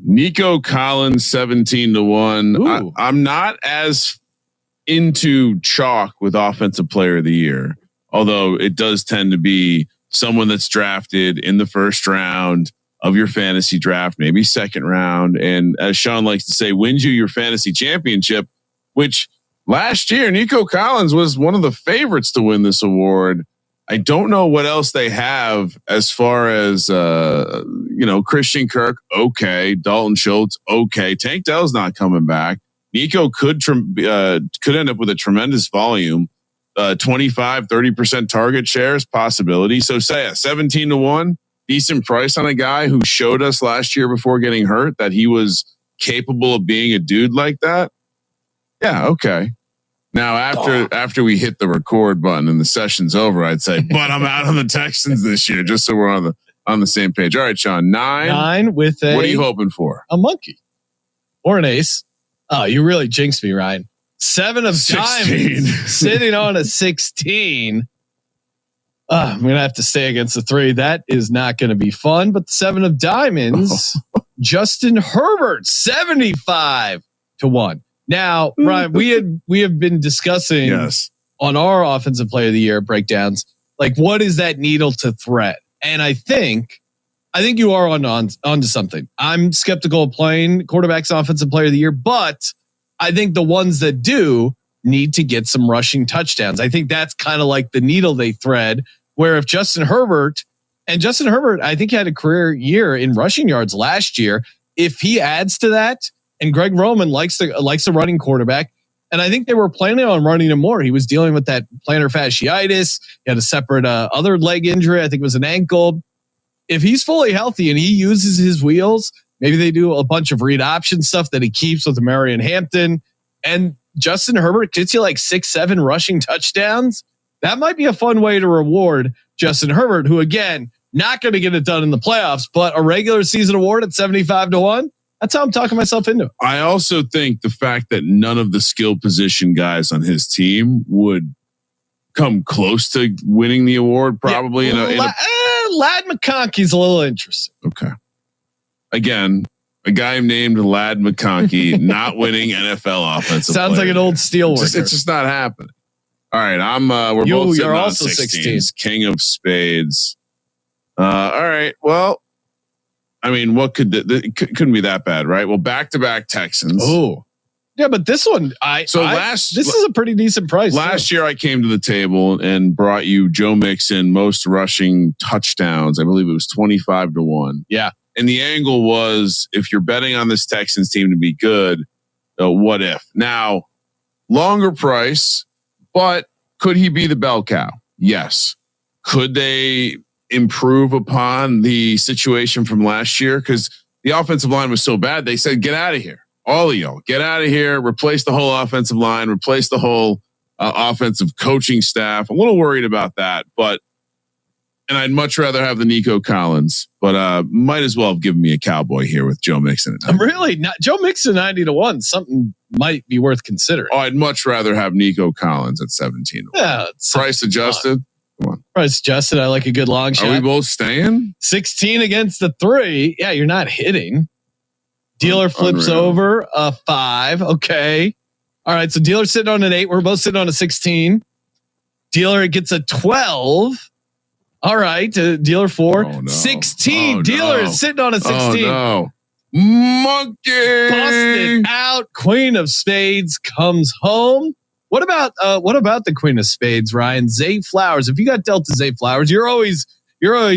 Nico Collins 17-1. I'm not as into chalk with offensive player of the year, although it does tend to be someone that's drafted in the first round of your fantasy draft, maybe second round. And as Sean likes to say, wins you your fantasy championship, which last year, Nico Collins was one of the favorites to win this award. I don't know what else they have as far as, Christian Kirk. Okay. Dalton Schultz. Okay. Tank Dell's not coming back. Nico could end up with a tremendous volume, 25, 30% target shares possibility. So say a 17-1, decent price on a guy who showed us last year before getting hurt that he was capable of being a dude like that. Yeah. Okay. Now, after we hit the record button and the session's over, I'd say, but I'm out on the Texans this year, just so we're on the same page. All right, Sean, nine with a. What are you hoping for? A monkey or an ace? Oh, you really jinxed me, Ryan. 7 of 16. Diamonds sitting on a 16. I'm gonna have to stay against the 3. That is not going to be fun. But the 7 of diamonds, Justin Herbert, 75-1. Now, Ryan, we have been discussing on our offensive player of the year breakdowns, like what is that needle to thread? And I think you are onto something. I'm skeptical of playing quarterbacks offensive player of the year, but I think the ones that do need to get some rushing touchdowns. I think that's kind of like the needle they thread, where if Justin Herbert, I think had a career year in rushing yards last year. If he adds to that, and Greg Roman likes a running quarterback. And I think they were planning on running him more. He was dealing with that plantar fasciitis. He had a separate other leg injury. I think it was an ankle. If he's fully healthy and he uses his wheels, maybe they do a bunch of read option stuff that he keeps with Marion Hampton. And Justin Herbert gets you like 6-7 rushing touchdowns. That might be a fun way to reward Justin Herbert, who, again, not going to get it done in the playoffs, but a regular season award at 75-1. That's how I'm talking myself into it. I also think the fact that none of the skill position guys on his team would come close to winning the award, probably. Ladd McConkey's a little interesting. Okay. Again, a guy named Ladd McConkey not winning NFL offensive. Sounds like an old steelworker. It's just not happening. All right, both sitting on 16. King of spades. All right, well. I mean, what couldn't be that bad, right? Well, back-to-back Texans. Oh, yeah, but this one, this is a pretty decent price. Last year, I came to the table and brought you Joe Mixon, most rushing touchdowns. I believe it was 25-1. Yeah, and the angle was, if you're betting on this Texans team to be good, what if? Now, longer price, but could he be the bell cow? Yes. Could they improve upon the situation from last year? Because the offensive line was so bad, they said, get out of here. All of y'all, get out of here. Replace the whole offensive line. Replace the whole offensive coaching staff. I'm a little worried about that, and I'd much rather have the Nico Collins, but might as well have given me a cowboy here with Joe Mixon. I'm really not Joe Mixon 90-1. Something might be worth considering. Oh, I'd much rather have Nico Collins at 17. Yeah, price adjusted. Come on. Price adjusted. I like a good long shot. Are we both staying? 16 against the 3. Yeah, you're not hitting. Dealer flips over a 5. Okay. All right. So dealer sitting on an 8. We're both sitting on a 16. Dealer gets a 12. All right. Dealer 4. Oh, no. 16. Dealer is sitting on a 16. Oh, no. Monkey. Busted out. Queen of Spades comes home. What about the Queen of Spades, Ryan? Zay Flowers. If you got dealt to Zay Flowers, you're always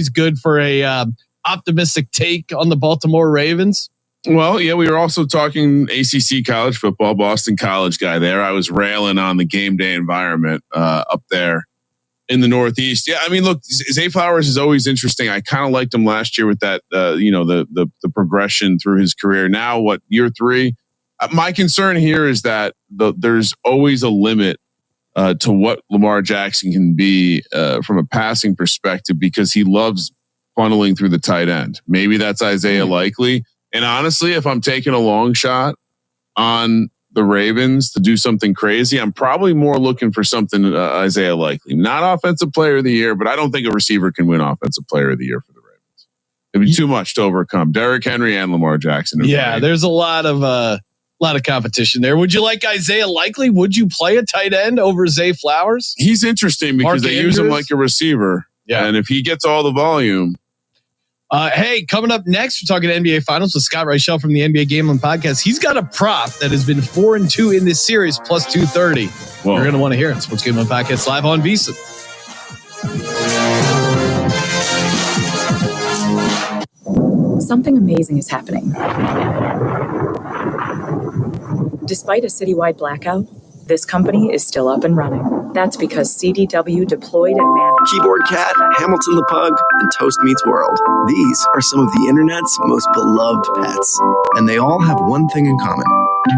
good for a optimistic take on the Baltimore Ravens. Well, yeah, we were also talking ACC college football, Boston College guy there. I was railing on the game day environment up there in the Northeast. Yeah, I mean, look, Zay Flowers is always interesting. I kind of liked him last year with that, the progression through his career. Now, year 3? My concern here is that there's always a limit to what Lamar Jackson can be from a passing perspective, because he loves funneling through the tight end. Maybe that's Isaiah Likely. And honestly, if I'm taking a long shot on the Ravens to do something crazy, I'm probably more looking for something Isaiah Likely. Not offensive player of the year, but I don't think a receiver can win offensive player of the year for the Ravens. It'd be too much to overcome. Derrick Henry and Lamar Jackson. Yeah, there's a lot of competition there. Would you like Isaiah Likely? Would you play a tight end over Zay Flowers? He's interesting because they use him like a receiver. Yeah. And if he gets all the volume. Hey, coming up next, we're talking NBA Finals with Scott Reichel from the NBA Gambling Podcast. He's got a prop that has been 4-2 in this series, plus 230. Whoa. You're going to want to hear it. Sports Gambling Podcast live on VSiN. Something amazing is happening. Despite a citywide blackout, this company is still up and running. That's because CDW deployed and managed Keyboard Cat, Hamilton the Pug, and Toast Meets World. These are some of the internet's most beloved pets, and they all have one thing in common.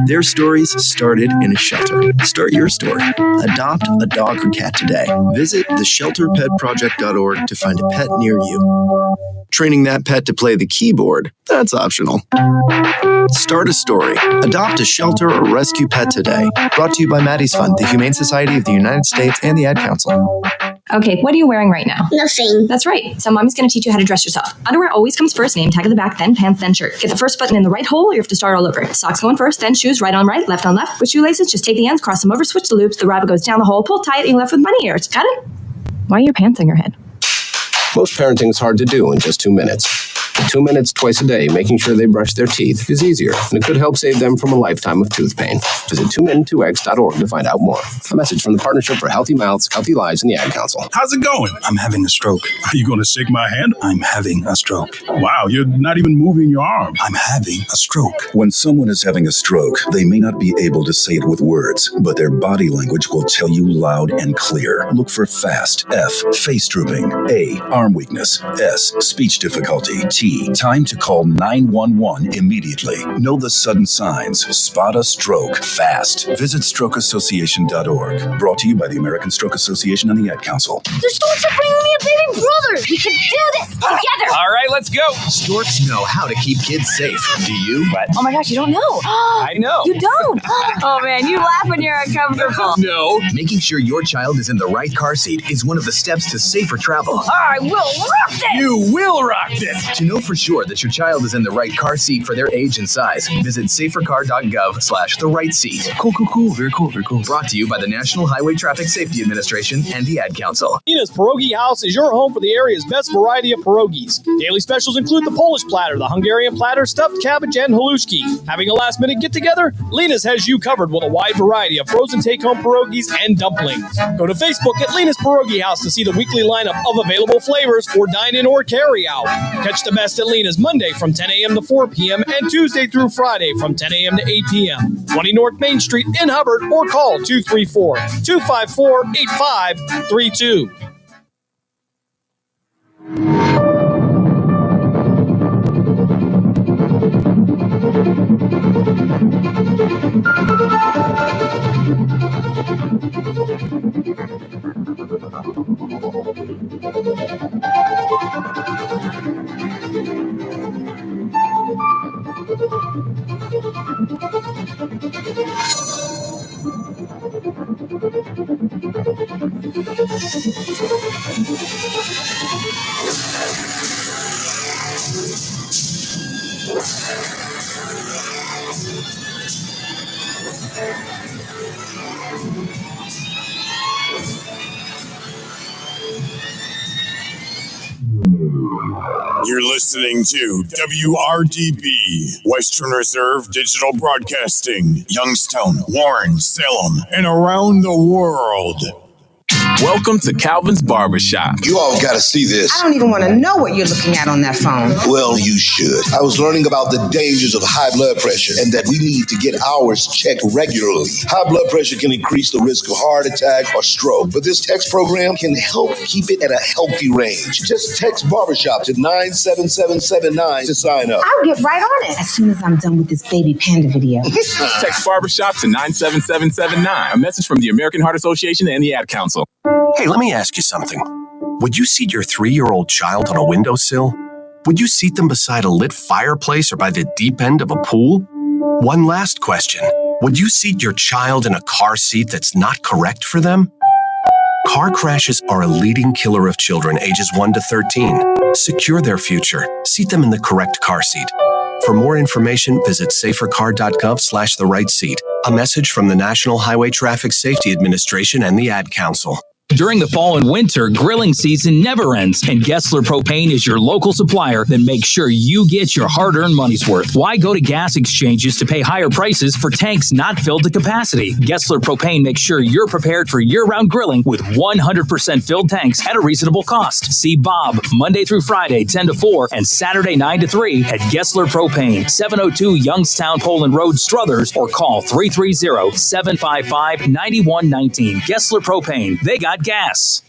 Their stories started in a shelter. Start your story. Adopt a dog or cat today. Visit theshelterpetproject.org to find a pet near you. Training that pet to play the keyboard, that's optional. Start a story. Adopt a shelter or rescue pet today. Brought to you by Maddie's Fund, the Humane Society of the United States, and the Ad Council. Okay, what are you wearing right now? Nothing. That's right. So mommy's going to teach you how to dress yourself. Underwear always comes first, name tag at the back, then pants, then shirt. Get the first button in the right hole, or you have to start all over. Socks going first, then shoes, right on right, left on left. With shoelaces, just take the ends, cross them over, switch the loops. The rabbit goes down the hole, pull tight, and you're left with bunny ears. Got it? Why are your pants on your head? Most parenting is hard to do in just 2 minutes. 2 minutes twice a day, making sure they brush their teeth is easier, and it could help save them from a lifetime of tooth pain. Visit 2min2x.org to find out more. A message from the Partnership for Healthy Mouths, Healthy Lives, and the Ad Council. How's it going? I'm having a stroke. Are you going to shake my hand? I'm having a stroke. Wow, you're not even moving your arm. I'm having a stroke. When someone is having a stroke, they may not be able to say it with words, but their body language will tell you loud and clear. Look for FAST. F, face drooping. A, arm weakness. S, speech difficulty. T, time to call 911 immediately. Know the sudden signs. Spot a stroke fast. Visit strokeassociation.org. Brought to you by the American Stroke Association and the Ad Council. The storks are bringing me a baby brother. We can do this together. All right, let's go. Storks know how to keep kids safe. Do you? What? Oh my gosh, you don't know. I know. You don't. Oh man, you laugh when you're uncomfortable. No. Making sure your child is in the right car seat is one of the steps to safer travel. I will rock this. You will rock this. To know for sure that your child is in the right car seat for their age and size, visit safercar.gov/the-right-seat. Cool. Very cool. Brought to you by the National Highway Traffic Safety Administration and the Ad Council. Lena's Pierogi House is your home for the area's best variety of pierogies. Daily specials include the Polish platter, the Hungarian platter, stuffed cabbage, and halushki. Having a last-minute get-together? Lena's has you covered with a wide variety of frozen take-home pierogies and dumplings. Go to Facebook at Lena's Pierogi House to see the weekly lineup of available flavors for dine-in or carry-out. Catch the best at Lena's Monday from 10 a.m. to 4 p.m. and Tuesday through Friday from 10 a.m. to 8 p.m. 20 North Main Street in Hubbard, or call 234-254-8532. You're listening to WRDB, Western Reserve Digital Broadcasting, Youngstown, Warren, Salem, and around the world. Welcome to Calvin's Barbershop. You all got to see this. I don't even want to know what you're looking at on that phone. Well, you should. I was learning about the dangers of high blood pressure and that we need to get ours checked regularly. High blood pressure can increase the risk of heart attack or stroke, but this text program can help keep it at a healthy range. Just text barbershop to 97779 to sign up. I'll get right on it as soon as I'm done with this baby panda video. Text barbershop to 97779. A message from the American Heart Association and the Ad Council. Hey, let me ask you something. Would you seat your 3-year-old child on a windowsill? Would you seat them beside a lit fireplace or by the deep end of a pool? One last question. Would you seat your child in a car seat that's not correct for them? Car crashes are a leading killer of children ages 1 to 13. Secure their future. Seat them in the correct car seat. For more information, visit safercar.gov/the right seat. A message from the National Highway Traffic Safety Administration and the Ad Council. During the fall and winter, grilling season never ends, and Gessler Propane is your local supplier that makes sure you get your hard-earned money's worth. Why go to gas exchanges to pay higher prices for tanks not filled to capacity? Gessler Propane makes sure you're prepared for year-round grilling with 100% filled tanks at a reasonable cost. See Bob Monday through Friday, 10 to 4, and Saturday, 9 to 3 at Gessler Propane, 702 Youngstown Poland Road, Struthers, or call 330-755-9119. Gessler Propane. They got gas.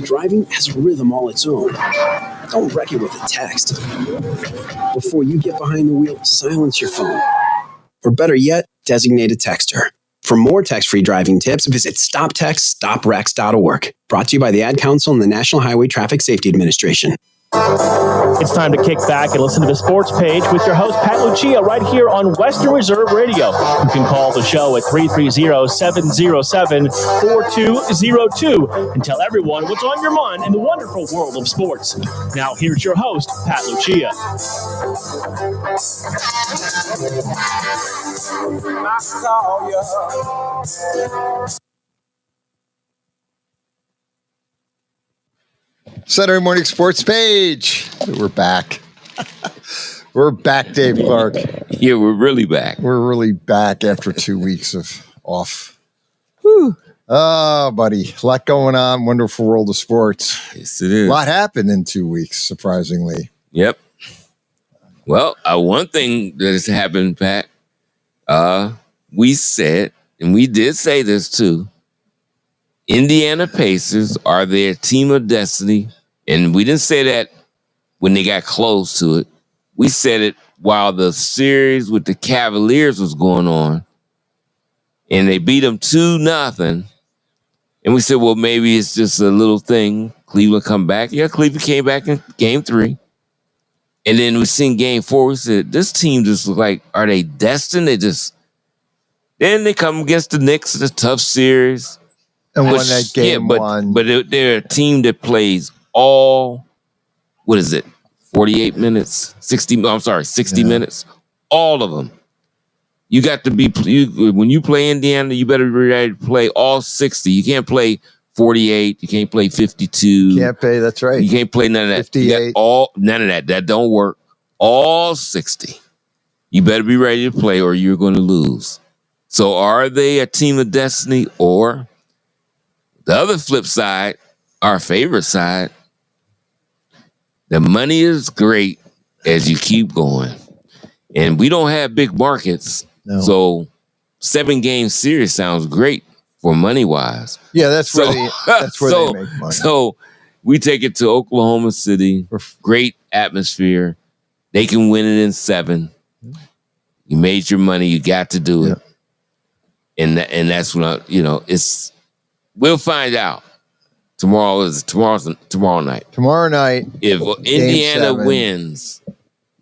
Driving has a rhythm all its own. Don't wreck it with a text. Before you get behind the wheel, silence your phone. Or better yet, designate a texter. For more text-free driving tips, visit stoptextstoprex.org. Brought to you by the Ad Council and the National Highway Traffic Safety Administration. It's time to kick back and listen to the sports page with your host, Pat Lucia, right here on Western Reserve Radio. You can call the show at 330-707-4202 and tell everyone what's on your mind in the wonderful world of sports. Now, here's your host, Pat Lucia. Saturday morning sports page. We're back. We're back, Dave Clark. Yeah, we're really back. We're really back after 2 weeks of off. Whew. Oh, buddy. A lot going on. Wonderful world of sports. Yes, it is. A lot happened in 2 weeks, surprisingly. Yep. Well, one thing that has happened, Pat, we said, and we did say this too, Indiana Pacers are their team of destiny. And we didn't say that when they got close to it. We said it while the series with the Cavaliers was going on. And they beat them 2-0. And we said, well, maybe it's just a little thing. Cleveland come back. Yeah, Cleveland came back in game 3. And then we seen game 4. We said, this team just look like, are they destined? Then they come against the Knicks. It's a tough series. And won that game one. But they're a team that plays all, 48 minutes? 60 minutes. All of them. You got to be, when you play Indiana, you better be ready to play all 60. You can't play 48. You can't play 52. Can't play, that's right. You can't play none of that. 58. None of that. That don't work. All 60. You better be ready to play or you're going to lose. So are they a team of destiny, or the other flip side, our favorite side, the money is great as you keep going. And we don't have big markets. No. So 7-game series sounds great for money-wise. Yeah, that's where they make money. So we take it to Oklahoma City. Great atmosphere. They can win it in 7. You made your money. You got to do it. And that's when it's. We'll find out. Tomorrow night. Tomorrow night. If Indiana wins,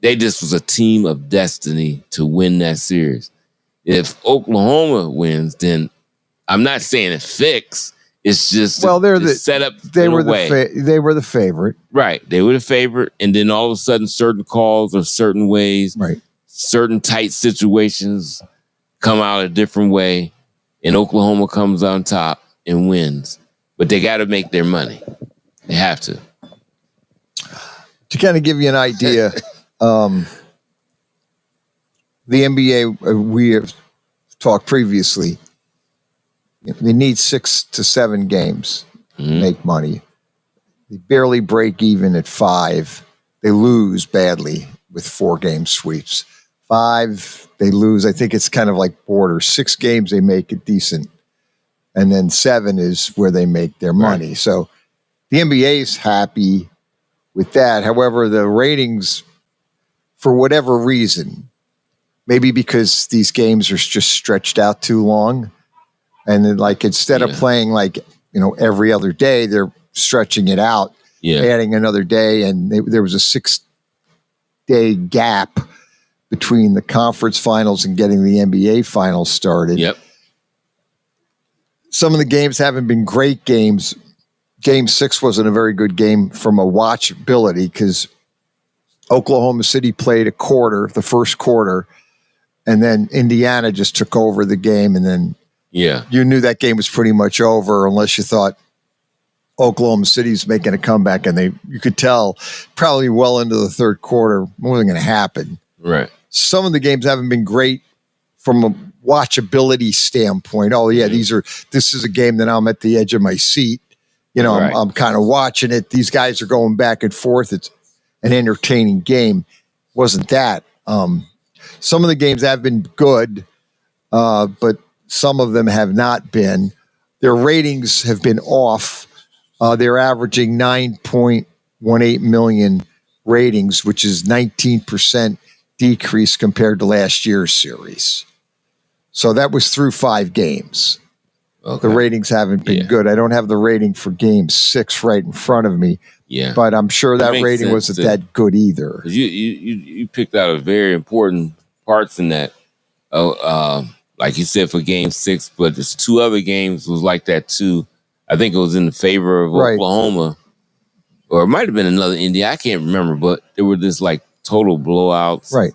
they just was a team of destiny to win that series. If Oklahoma wins, then I'm not saying it's fixed. It's just they're the setup. They were they were the favorite, right? They were the favorite, and then all of a sudden, certain calls or certain ways, right? Certain tight situations come out a different way, and Oklahoma comes on top and wins. But they got to make their money. They have to. To kind of give you an idea, the NBA, we have talked previously, they need 6 to 7 games to make money. They barely break even at 5. They lose badly with 4-game sweeps. 5, they lose. I think it's kind of like border. 6 games, they make it decent. And then 7 is where they make their money. Right. So the NBA is happy with that. However, the ratings, for whatever reason, maybe because these games are just stretched out too long, and then instead of playing every other day, they're stretching it out. adding another day, and there was a 6-day gap between the conference finals and getting the NBA finals started. Yep. Some of the games haven't been great games. Game 6 wasn't a very good game from a watchability because Oklahoma City played the first quarter, and then Indiana just took over the game, and then you knew that game was pretty much over unless you thought Oklahoma City's making a comeback, and you could tell probably well into the third quarter it wasn't going to happen. Right. Some of the games haven't been great from a watchability standpoint. Oh yeah, this is a game that I'm at the edge of my seat. I'm kind of watching it. These guys are going back and forth. It's an entertaining game. Wasn't that? Some of the games have been good, but some of them have not been. Their ratings have been off. They're averaging 9.18 million ratings, which is 19% decrease compared to last year's series. So that was through 5 games. Okay. The ratings haven't been good. I don't have the rating for game 6 right in front of me. Yeah. But I'm sure that rating wasn't that good either. You picked out a very important parts in that. Like you said for game 6, but there's 2 other games was like that too. I think it was in the favor of Oklahoma. Or it might have been another Indiana. I can't remember, but there were just like total blowouts. Right.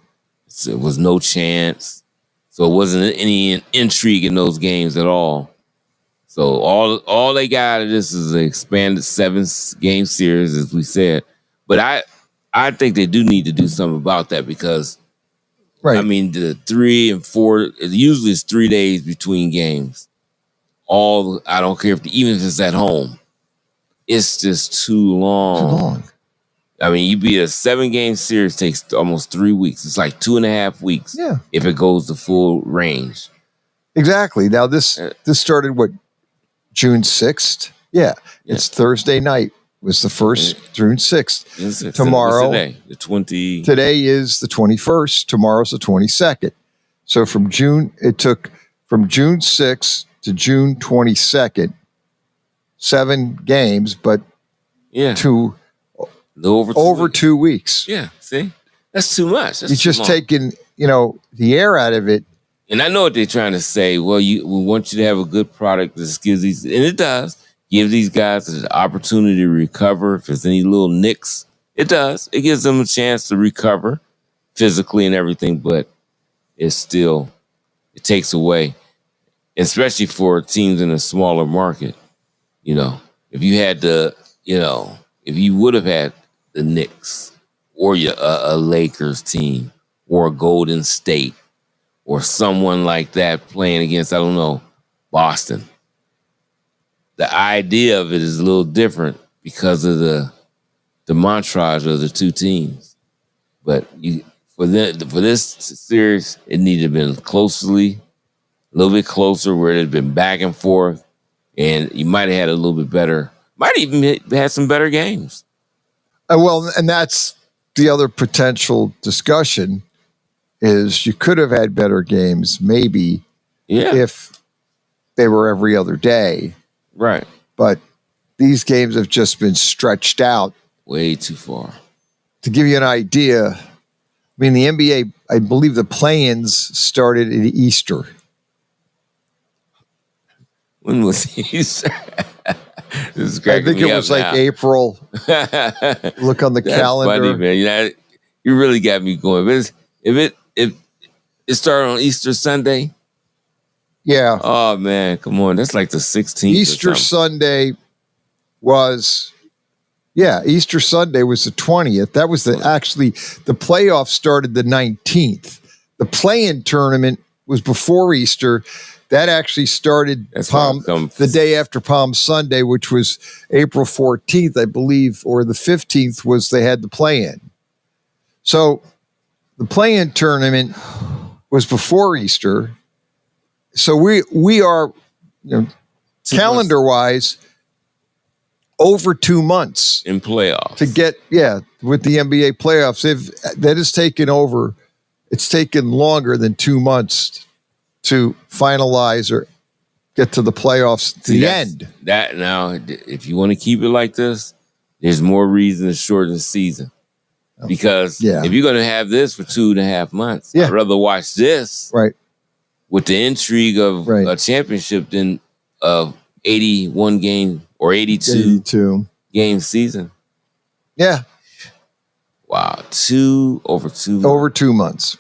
So it was no chance. So it wasn't any intrigue in those games at all. So all they got of this is an expanded 7-game series, as we said. But I think they do need to do something about that because, I mean, the 3 and 4, usually it's 3 days between games. I don't care even if it's at home. It's just too long. I mean, you beat a 7-game series takes almost 3 weeks. It's like 2.5 weeks if it goes the full range. Exactly. Now this started June 6th? Yeah. It's Thursday night was the first, June 6th. Tomorrow. Today? The 20. Today is the 21st. Tomorrow's the 22nd. So it took from June 6th to June 22nd, 7 games, but over 2 weeks. Yeah, see? That's too much. You're just taking, the air out of it. And I know what they're trying to say. Well, we want you to have a good product that gives these, and it does, give these guys the opportunity to recover. If there's any little nicks, it does. It gives them a chance to recover physically and everything, but it takes away, especially for teams in a smaller market. If you had if you would have had the Knicks or a Lakers team or a Golden State, or someone like that playing against, I don't know, Boston. The idea of it is a little different because of the montage of the 2 teams. But for this series, it needed to have been a little bit closer, where it had been back and forth, and you might have had a little bit better, might even had some better games. Well, and that's the other potential discussion. Is you could have had better games, maybe, if they were every other day. Right. But these games have just been stretched out. Way too far. To give you an idea, I mean, the NBA, I believe the play-ins started at Easter. When was Easter? This is I think it was like April. Look on the calendar. Funny, man. You really got me going. But if it started on Easter Sunday. Yeah. Oh man, come on. That's like the 16th. Easter Sunday was Easter Sunday was the 20th. That was actually the playoff started the 19th. The play-in tournament was before Easter. That actually started the day after Palm Sunday, which was April 14th, I believe, or the 15th was they had the play-in. So the play-in tournament was before Easter. So we are, calendar-wise, over 2 months in playoffs to get with the NBA playoffs. That has taken over. It's taken longer than 2 months to finalize or get to the playoffs. The end. That now, if you want to keep it like this, there's more reason to shorten the season. Because if you're going to have this for 2.5 months, I'd rather watch this with the intrigue of a championship than a 81 game or 82 game season. Yeah. Wow. Over 2 months.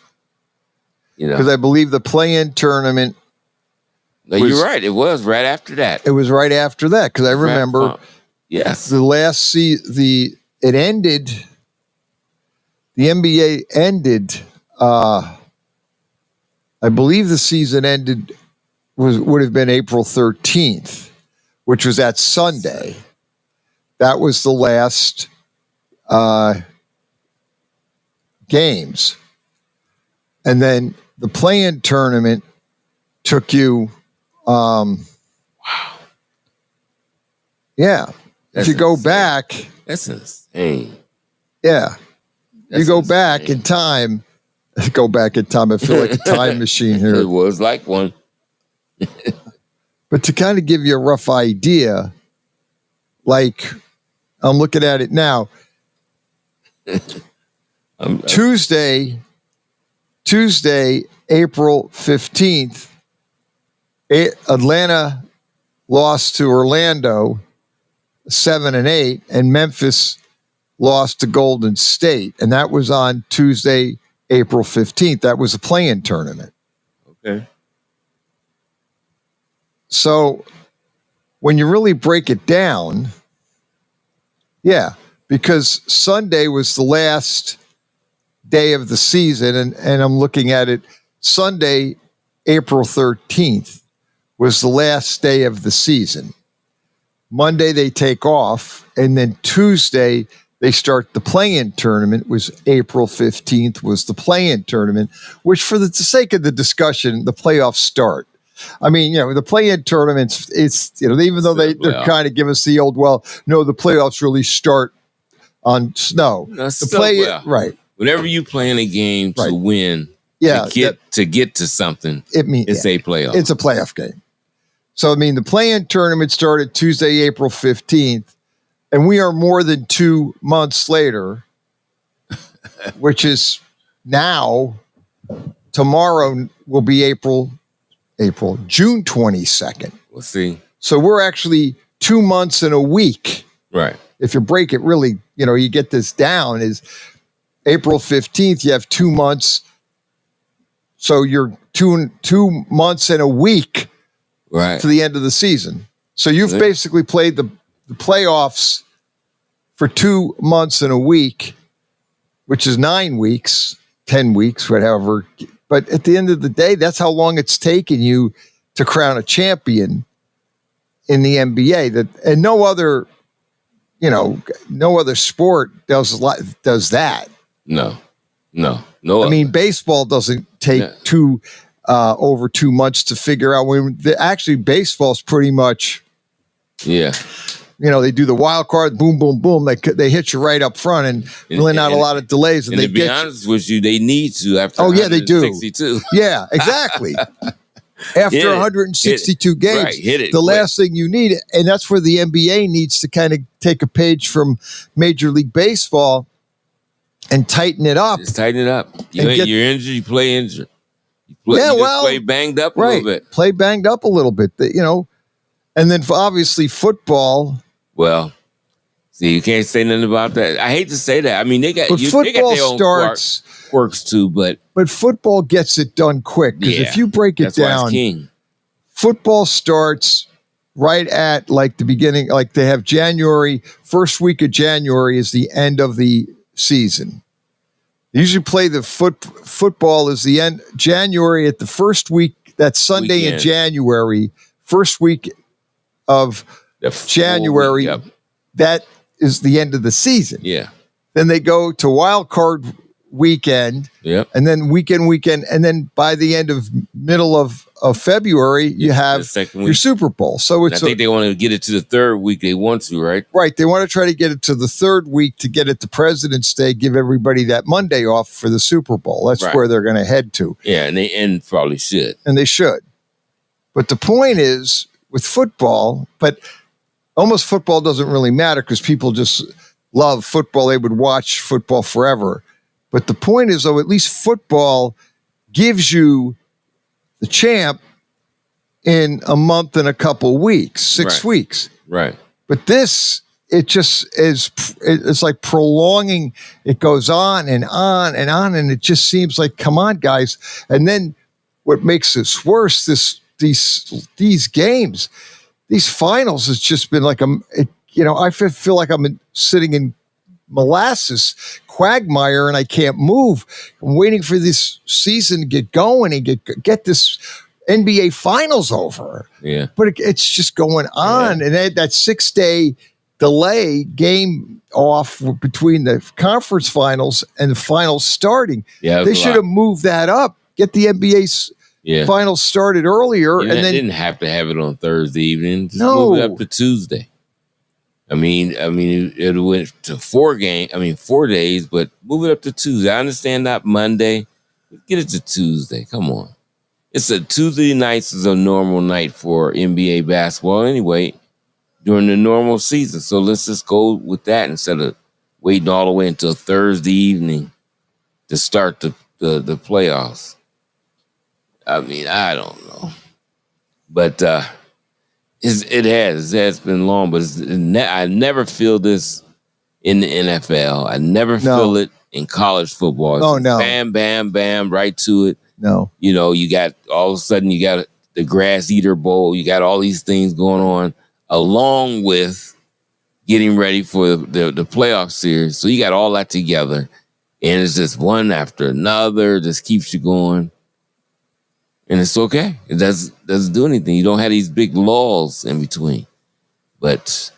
You know, because I believe the play-in tournament. You're right. It was right after that. It was right after that because I remember. Yes. The last it ended. The NBA ended. I believe the season ended would have been April 13th, which was that Sunday. That was the last games. And then the play-in tournament took you wow. Yeah. If you go back. That's insane. Yeah. You go back in time. Go back in time. I feel like a time machine here. It was like one. But to kind of give you a rough idea, like I'm looking at it now. Tuesday, April 15th, Atlanta lost to Orlando 7-8, and Memphis lost to Golden State. And that was on Tuesday, April 15th. That was a play-in tournament. Okay. So when you really break it down, yeah, because Sunday was the last day of the season, and I'm looking at it, Sunday, April 13th was the last day of the season. Monday they take off, and then Tuesday they start the play-in tournament. Was April 15th was the play-in tournament, which for the sake of the discussion, the playoffs start. I mean, the play-in tournaments, it's, even though they're kind of give us the old, the playoffs really start on snow. Right. Whenever you play in a game to win, to get to something, it's a playoff. It's a playoff game. So, I mean, the play-in tournament started Tuesday, April 15th, and we are more than 2 months later, which is now, tomorrow will be June 22nd. We'll see. So we're actually 2 months and a week. Right. If you break it really, you get this down is April 15th, you have 2 months. So you're two months and a week to the end of the season. So you've basically played the playoffs for 2 months and a week, which is 9 weeks, 10 weeks, whatever. But at the end of the day, that's how long it's taken you to crown a champion in the NBA. And no other sport does that. No. I mean, baseball doesn't take over 2 months to figure out. Actually, baseball's pretty much. Yeah. They do the wild card, boom, boom, boom. They hit you right up front, and really not a lot of delays. And they to be honest with you, they need to after. Oh yeah, they do. 162. Yeah, exactly. After 162 games, the last thing you need, and that's where the NBA needs to kind of take a page from Major League Baseball and tighten it up. Just tighten it up. You're injured, you play injured. Play banged up a little bit. Play banged up a little bit, and then obviously football. Well, see, you can't say nothing about that. I hate to say that. I mean, they got football their own quirks too, but football gets it done quick because if you break it down, football starts right at like the beginning. Like they have January, first week of January is the end of the season. They usually play the football is the end January at the first week. That Sunday in January, first week of January, that is the end of the season. Yeah. Then they go to wild card weekend. Yep. And then weekend. And then by the end of middle of February, you have your Super Bowl. So I think they want to get it to the third week. They want to, right? Right. They want to try to get it to the third week to get it to President's Day, give everybody that Monday off for the Super Bowl. That's where they're going to head to. Yeah. And probably should. And they should. But the point is with football, but almost football doesn't really matter because people just love football. They would watch football forever. But the point is, though, at least football gives you the champ in a month and a couple weeks, 6 weeks. Right. But this, it just is, it's like prolonging. It goes on and on and on. And it just seems like, come on, guys. And then what makes this worse, these games, these finals has just been like, I feel like I'm sitting in molasses quagmire and I can't move. I'm waiting for this season to get going and get this NBA finals over. Yeah. But it's just going on. And that 6-day delay game off between the conference finals and the finals starting. Yeah, they should have moved that up. Get the NBA's finals started earlier. And then didn't have to have it on Thursday evening. Just No. move it up to Tuesday. I mean, it went to 4 days, but move it up to Tuesday. I understand not Monday. Get it to Tuesday. Come on. It's a Tuesday nights is a normal night for NBA basketball anyway during the normal season. So let's just go with that instead of waiting all the way until Thursday evening to start the playoffs. I mean, I don't know. But it has been long, but I never feel this in the NFL. I never feel it in college football. It's no. Bam, bam, bam, right to it. No. You got all of a sudden you got the Grass Eater Bowl. You got all these things going on along with getting ready for the playoff series. So you got all that together, and it's just one after another. Just keeps you going. And it's okay. It doesn't do anything. You don't have these big lulls in between. But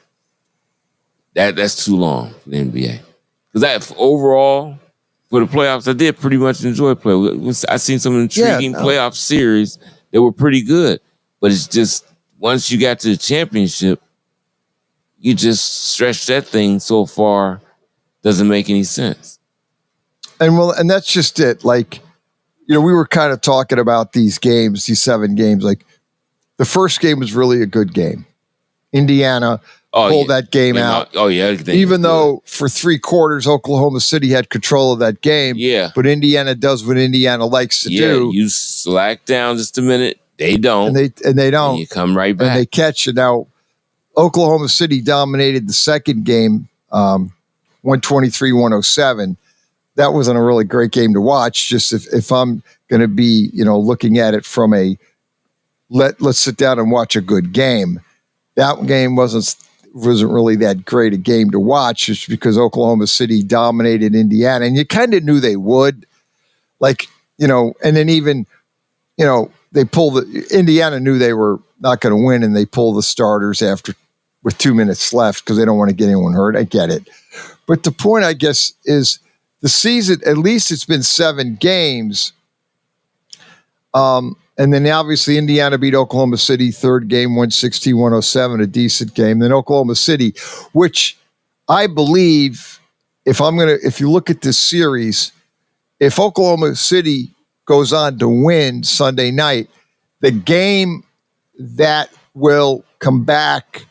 that's too long for the NBA. Because overall, for the playoffs, I did pretty much enjoy play. I seen some intriguing playoff series that were pretty good. But it's just, once you got to the championship, you just stretch that thing so far, doesn't make any sense. And that's just it. Like, we were kind of talking about these games, these 7 games. Like, the first game was really a good game. Indiana pulled that game out. Oh, yeah. Even though for 3 quarters, Oklahoma City had control of that game. Yeah. But Indiana does what Indiana likes to do. You slack down just a minute. They don't. And they don't. And you come right back. And they catch it. Now, Oklahoma City dominated the second game, 123-107. That wasn't a really great game to watch. Just if I'm going to be, looking at it from a let's sit down and watch a good game. That game wasn't really that great a game to watch, just because Oklahoma City dominated Indiana, and you kind of knew they would. Like, and then even, they pulled Indiana knew they were not going to win, and they pulled the starters with 2 minutes left because they don't want to get anyone hurt. I get it, but the point, I guess, is the season. At least it's been 7 games. And then obviously Indiana beat Oklahoma City, third game, 116-107, a decent game. Then Oklahoma City, which I believe, if you look at this series, if Oklahoma City goes on to win Sunday night, the game that will come back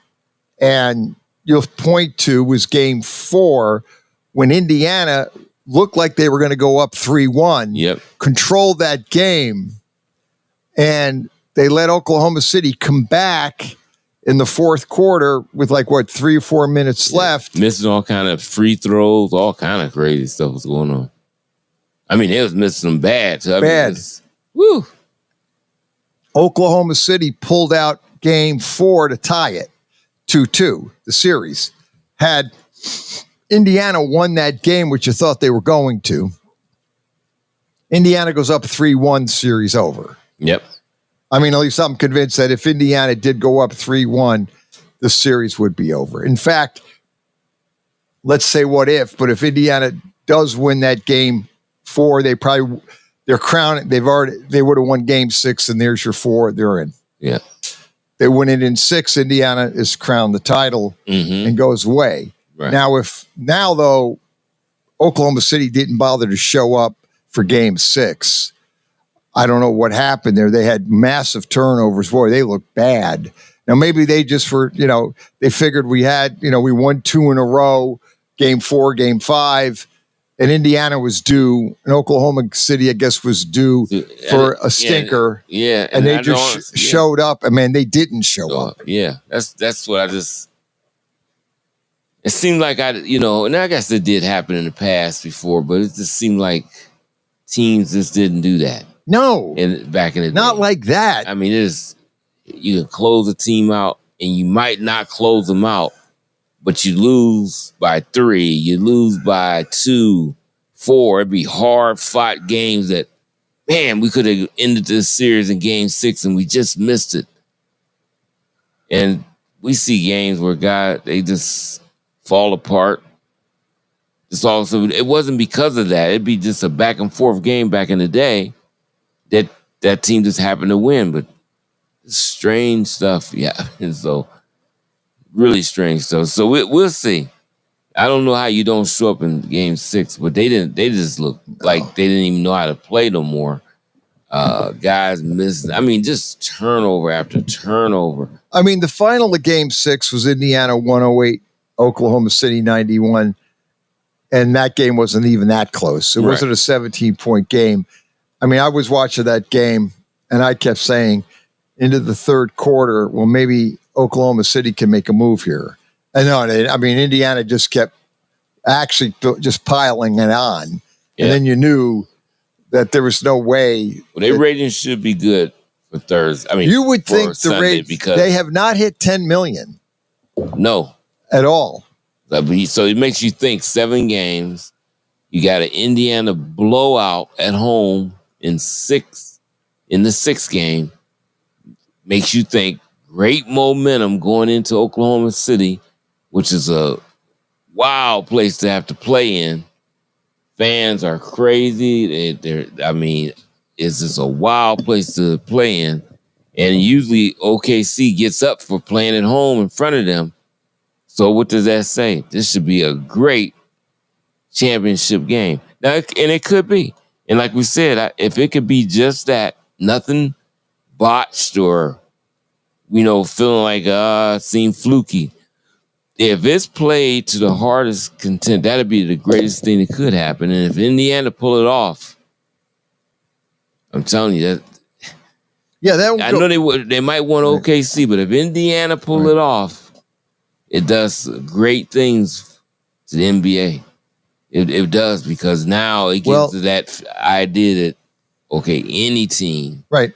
and you'll point to was game 4, when Indiana looked like they were going to go up 3-1, controlled that game, and they let Oklahoma City come back in the fourth quarter with 3 or 4 minutes left. Missing all kind of free throws, all kind of crazy stuff was going on. I mean, they was missing them bad. So woo. Oklahoma City pulled out game 4 to tie it, 2-2, the series. Had Indiana won that game, which you thought they were going to, Indiana goes up 3-1, series over. Yep. I mean, at least I'm convinced that if Indiana did go up 3-1, the series would be over. In fact, let's say what if, but if Indiana does win that game 4, they're crowning. They would have won game 6, and there's your 4. They're in. Yeah. They win it in 6. Indiana is crowned the title and goes away. Right. Now though, Oklahoma City didn't bother to show up for game 6. I don't know what happened there. They had massive turnovers. Boy, they looked bad. Now, maybe they just were, they figured we won 2 in a row, game 4, game 5, and Indiana was due, and Oklahoma City, I guess, was due for a stinker. Yeah. And they just showed up. I mean, they didn't show up. Yeah. That's what it seemed like and I guess it did happen in the past before, but it just seemed like teams just didn't do that. No. Back in the day. Not like that. I mean, you can close a team out, and you might not close them out, but you lose by 3, you lose by 2, 4. It'd be hard-fought games that, man, we could have ended this series in game 6, and we just missed it. And we see games where guys, they just fall apart. It's also, it wasn't because of that. It'd be just a back-and-forth game back in the day that team just happened to win, but strange stuff, yeah. And so, really strange stuff. So we'll see. I don't know how you don't show up in game 6, but they didn't. They just looked like they didn't even know how to play no more. Guys missed. I mean, just turnover after turnover. I mean, the final of game 6 was Indiana 108, Oklahoma City 91, and that game wasn't even that close. It wasn't a 17-point game. I mean, I was watching that game, and I kept saying into the third quarter, well, maybe Oklahoma City can make a move here. And no, I mean, Indiana just kept actually just piling it on. Yeah. And then you knew that there was no way. Well, their ratings should be good for Thursday. I mean, you would think the rate because they have not hit 10 million. No. At all. So it makes you think 7 games. You got an Indiana blowout at home in the 6th game. Makes you think great momentum going into Oklahoma City, which is a wild place to have to play in. Fans are crazy. It's just a wild place to play in. And usually OKC gets up for playing at home in front of them. So what does that say? This should be a great championship game. Now, and it could be. And like we said, if it could be just that, nothing botched or, feeling like, seemed fluky. If it's played to the hardest content, that'd be the greatest thing that could happen. And if Indiana pull it off, I'm telling you that. Yeah, I know they might want OKC, but if Indiana pull it off, it does great things to the NBA. It does, because now it gets to that idea that, okay, any team can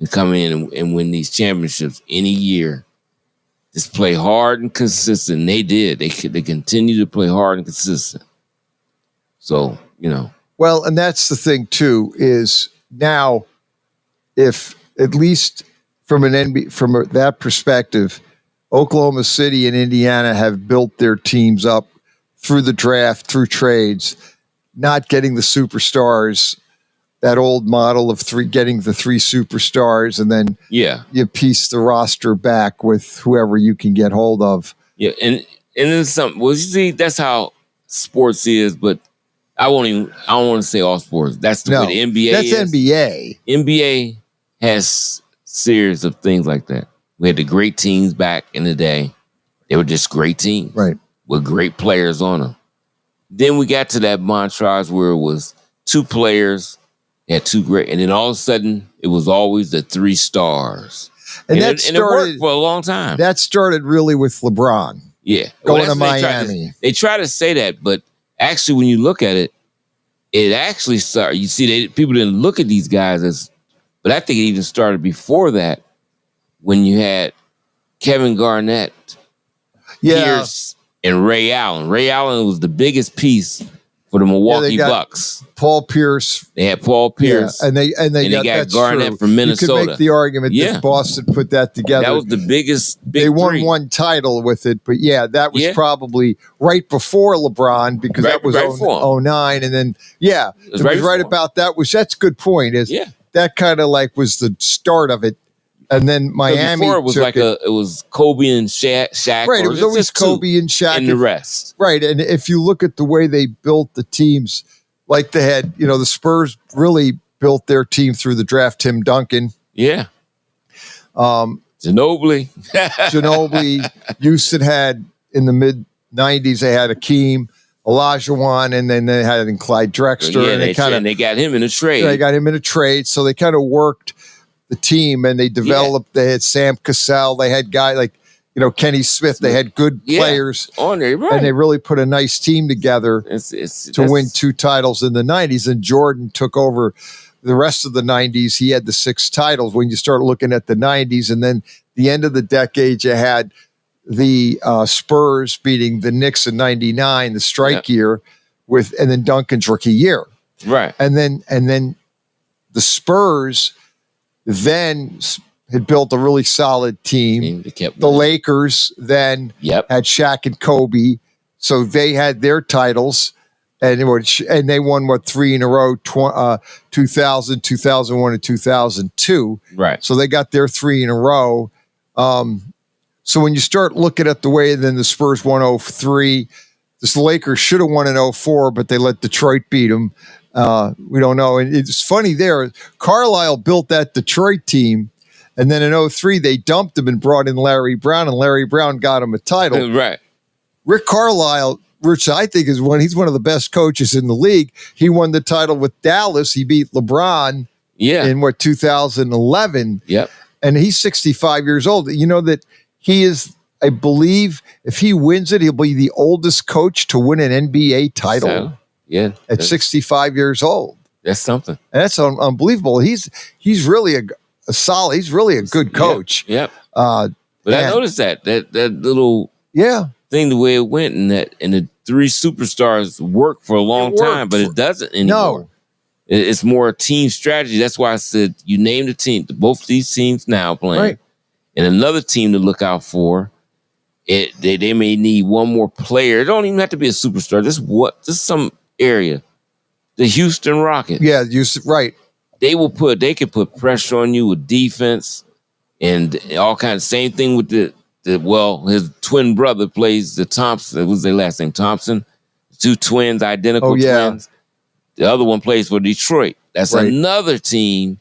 come in and win these championships any year. Just play hard and consistent. They did. They continue to play hard and consistent. So, Well, and that's the thing, too, is now if at least from that perspective, Oklahoma City and Indiana have built their teams up through the draft, through trades, not getting the superstars, that old model of getting the 3 superstars, and then you piece the roster back with whoever you can get hold of. Yeah, and there's something. Well, you see, that's how sports is, but I don't want to say all sports. That's the way the NBA is. That's NBA. NBA has series of things like that. We had the great teams back in the day. They were just great teams. Right. With great players on them. Then we got to that montage where it was 2 players, had 2 great, and then all of a sudden it was always the 3 stars. And it worked for a long time. That started really with LeBron. Yeah. Going to Miami. They try to say that, but actually when you look at it, it actually started. You see, people didn't look at these guys but I think it even started before that when you had Kevin Garnett, Pierce, and Ray Allen. Ray Allen was the biggest piece for the Milwaukee Bucks. Paul Pierce. They had Paul Pierce. Yeah, and they got Garnett from Minnesota. You could make the argument that Boston put that together. That was the biggest They won 1 title with it, but that was probably right before LeBron, because that was 09, and then it was right about that. That's a good point. That kind of like was the start of it. And then Miami. Before it was it was Kobe and Shaq. Right, it was always Kobe and Shaq. And the rest. Right, and if you look at the way they built the teams, like they had, the Spurs really built their team through the draft. Tim Duncan. Yeah. Ginobili. Houston had in the mid-90s, they had Akeem, Olajuwon, and then they had Clyde Drexler. Yeah, and they got him in a trade. They got him in a trade, so they kind of worked the team, and they developed. They had Sam Cassell. They had guys like Kenny Smith. They had good players on there, right? And they really put a nice team together to win 2 titles in the 90s. And Jordan took over the rest of the 90s. He had the 6 titles. When you start looking at the 90s, and then the end of the decade, you had the Spurs beating the Knicks in '99, the strike year, and then Duncan's rookie year, right? And then the Spurs then had built a really solid team. The Lakers then had Shaq and Kobe, so they had their titles, and they won 3 in a row: 2000, 2001, and 2002. Right. So they got their 3 in a row. So when you start looking at the way then the Spurs won 03, the Lakers should have won in 04, but they let Detroit beat them. We don't know. And it's funny there, Carlisle built that Detroit team, and then in 03 they dumped him and brought in Larry Brown, and Larry Brown got him a title. Right. Rick Carlisle, which I think he's one of the best coaches in the league. He won the title with Dallas. He beat LeBron in 2011. Yep. And he's 65 years old. You know that he is, I believe, if he wins it, he'll be the oldest coach to win an NBA title. Yeah, at 65 years old. That's something. And that's unbelievable. He's really a solid. He's really a good coach. Yep. But I noticed that little thing, the way it went, and the 3 superstars worked for a long time, but it doesn't anymore. No. It's more a team strategy. That's why I said you name the team. Both these teams now playing. Right. And another team to look out for. They may need one more player. It don't even have to be a superstar. Just some area. The Houston Rockets. Yeah, right. They can put pressure on you with defense and all kinds. Same thing with his twin brother plays the Thompson. What's their last name? Thompson. 2 twins, identical twins. The other one plays for Detroit. That's another team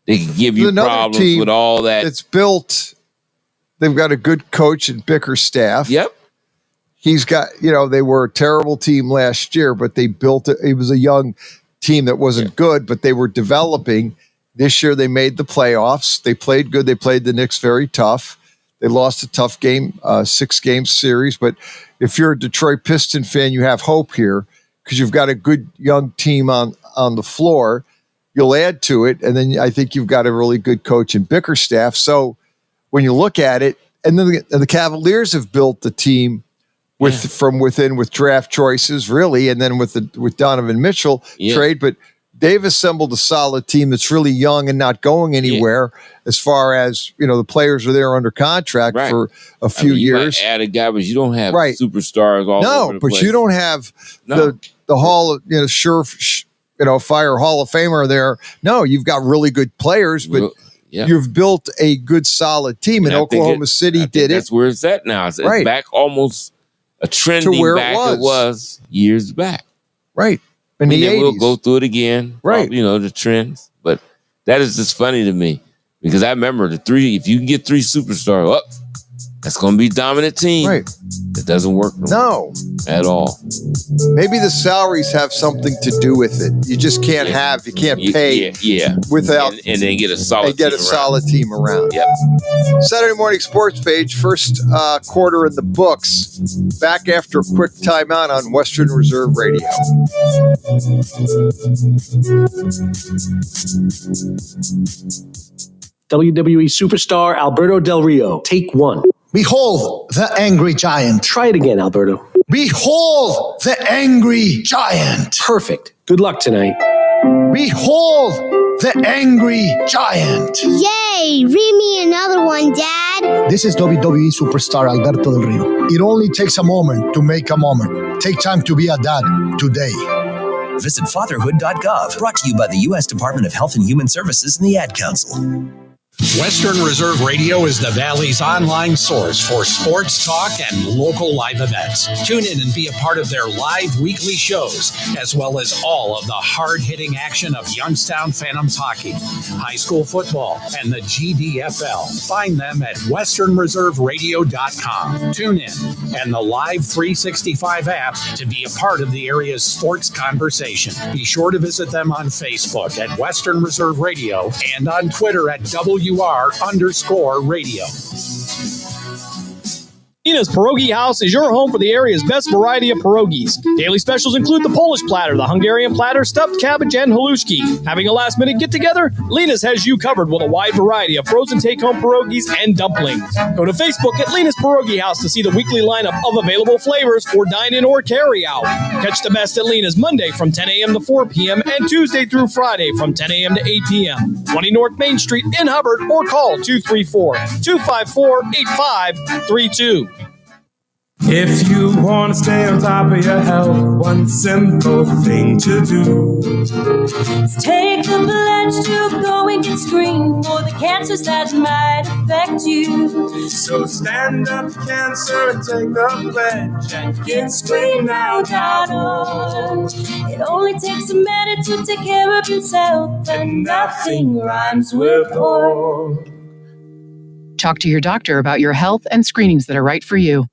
that can give you problems with all that. It's built. They've got a good coach in Bickerstaff. Yep. He's got, they were a terrible team last year, but they built it. It was a young team that wasn't good, but they were developing. This year they made the playoffs. They played good. They played the Knicks very tough. They lost a tough game, 6-game series. But if you're a Detroit Piston fan, you have hope here because you've got a good young team on the floor. You'll add to it, and then I think you've got a really good coach in Bickerstaff. So when you look at it, and then the Cavaliers have built the team from within with draft choices, really, and then with Donovan Mitchell trade. But they've assembled a solid team that's really young and not going anywhere. As far as the players are there under contract for a few years. You might add a guy, but you don't have superstars all over the place. No, but you don't have the Hall of Fire Hall of Famer there. No, you've got really good players, but. Yeah. You've built a good, solid team, and Oklahoma City did it. That's where it's at now. It's back almost a trending to where back it was years back. Right. In the 80s. We'll go through it again. Right. The trends. But that is just funny to me because I remember if you can get 3 superstars, that's going to be a dominant team. Right. It doesn't work at all. Maybe the salaries have something to do with it. You just can't pay without and then get a solid team around. Yep. Saturday morning sports page, first quarter in the books. Back after a quick timeout on Western Reserve Radio. WWE superstar Alberto Del Rio. Take 1. Behold the angry giant. Try it again, Alberto. Behold the angry giant. Perfect. Good luck tonight. Behold the angry giant. Yay! Read me another one, Dad. This is WWE superstar Alberto Del Rio. It only takes a moment to make a moment. Take time to be a dad today. Visit fatherhood.gov. Brought to you by the U.S. Department of Health and Human Services and the Ad Council. Western Reserve Radio is the Valley's online source for sports talk and local live events. Tune in and be a part of their live weekly shows, as well as all of the hard-hitting action of Youngstown Phantoms hockey, high school football, and the GDFL. Find them at westernreserveradio.com. Tune in and the Live 365 app to be a part of the area's sports conversation. Be sure to visit them on Facebook at Western Reserve Radio and on Twitter at WR_radio. Ina's Pierogi House is your home for the area's best variety of pierogies. Daily specials include the Polish platter, the Hungarian platter, stuffed cabbage, and halushki. Having a last-minute get-together? Lena's has you covered with a wide variety of frozen take-home pierogies and dumplings. Go to Facebook at Lena's Pierogi House to see the weekly lineup of available flavors for dine-in or carry-out. Catch the best at Lena's Monday from 10 a.m. to 4 p.m. and Tuesday through Friday from 10 a.m. to 8 p.m. 20 North Main Street in Hubbard or call 234-254-8532. If you want to stay on top of your health, one simple thing to do is take the pledge to go and get screened for the cancers that might affect you. So stand up, cancer, and take the pledge and GetScreenedNow.org. It only takes a minute to take care of yourself, and nothing rhymes with org. Talk to your doctor about your health and screenings that are right for you.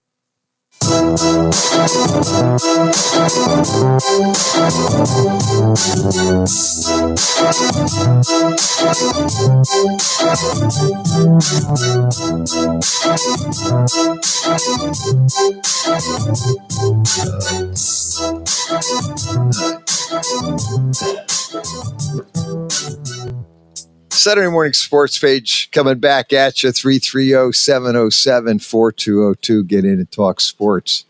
Saturday Morning Sports Page coming back at you, 330-707-4202. Get in and talk sports.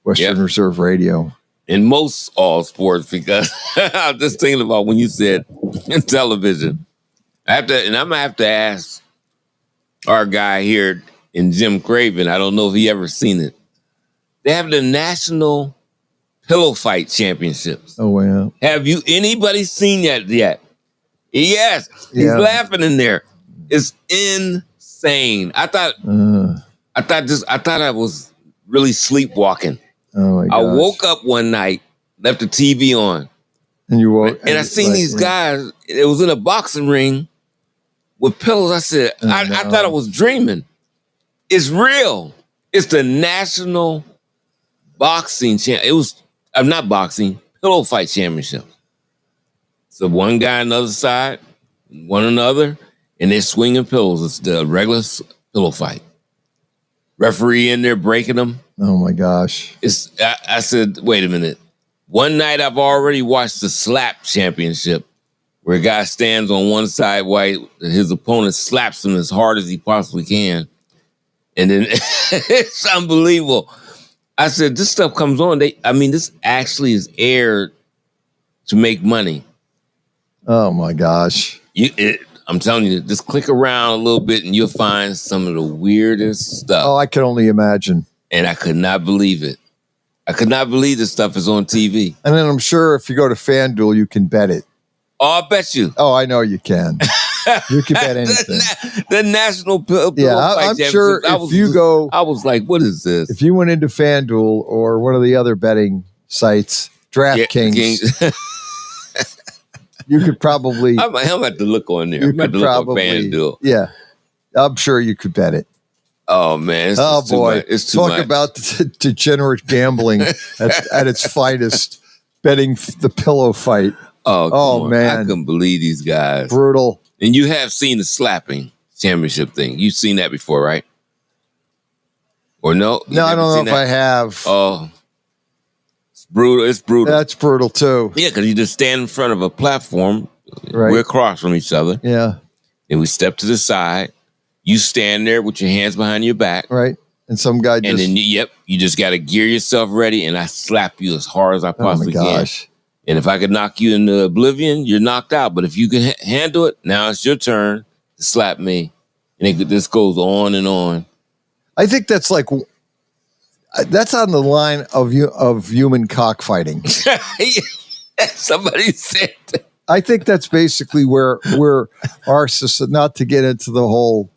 Western Reserve Radio. In most all sports, because I'm just thinking about when you said television. I'm going to have to ask our guy here in Jim Craven. I don't know if he ever seen it. They have the National Pillow Fight Championships. Oh, wow. Have anybody seen that yet? Yes, he's laughing in there. It's insane. I thought I was really sleepwalking. Oh my gosh. I woke up one night, left the TV on, and you woke, and I seen these guys. It was in a boxing ring with pillows. I said, I thought I was dreaming. It's real. It's the National Boxing It was not boxing, Pillow Fight Championship. So one guy on the other side, one on the other, and they're swinging pillows. It's the regular pillow fight. Referee in there breaking them. Oh, my gosh. I said, wait a minute. One night I've already watched the slap championship where a guy stands on one side while his opponent slaps him as hard as he possibly can. And then it's unbelievable. I said, this stuff comes on. This actually is aired to make money. Oh, my gosh. I'm telling you, just click around a little bit and you'll find some of the weirdest stuff. Oh, I can only imagine. And I could not believe it. I could not believe this stuff is on TV. And then I'm sure if you go to FanDuel, you can bet it. Oh, I bet you. Oh, I know you can. You can bet anything. The National Pillow I'm sure if you go... I was like, what is this? If you went into FanDuel or one of the other betting sites, DraftKings... You could probably... I'm about to look on there. I'm about to look on FanDuel. Yeah. I'm sure you could bet it. Oh, man. It's boy. It's too Talk much. about degenerate gambling at its finest. Betting the pillow fight. Oh man. I couldn't believe these guys. Brutal. And you have seen the slapping championship thing. You've seen that before, right? Or no? No, I don't know if I have. Oh. Brutal. It's brutal. That's brutal too. Yeah, because you just stand in front of a platform. Right. We're across from each other. Yeah. And we step to the side. You stand there with your hands behind your back. Right. And some guy just... And then, you just got to gear yourself ready, and I slap you as hard as I possibly can. And if I could knock you into oblivion, you're knocked out. But if you can handle it, now it's your turn to slap me. And this goes on and on. I think that's like... That's on the line of human cockfighting. Somebody said that. I think that's basically where our society, not to get into the whole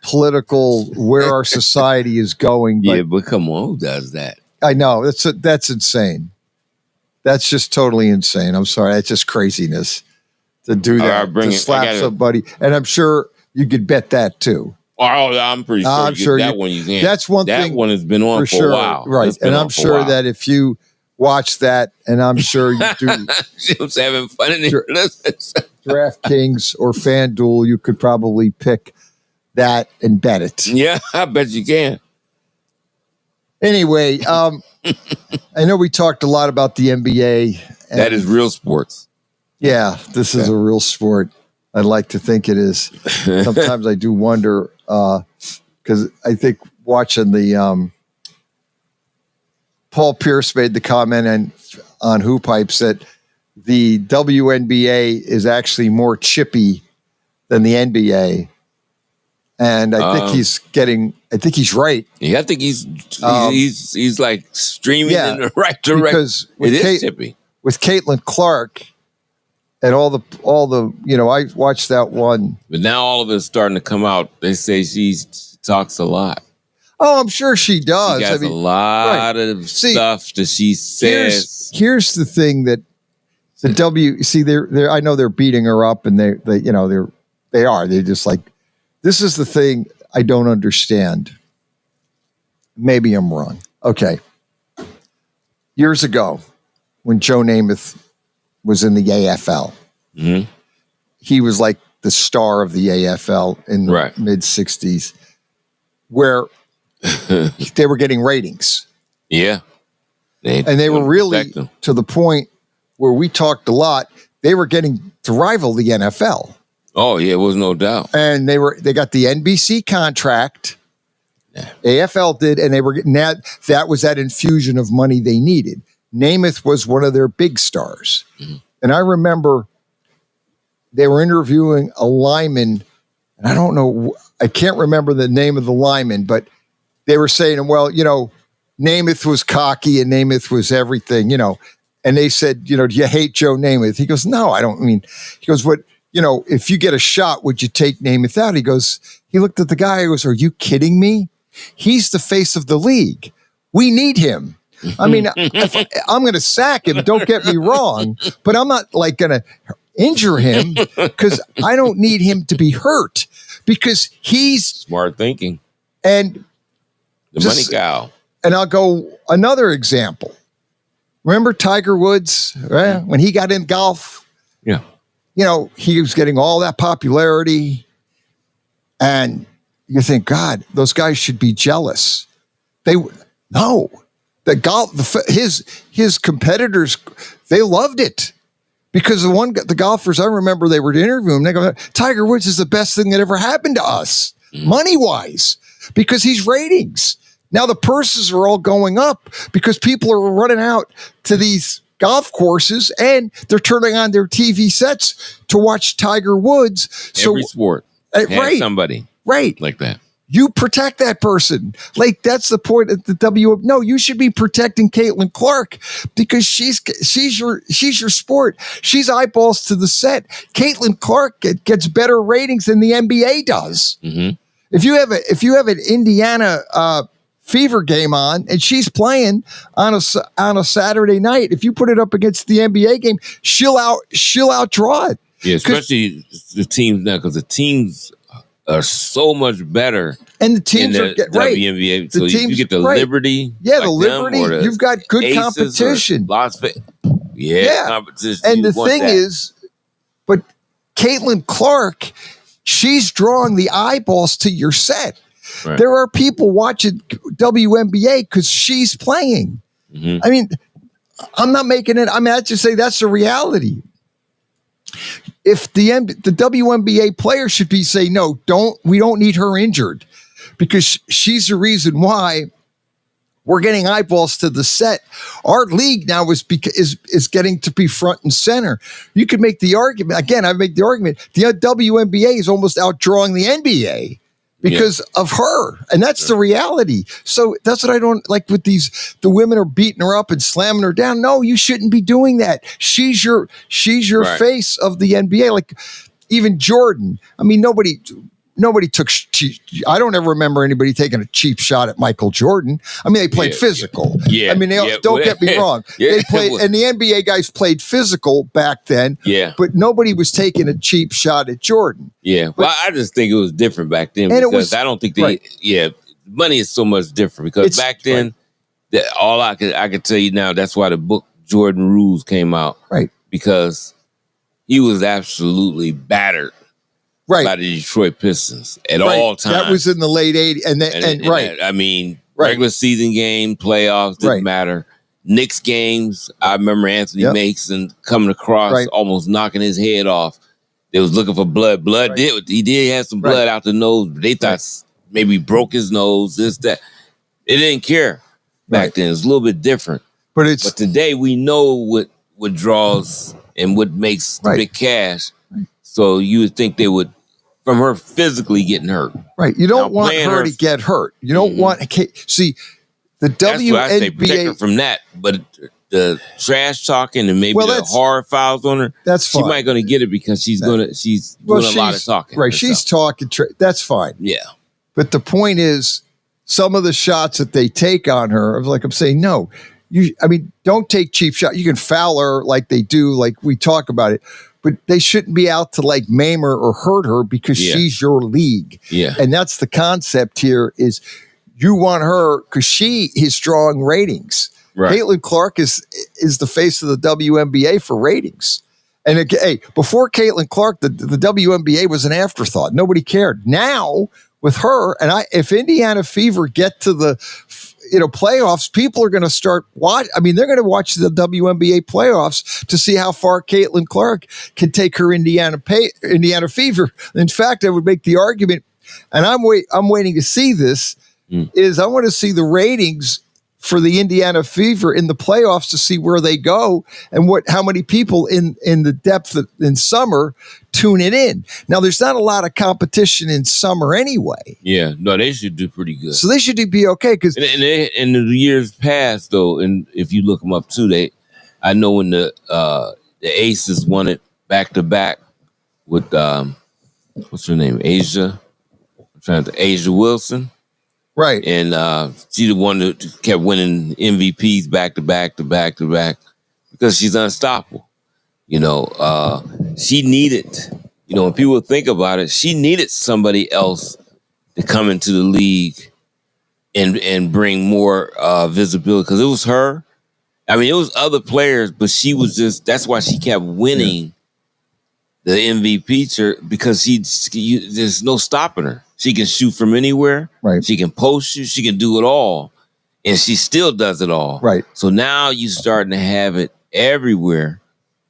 political, where our society is going. But but come on, who does that? I know that's insane. That's just totally insane. I'm sorry. That's just craziness to do that, to slap somebody. And I'm sure you could bet that too. Oh, I'm pretty sure. I'm sure that one you can. That's one that thing. That one has been on for a while. Right. And I'm sure that if you watch that, and I'm sure you do. She was having fun in there. DraftKings or FanDuel, you could probably pick that and bet it. Yeah, I bet you can. Anyway, I know we talked a lot about the NBA. That is real sports. Yeah, this is a real sport. I'd like to think it is. Sometimes I do wonder, because I think watching the Paul Pierce made the comment on Hoop Pipes that the WNBA is actually more chippy than the NBA. And I think I think he's right. Yeah, I think he's like streaming in the right direction. Because it is chippy. With Caitlin Clark and all the I watched that one. But now all of it's starting to come out. They say she talks a lot. Oh, I'm sure she does. She has a lot of stuff that she says. Here's the thing that the I know they're beating her up, and they're just like, this is the thing I don't understand. Maybe I'm wrong. Okay. Years ago, when Joe Namath was in the AFL, he was like the star of the AFL in the mid 60s, where they were getting ratings. Yeah. They were really to the point where we talked a lot. They were getting to rival the NFL. Oh, yeah, it was no doubt. And they got the NBC contract. Yeah. AFL did, and they were getting that was that infusion of money they needed. Namath was one of their big stars. Mm-hmm. And I remember they were interviewing a lineman, and I can't remember the name of the lineman, but they were saying, well, Namath was cocky and Namath was everything, and they said, do you hate Joe Namath? He goes, no, I don't mean, he goes, what, if you get a shot, would you take Namath out? He looked at the guy, he goes, are you kidding me? He's the face of the league. We need him. I mean, I'm going to sack him, don't get me wrong, but I'm not like going to injure him because I don't need him to be hurt because he's smart thinking. And the money cow. And I'll go another example. Remember Tiger Woods, right? When he got in golf? Yeah. He was getting all that popularity. And you think, God, those guys should be jealous. No. The golf, his competitors, they loved it. Because the golfers, I remember they were interviewing him. They go, Tiger Woods is the best thing that ever happened to us, money-wise, because he's ratings. Now the purses are all going up because people are running out to these golf courses and they're turning on their TV sets to watch Tiger Woods. Every sport has somebody like that. You protect that person. Like, that's the point at the No, you should be protecting Caitlin Clark because she's your sport. She's eyeballs to the set. Caitlin Clark gets better ratings than the NBA does. Mm-hmm. If you have an Indiana Fever game on and she's playing on a Saturday night, if you put it up against the NBA game, she'll outdraw it. Yeah, especially the teams now, because the teams are so much better, and the teams are WNBA. So you get the Liberty, the Liberty. You've got good Aces competition. Competition. And the thing is, but Caitlin Clark, she's drawing the eyeballs to your set. Right. There are people watching WNBA because she's playing. Mm-hmm. I mean, I'm not making it. I mean, I just say that's the reality. If the WNBA player should be saying, no, we don't need her injured because she's the reason why we're getting eyeballs to the set. Our league now is getting to be front and center. You could make the argument, again, I make the argument, the WNBA is almost outdrawing the NBA because of her. And that's the reality. So that's what I don't like with these, the women are beating her up and slamming her down. No, you shouldn't be doing that. She's your Right. face of the NBA. Like even Jordan. I mean, nobody took I don't ever remember anybody taking a cheap shot at Michael Jordan. I mean, they played physical. Yeah. I mean, don't get me wrong. Yeah. They played, and the NBA guys played physical back then. Yeah. But nobody was taking a cheap shot at Jordan. Yeah. Well, I just think it was different back then And it because was- I don't think right. money is so much different because It's- back then, all I could tell you now, that's why the book Jordan Rules came out. Right. Because he was absolutely battered. Right. By the Detroit Pistons at Right. all times. That was in the late 80s. And right. I mean, Right. regular season game, playoffs, didn't Right. matter. Knicks games, I remember Anthony Yep. Mason coming across, Right. almost knocking his head off. They was looking for blood. He did have some blood Right. out the nose, but they thought maybe he broke his nose, this, that. They didn't care back then. It was a little bit different. But today we know what draws and what makes the big cash. So you would think they would, from her physically getting hurt. Right. You don't Now, want playing her to get hurt. You don't want, see, the That's what I say, protect her WNBA, from that. But the trash talking and maybe the hard fouls on her, that's she fine. might going to get it because she's doing a lot of talking. Right. herself. She's talking. That's fine. Yeah. But the point is, some of the shots that they take on her, I'm saying, no. Don't take cheap shots. You can foul her like they do, like we talk about it. But they shouldn't be out to like maim her or hurt her because she's your league. Yeah. And that's the concept here is you want her because she is drawing ratings. Right. Caitlin Clark is the face of the WNBA for ratings. And before Caitlin Clark, the WNBA was an afterthought. Nobody cared. Now with her, and if Indiana Fever get to the playoffs, people are going to start watch. I mean, they're going to watch the WNBA playoffs to see how far Caitlin Clark can take her Indiana Fever. In fact, I would make the argument, and I'm waiting to see this. Is I want to see the ratings for the Indiana Fever in the playoffs to see where they go and how many people in the depth in summer tune it in. Now, there's not a lot of competition in summer anyway. Yeah. No, they should do pretty good. So they should be okay. Because in the years past, though, and if you look them up too, I know when the Aces won it back to back with what's her name, Asia Wilson. Right. And she's the one that kept winning MVPs back to back to back to back because she's unstoppable. She needed, when people think about it, she needed somebody else to come into the league and bring more visibility because it was her. I mean, it was other players, but she was that's why she kept winning the MVP because there's no stopping her. She can shoot from anywhere. Right. She can post you. She can do it all. And she still does it all. Right. So now you're starting to have it everywhere.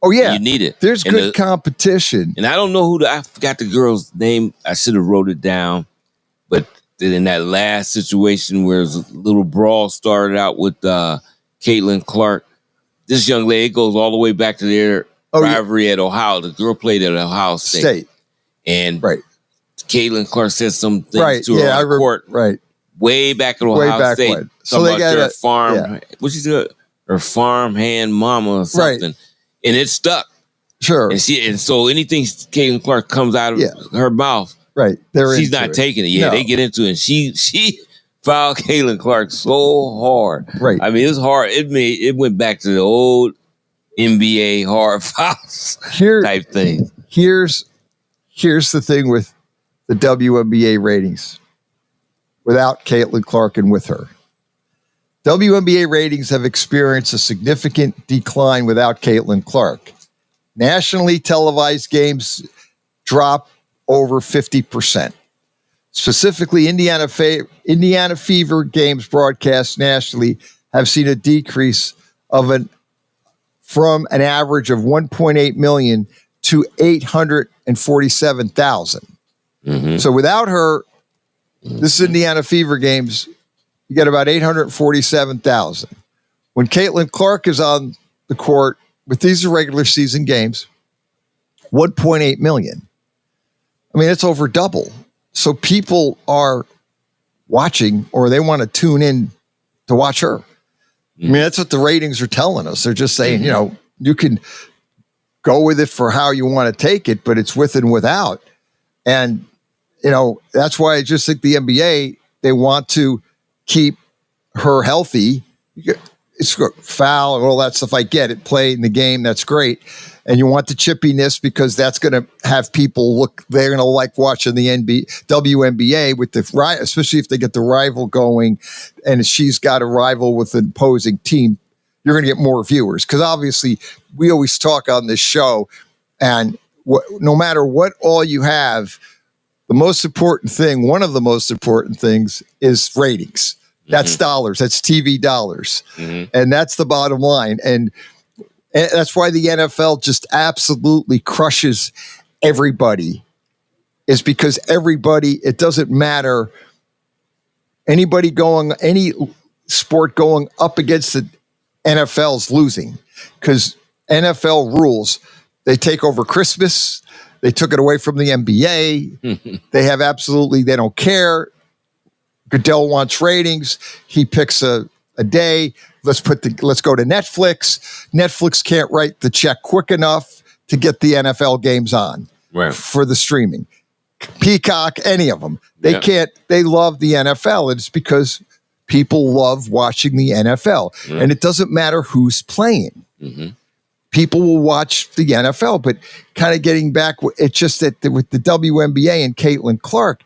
Oh, yeah. You need it. There's good competition. And I don't know I forgot the girl's name. I should have wrote it down. But in that last situation where a little brawl started out with Caitlin Clark, this young lady, it goes all the way back to their rivalry at Ohio. The girl played at Ohio State. And Caitlin Clark said some things to her on the court. Right. Way back at Ohio State. When. So they got her farm. What she said? Her farmhand mama or something. Right. And it stuck. Sure. And so anything Caitlin Clark comes out of her mouth, right? She's not taking it. Yeah, they get into it. And she fouled Caitlin Clark so hard. Right. I mean, it was hard. It went back to the old NBA hard fouls type thing. Here's the thing with the WNBA ratings without Caitlin Clark and with her. WNBA ratings have experienced a significant decline without Caitlin Clark. Nationally televised games drop over 50%. Specifically, Indiana Fever games broadcast nationally have seen a decrease from an average of 1.8 million to 847,000. Mm-hmm. So without her, this is Indiana Fever games, you get about 847,000. When Caitlin Clark is on the court, with these regular season games, 1.8 million. I mean, it's over double. So people are watching, or they want to tune in to watch her. I mean, that's what the ratings are telling us. They're just saying, you can go with it for how you want to take it, but it's with and without. And, that's why I just think the NBA, they want to keep her healthy. It's foul and all that stuff. I get it. Play in the game. That's great. And you want the chippiness because that's going to have people look. They're going to like watching the WNBA with especially if they get the rival going, and she's got a rival with an opposing team. You're going to get more viewers because obviously we always talk on this show, and no matter what all you have, the most important thing, one of the most important things, is ratings. That's dollars. That's TV dollars. And that's the bottom line. And that's why the NFL just absolutely crushes everybody, is because everybody, it doesn't matter, any sport going up against the NFL's losing, because NFL rules, they take over Christmas. They took it away from the NBA. They don't care. Goodell wants ratings. He picks a day. Let's go to Netflix. Netflix can't write the check quick enough to get the NFL games on for the streaming. Peacock, any of them. They can't. They love the NFL. And it's because people love watching the NFL. And it doesn't matter who's playing. People will watch the NFL. But kind of getting back, it's just that with the WNBA and Caitlin Clark,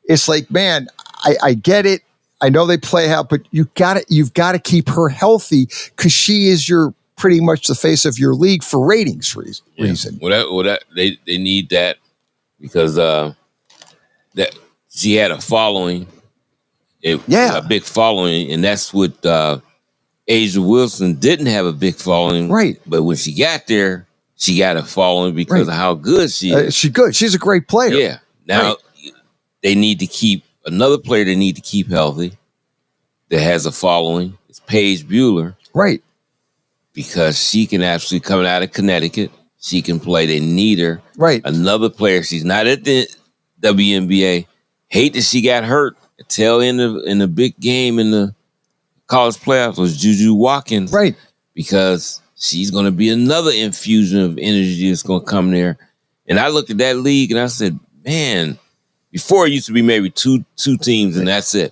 it's like, man, I get it. I know they play out, but you've got to keep her healthy because she is pretty much the face of your league for ratings reason. Well, they need that because that she had a following, a big following, and that's what Asia Wilson didn't have a big following, right? But when she got there, she got a following because of how good she is. She's good. She's a great player. Yeah. Now they need to keep. Another player they need to keep healthy that has a following is Paige Bueller. Right. Because she can actually come out of Connecticut. She can play. They need her. Right. Another player. She's not at the WNBA. Hate that she got hurt at tail end in the big game in the college playoffs was Juju Watkins. Right. Because she's going to be another infusion of energy that's going to come there. And I looked at that league and I said, man, before it used to be maybe two teams and that's it.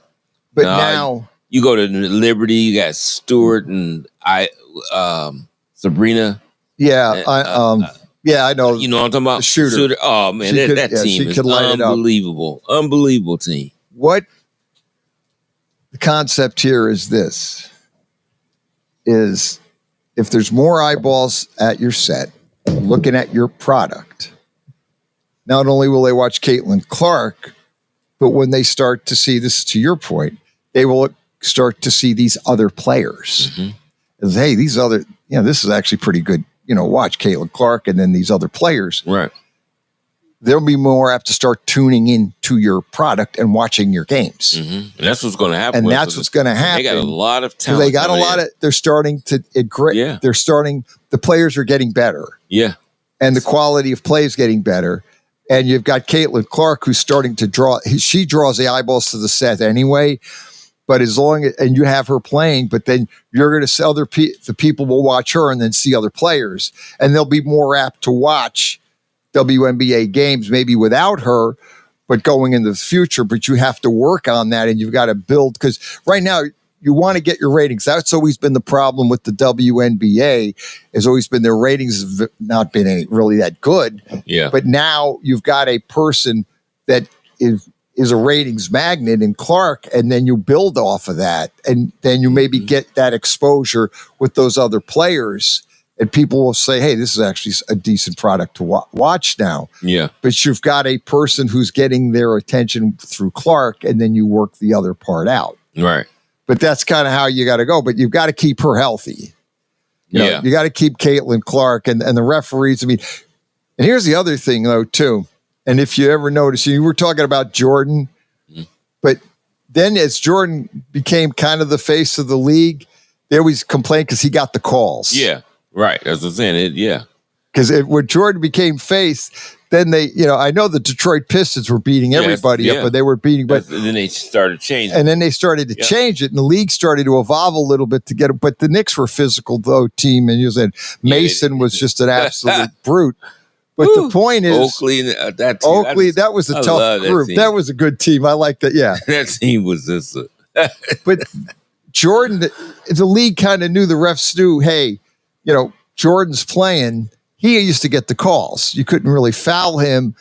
But now you go to Liberty, you got Stewart and Sabrina. Yeah, I know. You know what I'm talking about? The shooter. Oh man, that team is unbelievable. Unbelievable team. What the concept here is this: is if there's more eyeballs at your set looking at your product, not only will they watch Caitlin Clark, but when they start to see this, to your point, they will start to see these other players. As, hey, these other, this is actually pretty good. Watch Caitlin Clark and then these other players. Right. They'll be more apt to start tuning into your product and watching your games. And that's what's going to happen. And that's what's going to happen. They got a lot of talent. They got a lot of. They're starting to. They're starting. The players are getting better. Yeah. And the quality of play is getting better. And you've got Caitlin Clark who's starting to draw. She draws the eyeballs to the set anyway. But as long as, and you have her playing, but then you're going to sell the people will watch her and then see other players, and they'll be more apt to watch WNBA games maybe without her, but going into the future. But you have to work on that, and you've got to build, because right now you want to get your ratings. That's always been the problem with the WNBA. Has always been their ratings have not been really that good. Yeah. But now you've got a person that is a ratings magnet in Clark, and then you build off of that, and then you maybe get that exposure with those other players, and people will say, hey, this is actually a decent product to watch now. Yeah. But you've got a person who's getting their attention through Clark, and then you work the other part out. Right. But that's kind of how you got to go. But you've got to keep her healthy. You got to keep Caitlin Clark and the referees. I mean, and here's the other thing, though, too. And if you ever notice, you were talking about Jordan, but then as Jordan became kind of the face of the league, they always complained because he got the calls. Yeah, right. That's what I'm saying. Because when Jordan became face, then they, I know the Detroit Pistons were beating everybody up, but they were beating. But then they started changing. And then they started to change it, and the league started to evolve a little bit to get it. But the Knicks were physical, though, team. And you said Mason was just an absolute brute. But the point is, Oakley, that was a tough group. That was a good team. I like that. Yeah. That team was just but Jordan, the league kind of knew, the refs knew, hey, Jordan's playing. He used to get the calls. You couldn't really foul him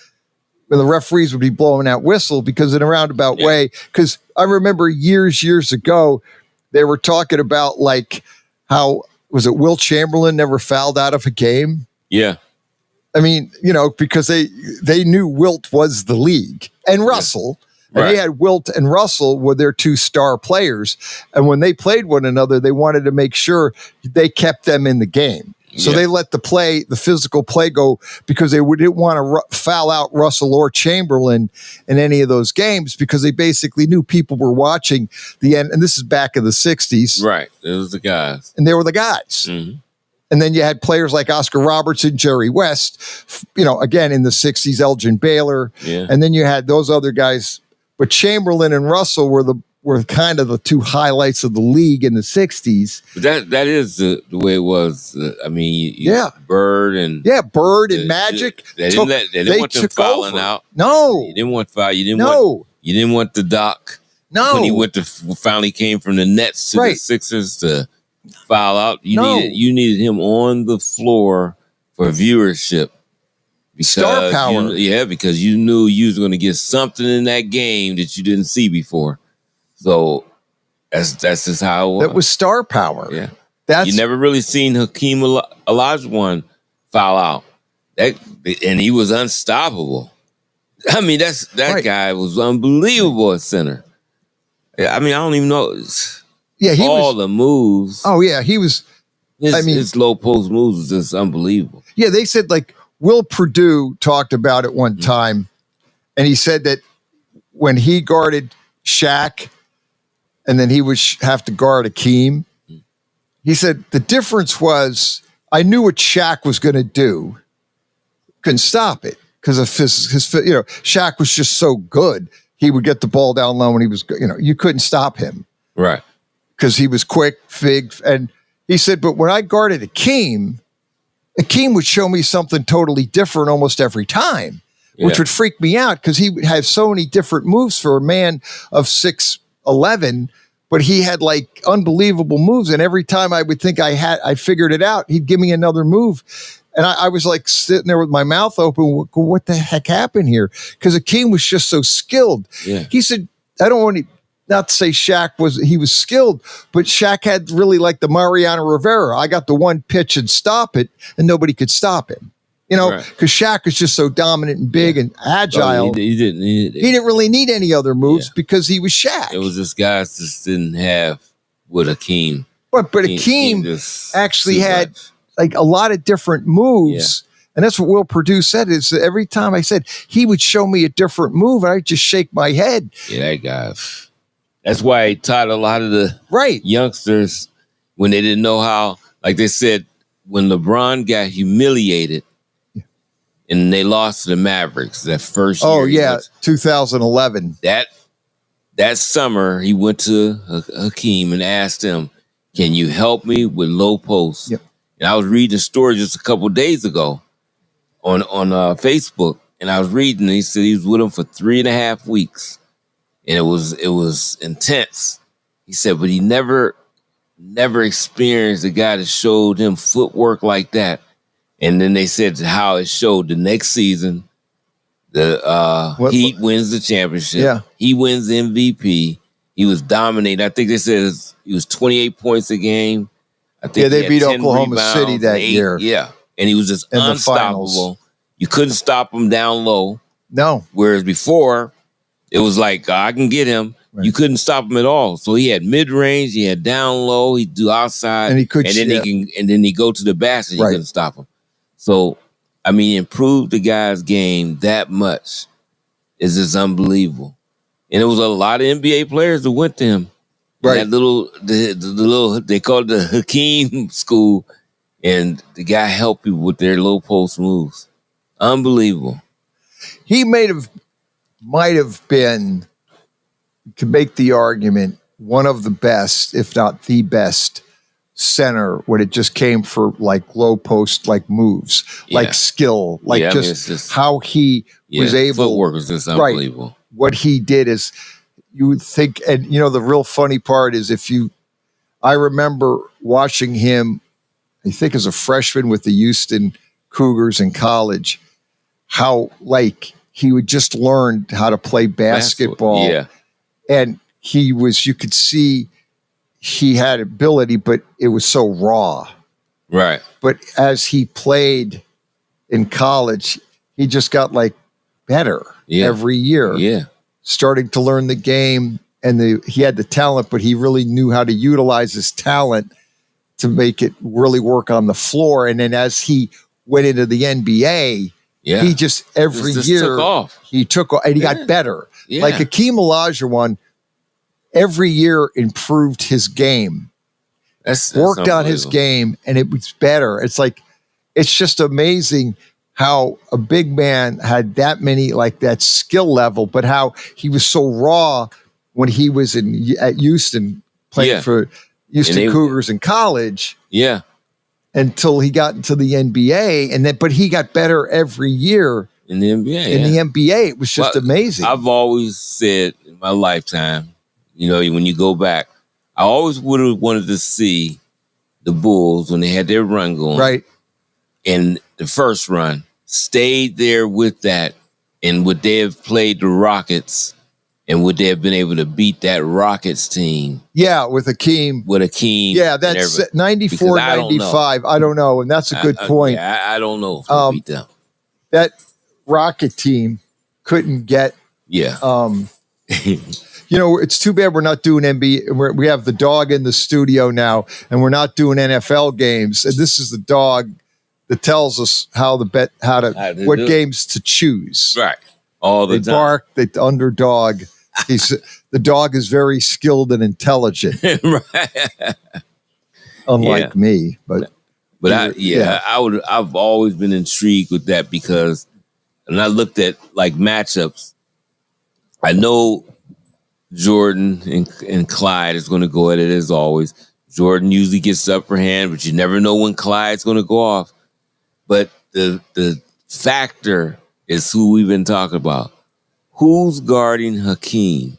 when the referees would be blowing out whistle, because in a roundabout way, because I remember years ago, they were talking about like how, was it Wilt Chamberlain never fouled out of a game? Yeah. I mean, because they knew Wilt was the league, and Russell. And they had Wilt and Russell were their two star players. And when they played one another, they wanted to make sure they kept them in the game. So they let the physical play go, because they didn't want to foul out Russell or Chamberlain in any of those games, because they basically knew people were watching the end. And this is back in the 60s. Right. It was the guys. And they were the guys. Mm-hmm. And then you had players like Oscar Robertson, Jerry West, again in the 60s, Elgin Baylor. Yeah. And then you had those other guys. But Chamberlain and Russell were kind of the two highlights of the league in the 60s. But that is the way it was. Bird and Magic. They didn't want them fouling out. No, you didn't want foul. You didn't want the Doc. No, when he finally came from the Nets to the Sixers to foul out. You needed him on the floor for viewership. Star power. Because you knew you was going to get something in that game that you didn't see before. So that's just how it was. That was star power. Yeah. You never really seen Hakeem Olajuwon foul out. And he was unstoppable. I mean, that guy was unbelievable at center. I mean, I don't even know. Yeah, the moves. Oh, yeah, he was. His low post moves was just unbelievable. Yeah, they said, like, Will Perdue talked about it one time, and he said that when he guarded Shaq, and then he would have to guard Hakeem, he said the difference was, I knew what Shaq was going to do, couldn't stop it because of his Shaq was just so good. He would get the ball down low, and he was, you couldn't stop him, right? Because he was quick, big, and he said, but when I guarded Hakeem would show me something totally different almost every time, which would freak me out, because he would have so many different moves for a man of 6'11", but he had like unbelievable moves. And every time I would think I figured it out, he'd give me another move. And I was like sitting there with my mouth open. What the heck happened here? Because Hakeem was just so skilled. Yeah. He said, I don't want to, not to say Shaq was skilled, but Shaq had really like the Mariano Rivera. I got the one pitch and stop it, and nobody could stop him. Because Shaq was just so dominant and big and agile. He didn't really need any other moves because he was Shaq. It was just guys just didn't have what Hakeem. But Hakeem actually had like a lot of different moves. Yeah. And that's what Will Perdue said, is that every time I said, he would show me a different move, and I'd just shake my head. Yeah, that guy. That's why he taught a lot of the youngsters when they didn't know how. Like they said, when LeBron got humiliated and they lost to the Mavericks that first year. Oh, yeah, 2011. That summer, he went to Hakeem and asked him, can you help me with low post? Yep. And I was reading a story just a couple of days ago on Facebook, and I was reading, and he said he was with him for 3.5 weeks. And it was intense. He said, but he never experienced a guy that showed him footwork like that. And then they said how it showed the next season. The Heat wins the championship. Yeah. He wins the MVP. He was dominating. I think they said he was 28 points a game. I think they beat Oklahoma City that year. Yeah. And he was just unstoppable. You couldn't stop him down low. No. Whereas before, it was like, I can get him. Right. You couldn't stop him at all. So he had mid range, he had down low, he'd do outside, and he could, and then he go to the basket. You couldn't stop him. So, I mean, improved the guy's game that much is just unbelievable. And it was a lot of NBA players that went to him. Right. That the little they called it the Hakeem school. And the guy helped people with their low post moves. Unbelievable. He might have been, to make the argument, one of the best, if not the best, center when it just came for like low post like moves, like skill, like just how he was able. Footwork was just unbelievable. Right. What he did is, you would think, and the real funny part is I remember watching him, I think as a freshman with the Houston Cougars in college, how like he would just learn how to play basketball. Yeah. And you could see he had ability, but it was so raw. Right. But as he played in college, he just got like better every year. Yeah. Starting to learn the game, and he had the talent, but he really knew how to utilize his talent to make it really work on the floor. And then as he went into the NBA, he just every year took off. He took off, and he got better. Yeah. Like Hakeem Olajuwon, every year improved his game. That's worked on his game, and it was better. It's just amazing how a big man had that many, like that skill level, but how he was so raw when he was at Houston playing for Houston Cougars in college. Yeah. Until he got into the NBA, but he got better every year in the NBA. In the NBA, it was just amazing. I've always said in my lifetime, when you go back, I always would have wanted to see the Bulls when they had their run going. Right. And the first run stayed there with that, and would they have played the Rockets, and would they have been able to beat that Rockets team? Yeah, with Hakeem. Yeah, that's 94, 95. I don't know. And that's a good point. I don't know if they beat them. That Rocket team couldn't get. Yeah. It's too bad we're not doing NBA. We have the dog in the studio now, and we're not doing NFL games. And this is the dog that tells us what games to choose. Right. All the time. They bark. The underdog. The dog is very skilled and intelligent. Right. Unlike me, but I've always been intrigued with that, because when I looked at like matchups, I know Jordan and Clyde is going to go at it as always. Jordan usually gets the upper hand, but you never know when Clyde's going to go off. But the factor is who we've been talking about. Who's guarding Hakeem?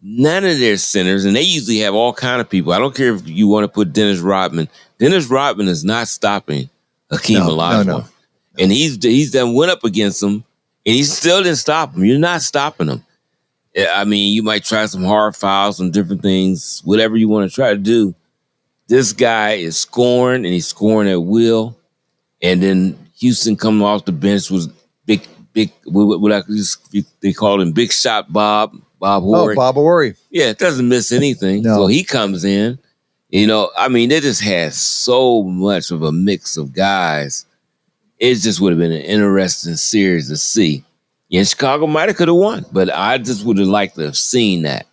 None of their centers, and they usually have all kind of people. I don't care if you want to put Dennis Rodman. Dennis Rodman is not stopping Hakeem Olajuwon. No. And he's done went up against him, and he still didn't stop him. You're not stopping him. I mean, you might try some hard fouls and different things, whatever you want to try to do. This guy is scoring, and he's scoring at will. And then Houston coming off the bench was big. They called him Big Shot Bob Horry. Oh, Bob Horry. Yeah, it doesn't miss anything. No. So he comes in. They just had so much of a mix of guys. It just would have been an interesting series to see. Yeah, Chicago might have could have won, but I just would have liked to have seen that.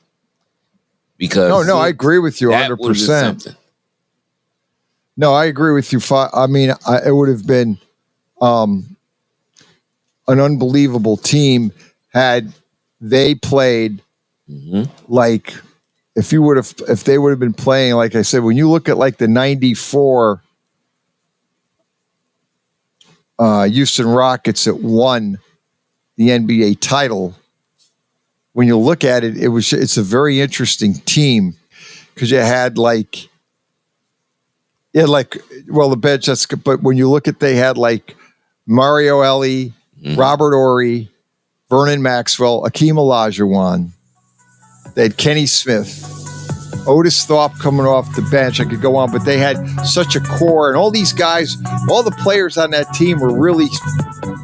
Because no, I agree with you 100%. No, I agree with you. I mean, it would have been an unbelievable team had they played like if they would have been playing, like I said, when you look at like the 94 Houston Rockets that won the NBA title, when you look at it, it's a very interesting team, because you had the bench, but when you look at, they had like Mario Elie, Robert Horry, Vernon Maxwell, Hakeem Olajuwon. They had Kenny Smith, Otis Thorpe coming off the bench. I could go on, but they had such a core, and all these guys, all the players on that team were really,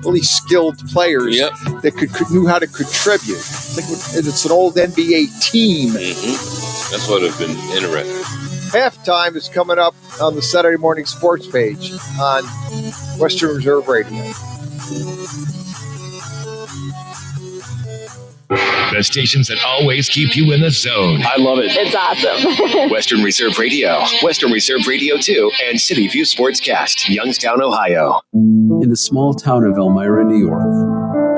really skilled players that knew how to contribute. It's an old NBA team. That's what would have been interesting. Halftime is coming up on the Saturday Morning Sports page on Western Reserve Radio. The stations that always keep you in the zone. I love it. It's awesome. Western Reserve Radio, Western Reserve Radio 2, and City View Sportscast, Youngstown, Ohio. In the small town of Elmira, New York,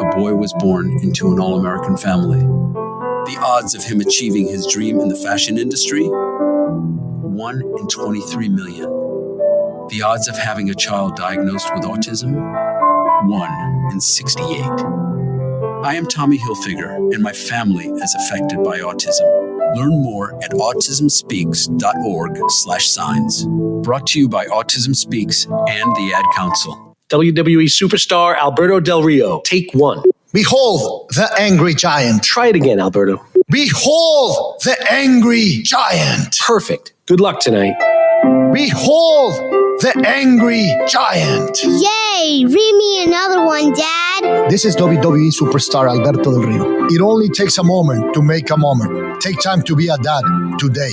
a boy was born into an all-American family. The odds of him achieving his dream in the fashion industry? 1 in 23 million. The odds of having a child diagnosed with autism? 1 in 68. I am Tommy Hilfiger, and my family is affected by autism. Learn more at autismspeaks.org/signs. Brought to you by Autism Speaks and the Ad Council. WWE superstar Alberto Del Rio, take one. Behold the angry giant. Try it again, Alberto. Behold the angry giant. Perfect. Good luck tonight. Behold the angry giant. Yay! Read me another one, Dad. This is WWE superstar Alberto Del Rio. It only takes a moment to make a moment. Take time to be a dad today.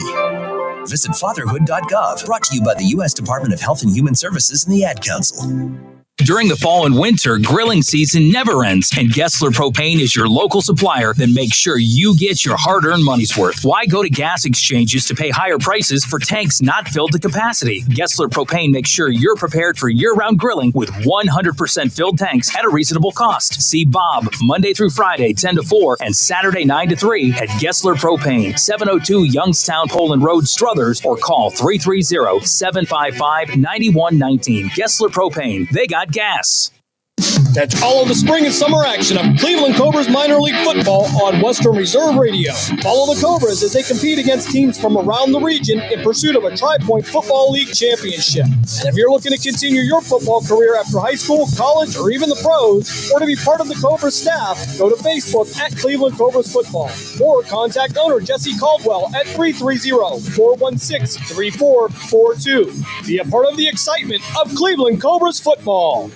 Visit fatherhood.gov. Brought to you by the U.S. Department of Health and Human Services and the Ad Council. During the fall and winter, grilling season never ends, and Gessler Propane is your local supplier that makes sure you get your hard-earned money's worth. Why go to gas exchanges to pay higher prices for tanks not filled to capacity? Gessler Propane makes sure you're prepared for year-round grilling with 100% filled tanks at a reasonable cost. See Bob Monday through Friday, 10 to 4, and Saturday, 9 to 3 at Gessler Propane, 702 Youngstown Poland Road, Struthers, or call 330-755-9119. Gessler Propane. They got gas. Catch all of the spring and summer action of Cleveland Cobras minor league football on Western Reserve Radio. Follow the Cobras as they compete against teams from around the region in pursuit of a Tri-Point Football League championship. And if you're looking to continue your football career after high school, college, or even the pros, or to be part of the Cobras staff, go to Facebook at Cleveland Cobras Football or contact owner Jesse Caldwell at 330-416-3442. Be a part of the excitement of Cleveland Cobras football.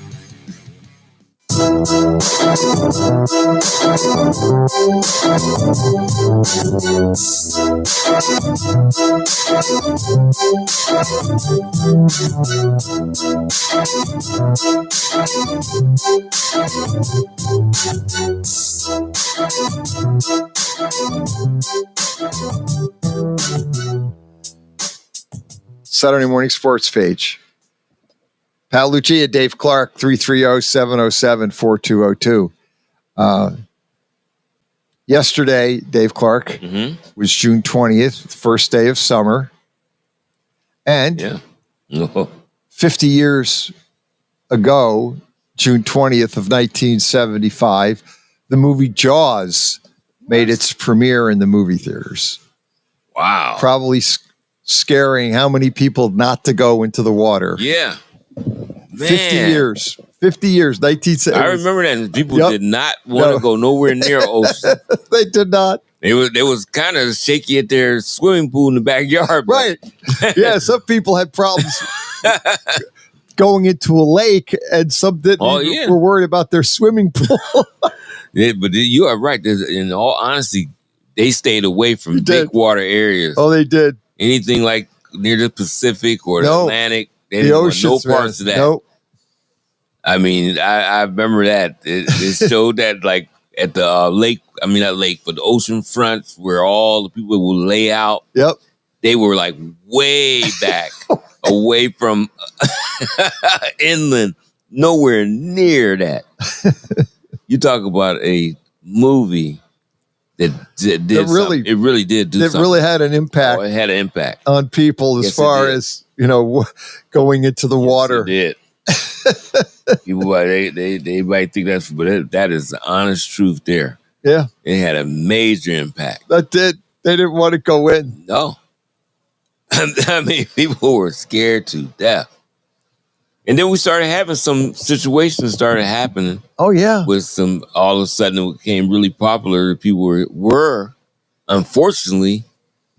Saturday morning sports page. Pat Lucia, Dave Clark, 330-707-4202. Yesterday, Dave Clark, was June 20th, first day of summer. And 50 years ago, June 20th of 1975, the movie Jaws made its premiere in the movie theaters. Wow. Probably scaring how many people not to go into the water. Yeah. 50 years. 1970. I remember that people did not want to go nowhere near ocean. They did not. They was kind of shaky at their swimming pool in the backyard. Right. Yeah, some people had problems going into a lake, and some didn't. Were worried about their swimming pool. Yeah, but you are right. In all honesty, they stayed away from big water areas. Oh, they did. Anything like near the Pacific or the Atlantic, they didn't want no parts of that. Nope. I mean, I remember that. It showed that like at the lake, I mean not lake, but the ocean fronts where all the people would lay out. Yep. They were like way back, away from inland, nowhere near that. You talk about a movie that did really, it really did do something. It really had an impact. Oh, it had an impact on people as far as, going into the water. It did. People, they might think that is the honest truth there. Yeah. It had a major impact. That did. They didn't want to go in. No. I mean, people were scared to death. And then we started having some situations started happening. Oh, yeah. With all of a sudden it became really popular. People were unfortunately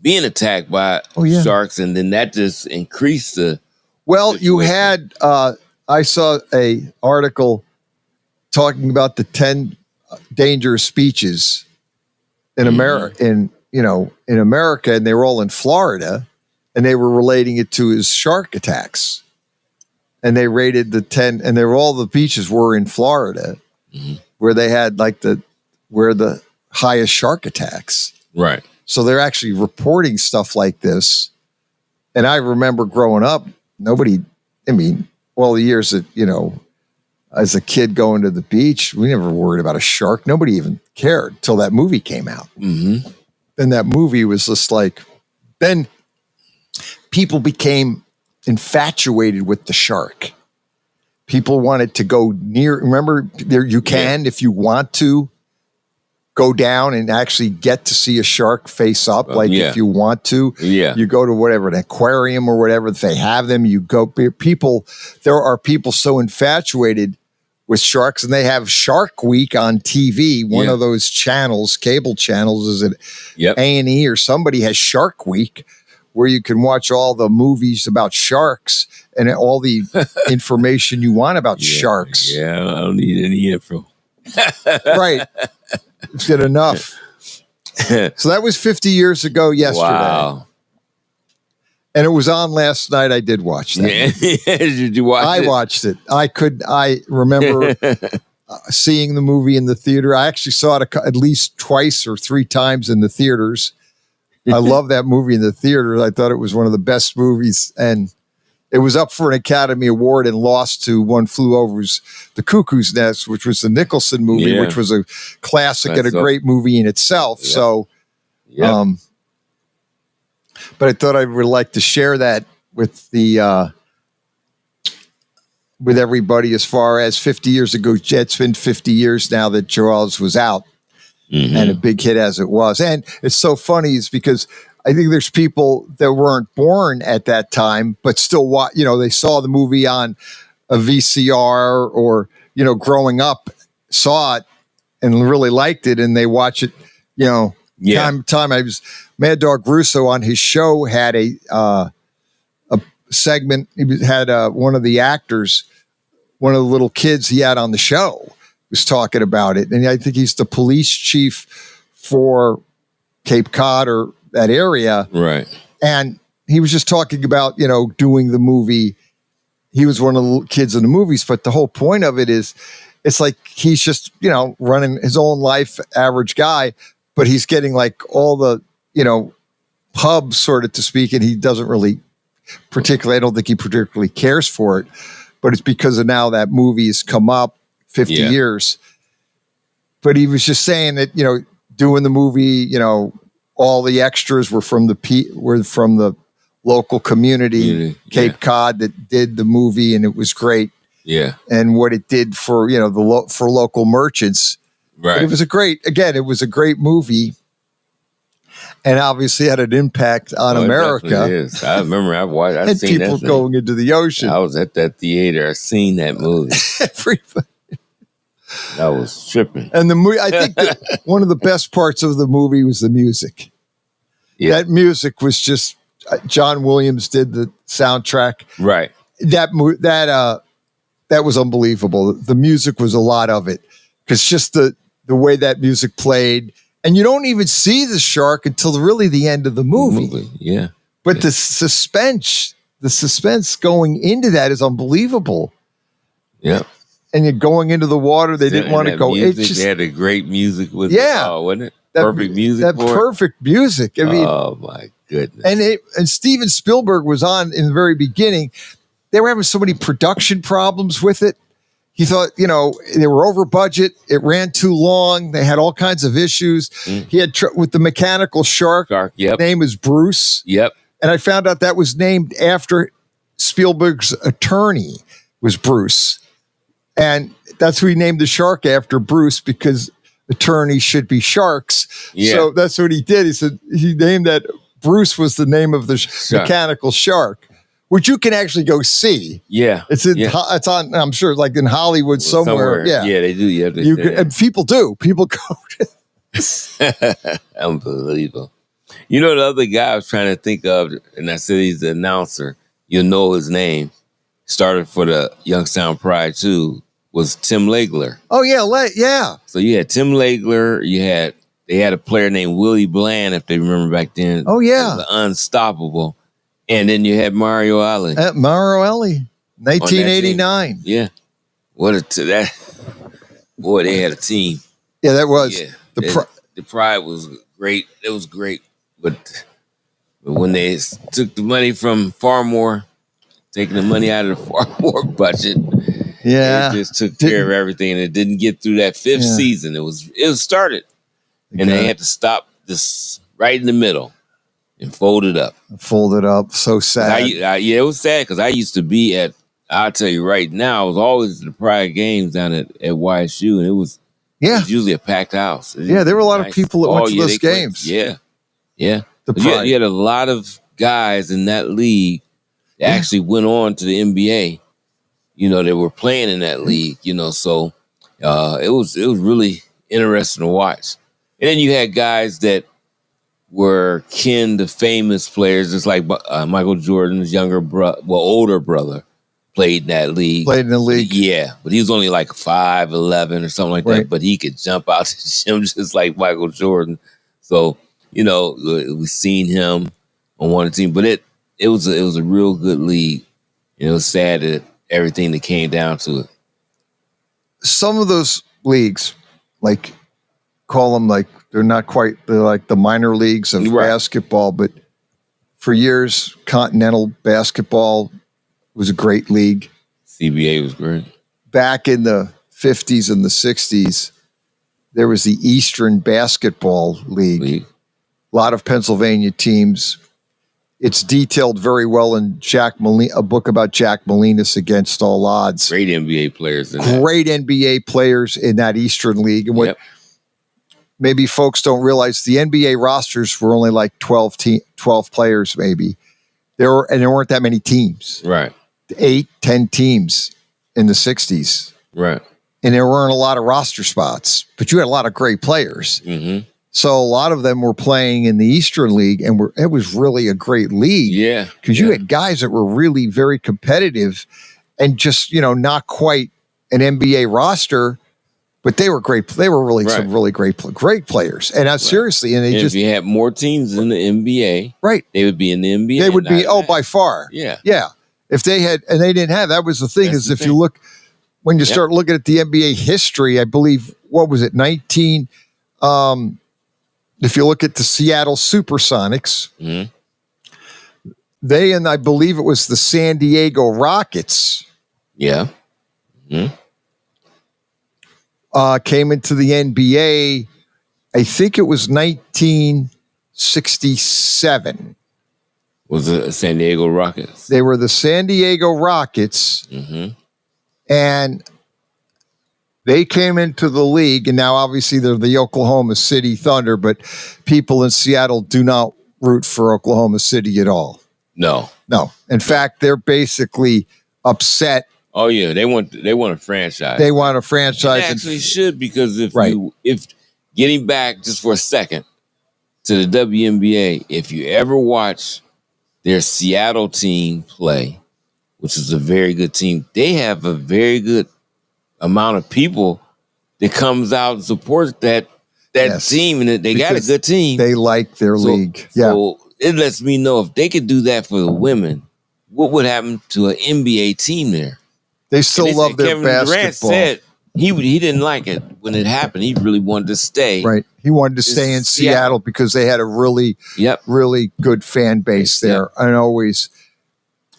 being attacked by sharks. And then that just increased the situation. You had, I saw a article talking about the 10 dangerous species in America, in America, and they were all in Florida, and they were relating it to his shark attacks. And they rated the 10, and all the beaches were in Florida, where they had where the highest shark attacks. Right. So they're actually reporting stuff like this. And I remember growing up, all the years that, as a kid going to the beach, we never worried about a shark. Nobody even cared until that movie came out. Mm-hmm. And that movie was just like, then people became infatuated with the shark. People wanted to go near. Remember, there you can, if you want to, go down and actually get to see a shark face up. If you want to, you go to whatever, an aquarium or whatever, if they have them, you go. There are people so infatuated with sharks, and they have Shark Week on TV. One of those channels, cable channels, is it A&E or somebody has Shark Week, where you can watch all the movies about sharks and all the information you want about sharks. Yeah, I don't need any info. Right. It's good enough. So that was 50 years ago yesterday. Wow. And it was on last night. I did watch that. Did you watch it? I watched it. I remember seeing the movie in the theater. I actually saw it at least twice or three times in the theaters. I love that movie in the theater. I thought it was one of the best movies. And it was up for an Academy Award and lost to One Flew Over the Cuckoo's Nest, which was the Nicholson movie, which was a classic and a great movie in itself. Yeah. So, but I thought I would like to share that with with everybody as far as 50 years ago. It's been 50 years now that Jaws was out and a big hit as it was. And it's so funny is because I think there's people that weren't born at that time, but still they saw the movie on a VCR or, growing up, saw it and really liked it. And they watch it, time to time. I was Mad Dog Russo on his show had a segment. He had one of the actors, one of the little kids he had on the show was talking about it. And I think he's the police chief for Cape Cod or that area. Right. And he was just talking about, doing the movie. He was one of the kids in the movies, but the whole point of it is it's like he's just, running his own life, average guy, but he's getting like all the, pubs, sort of to speak, and he doesn't really I don't think he particularly cares for it, but it's because of now that movie has come up 50 years. But he was just saying that, doing the movie, all the extras were from the local community, Cape Cod, that did the movie, and it was great. Yeah. And what it did for, for local merchants. Right. But it was a great movie. And obviously had an impact on America. It is. I remember I've and seen people that going into the ocean. I was at that theater. I seen that movie. Everybody. I was tripping. And the movie, I think that one of the best parts of the movie was the music. Yeah. That music was just John Williams did the soundtrack. Right. That was unbelievable. The music was a lot of it because just the way that music played. And you don't even see the shark until really the end of the movie. Yeah. But the suspense going into that is unbelievable. Yeah. And you're going into the water. They didn't want to go. They had a great music with it. Oh, wasn't it? Perfect music. Perfect music. I mean, oh my goodness. And Steven Spielberg was on in the very beginning. They were having so many production problems with it. He thought, they were over budget. It ran too long. They had all kinds of issues. He had with the mechanical shark. Name is Bruce. Yep. And I found out that was named after Spielberg's attorney was Bruce. And that's who he named the shark after, Bruce, because attorneys should be sharks. Yeah. So that's what he did. He said he named that Bruce was the name of the mechanical shark. Which you can actually go see. Yeah. It's on, I'm sure, like in Hollywood somewhere. Yeah. Yeah, they do. Yeah, and people do. People go. Unbelievable. The other guy I was trying to think of, and I said he's the announcer. You'll know his name. Started for the Youngstown Pride too. Was Tim Legler. Oh yeah, yeah. So you had Tim Legler. They had a player named Willie Bland, if they remember back then. Oh yeah, unstoppable. And then you had Mario Alley. Mario Alley, 1989. Yeah. Boy, they had a team. Yeah, that was. Yeah. the Pride was great. It was great, but when they took the money from Farmore, taking the money out of the Farmore budget, it just took care of everything, and it didn't get through that fifth season. It was started, and they had to stop this right in the middle and fold it up. So sad. It was sad because I used to be at. I'll tell you right now, I was always at the Pride games down at YSU, and it was usually a packed house. There were a lot of people that went to those games. Yeah. The Pride. You had a lot of guys in that league that actually went on to the NBA. They were playing in that league. So it was really interesting to watch. And then you had guys that were kin to famous players, just like Michael Jordan's older brother. Played in that league. Played in the league. Yeah, but he was only like 5'11" or something like that. But he could jump out the gym just like Michael Jordan. So, we've seen him on one team. But it was a real good league. It was sad that everything that came down to it. Some of those leagues, call them they're like the minor leagues of basketball, but for years, Continental Basketball was a great league. CBA was great. Back in the 50s and the 60s, there was the Eastern Basketball League. A lot of Pennsylvania teams. It's detailed very well in a book about Jack Molinas Against All Odds. Great NBA players in that Eastern League. And what maybe folks don't realize, the NBA rosters were only like 12 players maybe. There weren't that many teams. Right. 8-10 teams in the 60s. Right. And there weren't a lot of roster spots, but you had a lot of great players. Mm-hmm. So a lot of them were playing in the Eastern League, and it was really a great league. Yeah. Because you had guys that were really very competitive and just, not quite an NBA roster, but they were great. They were really some really great players. And seriously, and if you had more teams in the NBA, they would be in the NBA. They would be, by far. Yeah. Yeah. If they had, and they didn't have, that was the thing, is if you look, when you start looking at the NBA history, I believe, what was it, if you look at the Seattle Supersonics, they, and I believe it was the San Diego Rockets. Yeah. Came into the NBA, I think it was 1967. Was it San Diego Rockets? They were the San Diego Rockets, and they came into the league, and now obviously they're the Oklahoma City Thunder, but people in Seattle do not root for Oklahoma City at all. No. In fact, they're basically upset. Oh yeah, they want a franchise. They want a franchise. They actually should, because if getting back just for a second to the WNBA, if you ever watch their Seattle team play, which is a very good team, they have a very good amount of people that comes out and supports that team, and they got a good team. They like their league. So it lets me know if they could do that for the women, what would happen to an NBA team there? They still love their Kevin basketball. Durant said he didn't like it when it happened. He really wanted to stay. Right. He wanted to stay in Seattle because they had a really, really good fan base there. And always,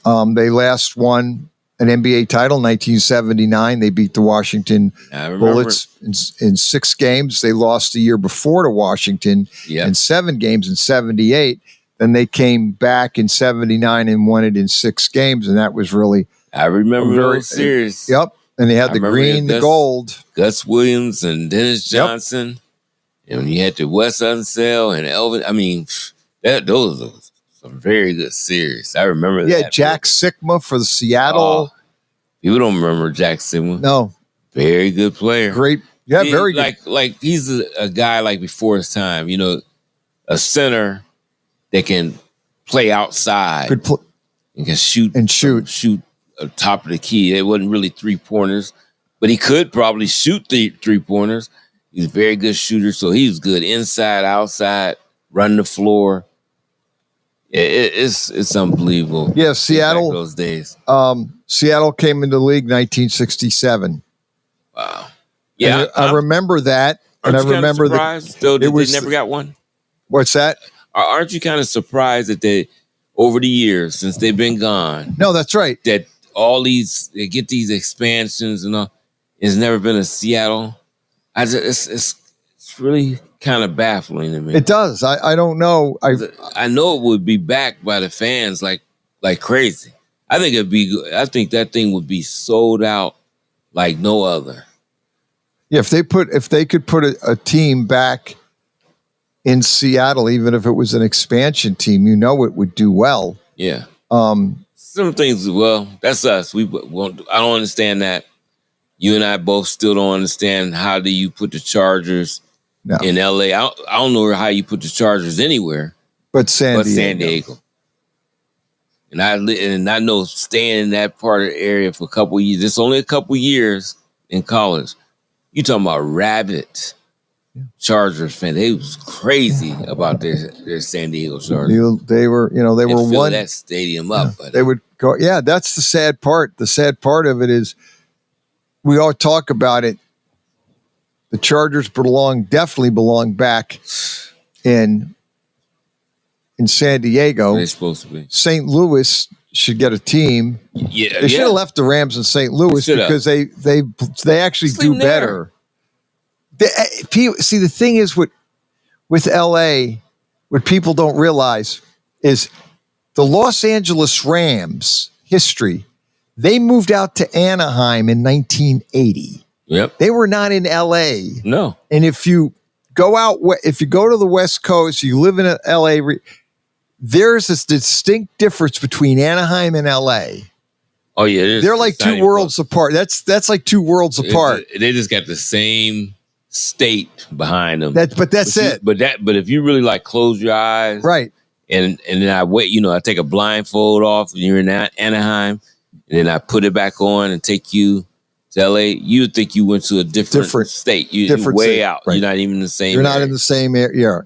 they last won an NBA title in 1979. They beat the Washington Bullets in 6 games. They lost the year before to Washington in 7 games in 78. Then they came back in 79 and won it in 6 games. And that was really, I remember those series. Yep. And they had the green, the gold. Gus Williams and Dennis Johnson. And you had the Wes Unseld and Elvin. I mean, those are some very good series. I remember that. Yeah, Jack Sikma for the Seattle. People don't remember Jack Sikma. No. Very good player. Great. Yeah, very good. Like he's a guy like before his time, a center that can play outside. And can shoot. Shoot top of the key. It wasn't really 3-pointers, but he could probably shoot the 3-pointers. He's a very good shooter, so he was good inside, outside, run the floor. It's unbelievable. Yeah, Seattle. Those days. Seattle came into the league 1967. Wow. Yeah, I remember that. And I remember surprised still that they never got one. What's that? Aren't you kind of surprised that they, over the years since they've been gone? No, that's right. That all they get these expansions and all. It's never been a Seattle. It's really kind of baffling to me. It does. I don't know. I know it would be backed by the fans like crazy. I think that thing would be sold out like no other. Yeah, if they could put a team back in Seattle, even if it was an expansion team, it would do well. Yeah. Some things. Well, that's us. I don't understand that. You and I both still don't understand how do you put the Chargers in LA. I don't know how you put the Chargers anywhere but San Diego. And I know staying in that part of the area for a couple of years. It's only a couple of years in college. You talking about rabid Chargers fan? They was crazy about their San Diego Chargers. They were one that stadium up. But they would go. Yeah, that's the sad part. The sad part of it is we all talk about it. The Chargers definitely belong back in San Diego. They're supposed to be. St. Louis should get a team. Yeah, they should have left the Rams in St. Louis because they actually do better. See, the thing is with LA, what people don't realize is the Los Angeles Rams history. They moved out to Anaheim in 1980. Yep. They were not in LA. No. And if you go to the West Coast, you live in LA, there's this distinct difference between Anaheim and LA. Oh yeah, they're like two worlds apart. That's like two worlds apart. They just got the same state behind them. That's it. But if you really close your eyes, right? And then I wait. I take a blindfold off, and you're in Anaheim, and then I put it back on and take you to LA. You would think you went to a different state. You're way state, out. Right. You're not even in the same. You're not in the same area.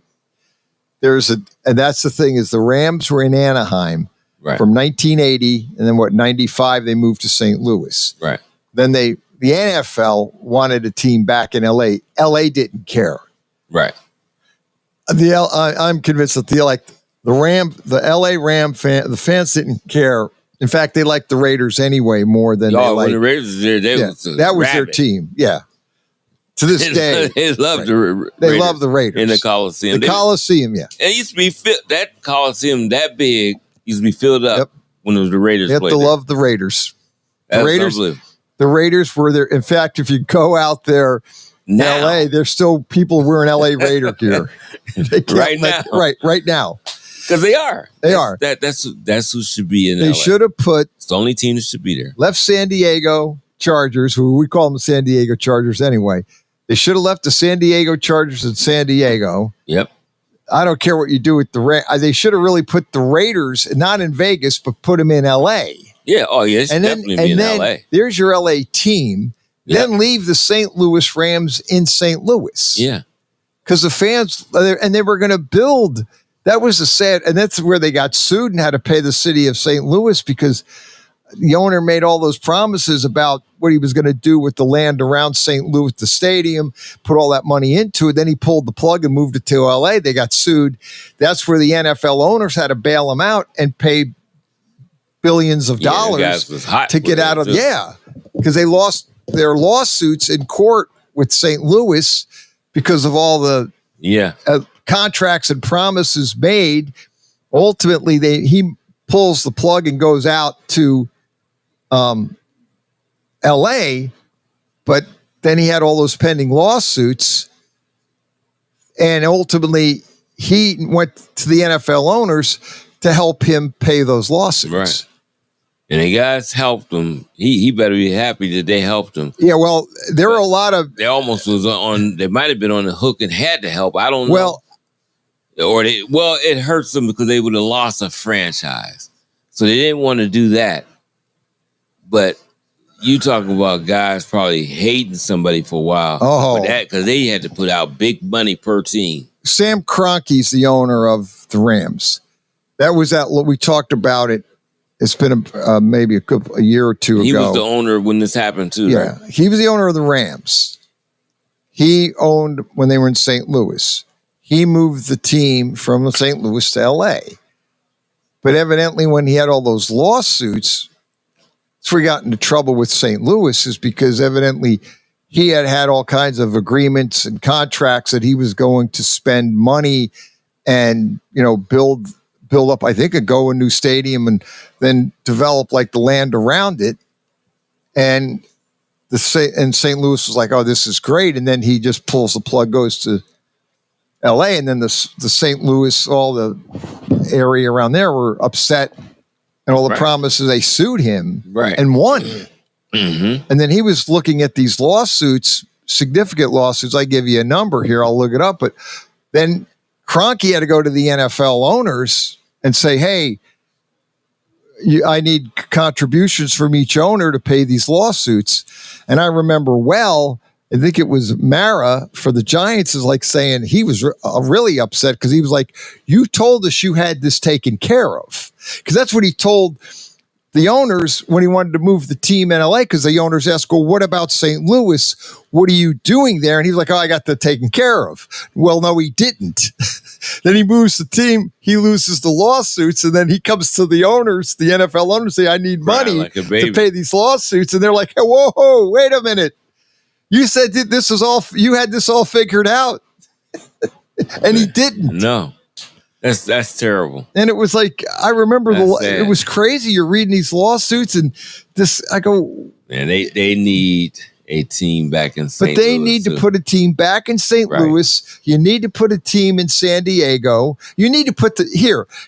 And that's the thing is the Rams were in Anaheim from 1980, and then 95 they moved to St. Louis. Right. Then the NFL wanted a team back in LA. LA didn't care. Right. I'm convinced that the LA Ram the fans didn't care. In fact, they liked the Raiders anyway more than when the Raiders were there, that was their team. Yeah. To this day, they love the Raiders. They love the Raiders in the Coliseum. The Coliseum, yeah. It used to be that Coliseum that big used to be filled up when it was the Raiders. You have to love the Raiders. The Raiders were there. In fact, if you go out there in LA, there's still people wearing LA Raider gear. Right now. Because they are. That's who should be in LA. They should have put. It's the only team that should be there. Left San Diego Chargers, who we call them San Diego Chargers anyway. They should have left the San Diego Chargers in San Diego. Yep. I don't care what you do with they should have really put the Raiders, not in Vegas, but put them in LA. Yeah. Oh, yeah. It's definitely be in LA. There's your LA team. Yep. Then leave the St. Louis Rams in St. Louis. Yeah. Because the fans, and they were going to build. That was the sad, and that's where they got sued and had to pay the city of St. Louis because the owner made all those promises about what he was going to do with the land around St. Louis, the stadium, put all that money into it. Then he pulled the plug and moved it to LA. They got sued. That's where the NFL owners had to bail them out and pay billions of dollars to get out of because they lost their lawsuits in court with St. Louis because of all the contracts and promises made. Ultimately, he pulls the plug and goes out to LA, but then he had all those pending lawsuits, and ultimately he went to the NFL owners to help him pay those lawsuits. Right. And the guys helped him. He better be happy that they helped him. Yeah, well, there were a lot of... They almost was on... They might have been on the hook and had to help. I don't know. It hurts them because they would have lost a franchise. So they didn't want to do that. But you talk about guys probably hating somebody for a while. Oh. Because they had to put out big money per team. Sam Kroenke's the owner of the Rams. That was we talked about it. It's been maybe a year or two ago. He was the owner when this happened too. Yeah, right? He was the owner of the Rams. he owned when they were in St. Louis. He moved the team from St. Louis to LA. But evidently when he had all those lawsuits, that's where he got into trouble with St. Louis, is because evidently he had all kinds of agreements and contracts that he was going to spend money and, build up, I think, a new stadium and then develop like the land around it. And St. Louis was like, oh, this is great. And then he just pulls the plug, goes to LA. And then the St. Louis, all the area around there were upset. And all the promises, they sued him and won. Mm-hmm. And then he was looking at these lawsuits, significant lawsuits. I give you a number here. I'll look it up. But then Kroenke had to go to the NFL owners and say, hey, I need contributions from each owner to pay these lawsuits. And I remember I think it was Mara for the Giants is like saying he was really upset because he was like, you told us you had this taken care of. Because that's what he told the owners when he wanted to move the team in LA, because the owners asked, well, what about St. Louis? What are you doing there? And he was like, oh, I got that taken care of. Well, no, he didn't. Then he moves the team, he loses the lawsuits, and then he comes to the owners, the NFL owners, say, I need money to pay these lawsuits. And they're like, hey, whoa, wait a minute. You said this was all, you had this all figured out. And he didn't. No. That's terrible. And it was like, I remember it was crazy. You're reading these lawsuits and this, I go. Man, they need a team back in St. Louis. But they need to put a team back in St. Louis. You need to put a team in San Diego. You need to put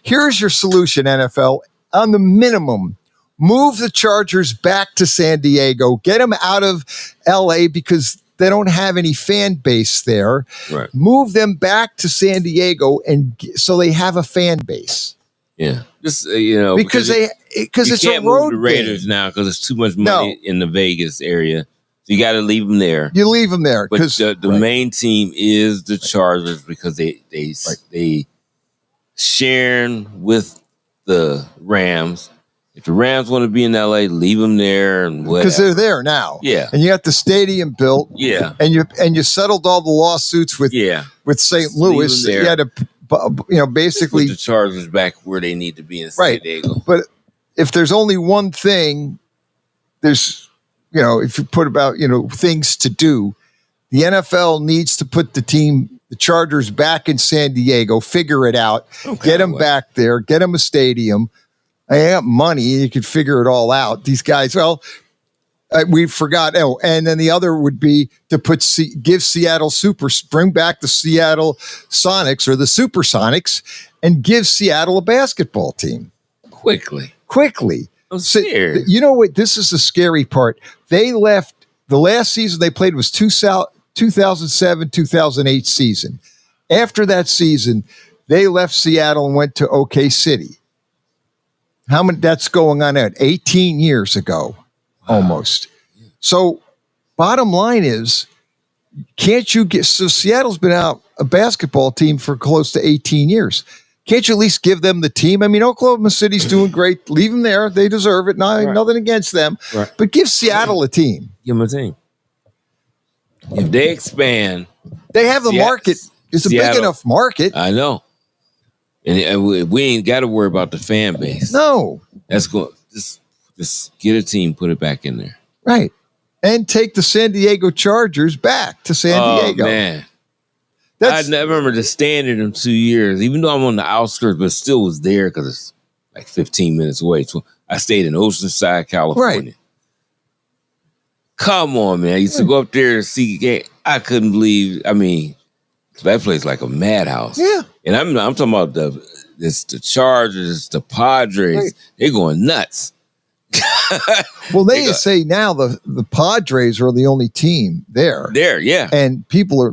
here's your solution, NFL. On the minimum, move the Chargers back to San Diego. Get them out of LA because they don't have any fan base there. Right. Move them back to San Diego, and so they have a fan base. Yeah, just because it's a road the Raiders game now because there's too much money in the Vegas area. So you got to leave them there. You leave them there because the main team is the Chargers because they sharing with the Rams. If the Rams want to be in LA, leave them there and whatever. Because they're there now. Yeah. And you got the stadium built. Yeah. And you settled all the lawsuits with St. Louis. You had to basically put the Chargers back where they need to be in San Diego. But if there's only one thing, there's if you put about things to do, the NFL needs to put the Chargers back in San Diego, figure it out, get them back there, get them a stadium. I got money. You could figure it all out. These guys, we forgot. Oh, and then the other would be to give Seattle bring back the Seattle Sonics or the Supersonics and give Seattle a basketball team. Quickly. I'm serious. You know what? This is the scary part. They left, the last season they played was 2007-2008 season. After that season, they left Seattle and went to OK City. How many? That's going on at 18 years ago, almost. So, bottom line is, can't you get? So Seattle's been out a basketball team for close to 18 years. Can't you at least give them the team? I mean, Oklahoma City's doing great. Leave them there; they deserve it. Nothing against them, but give Seattle a team. Give them a team. If they expand, they have the market. It's a big enough market. I know. And we ain't got to worry about the fan base. No. That's good. Just get a team, put it back in there. Right. And take the San Diego Chargers back to San Diego. Oh, man. I remember just staying in them 2 years, even though I'm on the outskirts, but still was there because it's like 15 minutes away. So I stayed in Oceanside, California. Right. Come on, man. I used to go up there and see game. I couldn't believe, that place like a madhouse. Yeah. And I'm talking about the Chargers, the Padres. Right. They're going nuts. Well, they say now the Padres are the only team there. There, yeah. And people are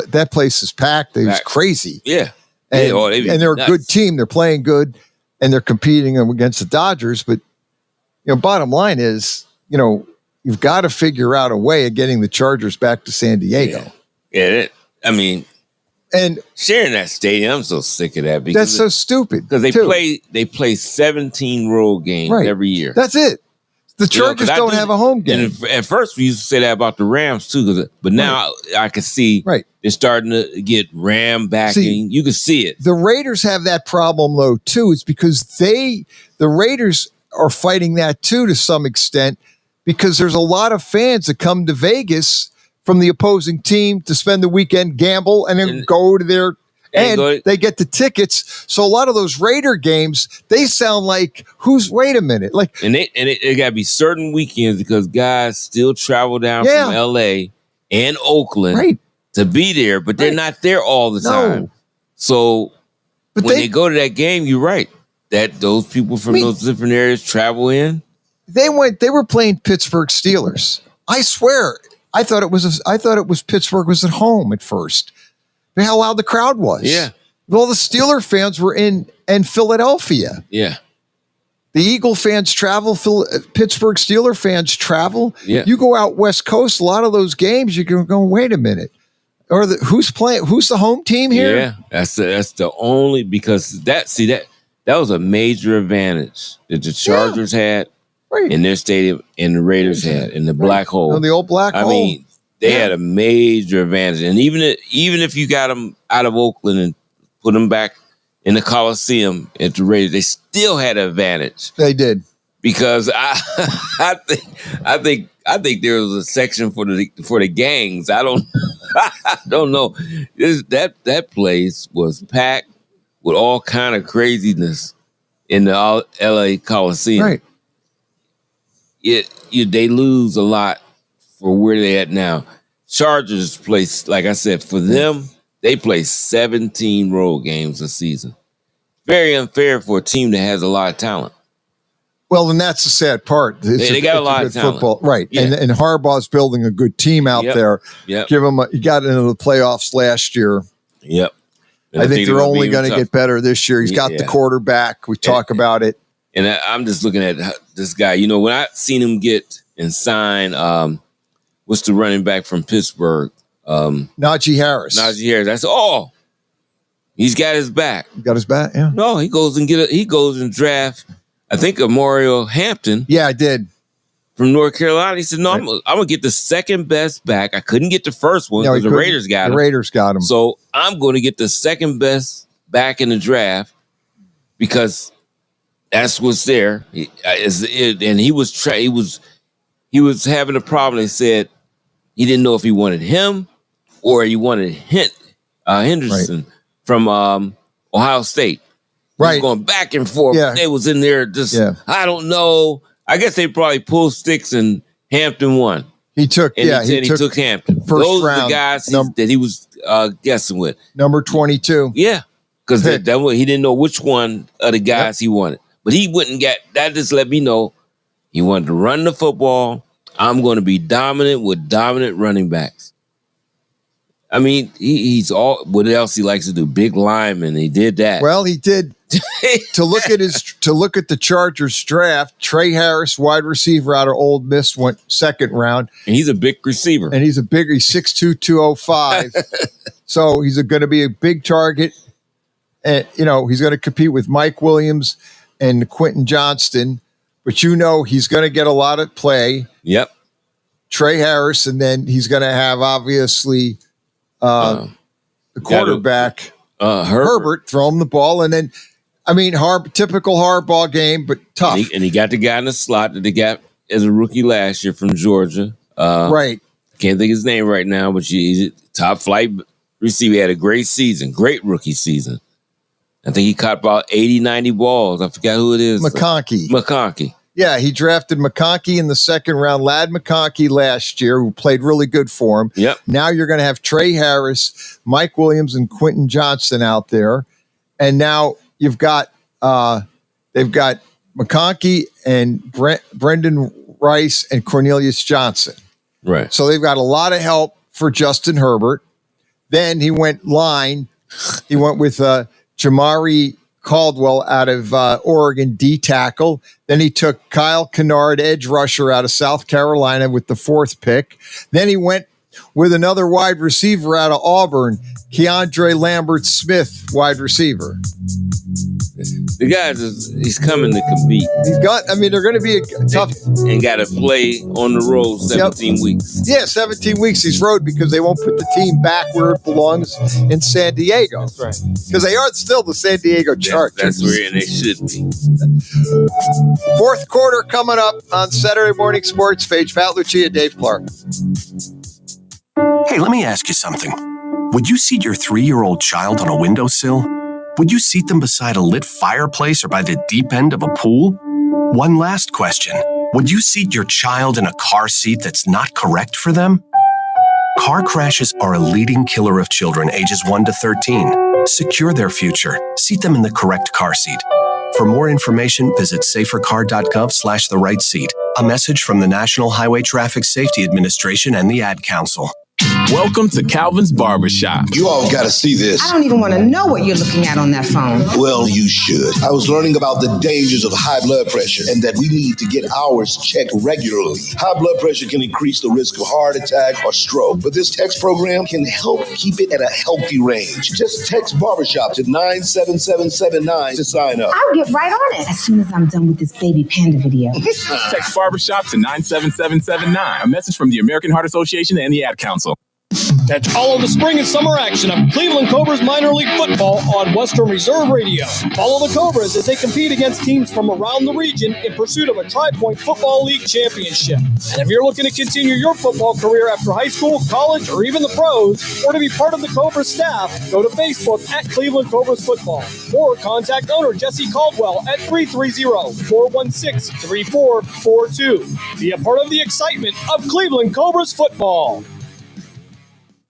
that place is packed. It's crazy. Yeah. And they're nuts. A good team. They're playing good and they're competing against the Dodgers. But bottom line is, you've got to figure out a way of getting the Chargers back to San Diego. Yeah. And sharing that stadium, I'm so sick of that. Because that's so stupid. Because they play 17 road games every year. That's it. The Chargers don't have a home game. And at first, we used to say that about the Rams too, but now I can see they're starting to get Ram backing. You can see it. The Raiders have that problem though too. It's because the Raiders are fighting that too to some extent, because there's a lot of fans that come to Vegas from the opposing team to spend the weekend, gamble, and then go to their. And they get the tickets. So a lot of those Raider games, they sound like, wait a minute. Like, and it got to be certain weekends because guys still travel down from LA and Oakland to be there, but they're not there all the time. So when they go to that game, you're right. That those people from those different areas travel in. They were playing Pittsburgh Steelers. I swear, I thought it was Pittsburgh was at home at first. How loud the crowd was. Yeah. All the Steeler fans were in Philadelphia. Yeah. The Eagle fans travel. Pittsburgh Steeler fans travel. Yeah. You go out West Coast, a lot of those games, you can go, wait a minute. Or who's playing? Who's the home team here? Yeah. That's the only, because that was a major advantage that the Chargers had in their stadium and the Raiders had in the black hole. Oh, the old black hole. I mean, they had a major advantage. And even if you got them out of Oakland and put them back in the Coliseum at the Raiders, they still had an advantage. They did. Because I think there was a section for the gangs. I don't know. That place was packed with all kind of craziness in the LA Coliseum. Right. They lose a lot for where they at now. Chargers play, like I said, for them, they play 17 road games a season. Very unfair for a team that has a lot of talent. Well, and that's the sad part. They got a lot of talent. Football. Right. Yeah. And Harbaugh's building a good team out there. Yep. He got into the playoffs last year. Yep. I think they're only going to get better this year. He's got the quarterback. We talk about it. And I'm just looking at this guy. You know, when I seen him get and sign, what's the running back from Pittsburgh? Najee Harris. That's all. He's got his back. Got his back, yeah. No, he goes and draft, I think, Mario Hampton. Yeah, I did. From North Carolina. He said, no, I'm going to get the second best back. I couldn't get the first one because the Raiders got him. The Raiders got him. So I'm going to get the second best back in the draft because that's what's there. And he was having a problem. They said he didn't know if he wanted him or he wanted Henderson from Ohio State. He was going back and forth. Yeah. They was in there I don't know. I guess they probably pulled sticks and Hampton won. He took took Hampton. First Those round, are the guys that he was guessing with. Number 22. Yeah. Because he didn't know which one of the guys he wanted. But he wouldn't get that. Just let me know he wanted to run the football. I'm going to be dominant with dominant running backs. I mean, he's all. What else he likes to do? Big lineman. He did that. Well, he did. to look at the Chargers draft, Trey Harris, wide receiver out of Ole Miss, went second round. And he's a big receiver. And he's 6'2", 205. So he's going to be a big target. And he's going to compete with Mike Williams and Quentin Johnston. But he's going to get a lot of play. Yep. Trey Harris, and then he's going to have obviously the quarterback Herbert throw him the ball, and then typical Harbaugh game, but tough. And he got the guy in the slot that they got as a rookie last year from Georgia. Right. Can't think of his name right now, but he's a top flight receiver. He had a great season, great rookie season. I think he caught about 80, 90 balls. I forgot who it is. McConkey. Yeah, he drafted McConkey in the second round. Lad McConkey last year, who played really good for him. Yep. Now you're going to have Trey Harris, Mike Williams, and Quentin Johnston out there. And now you've got they've got McConkey and Brendan Rice and Cornelius Johnson. Right. So they've got a lot of help for Justin Herbert. Then he went line. He went with Jamari Caldwell out of Oregon, D tackle. Then he took Kyle Kennard, edge rusher out of South Carolina with the 4th pick. Then he went with another wide receiver out of Auburn, Keandre Lambert-Smith, wide receiver. The guy he's coming to compete. They're going to be tough. And got to play on the road 17 weeks. Yeah, 17 weeks he's road because they won't put the team back where it belongs in San Diego. That's right. Because they are still the San Diego Chargers. That's where they should be. Fourth quarter coming up on Saturday Morning Sports Page. Pat Lucia, Dave Clark. Hey, let me ask you something. Would you seat your 3-year-old child on a windowsill? Would you seat them beside a lit fireplace or by the deep end of a pool? One last question. Would you seat your child in a car seat that's not correct for them? Car crashes are a leading killer of children ages 1 to 13. Secure their future. Seat them in the correct car seat. For more information, visit safercar.gov/the right seat. A message from the National Highway Traffic Safety Administration and the Ad Council. Welcome to Calvin's Barbershop. You all got to see this. I don't even want to know what you're looking at on that phone. Well, you should. I was learning about the dangers of high blood pressure and that we need to get ours checked regularly. High blood pressure can increase the risk of heart attack or stroke, but this text program can help keep it at a healthy range. Just text barbershop to 97779 to sign up. I'll get right on it as soon as I'm done with this baby panda video. Text barbershop to 97779. A message from the American Heart Association and the Ad Council. Catch all of the spring and summer action of Cleveland Cobras minor league football on Western Reserve Radio. Follow the Cobras as they compete against teams from around the region in pursuit of a Tri-Point Football League championship. And if you're looking to continue your football career after high school, college, or even the pros, or to be part of the Cobras staff, go to Facebook at Cleveland Cobras Football or contact owner Jesse Caldwell at 330-416-3442. Be a part of the excitement of Cleveland Cobras football.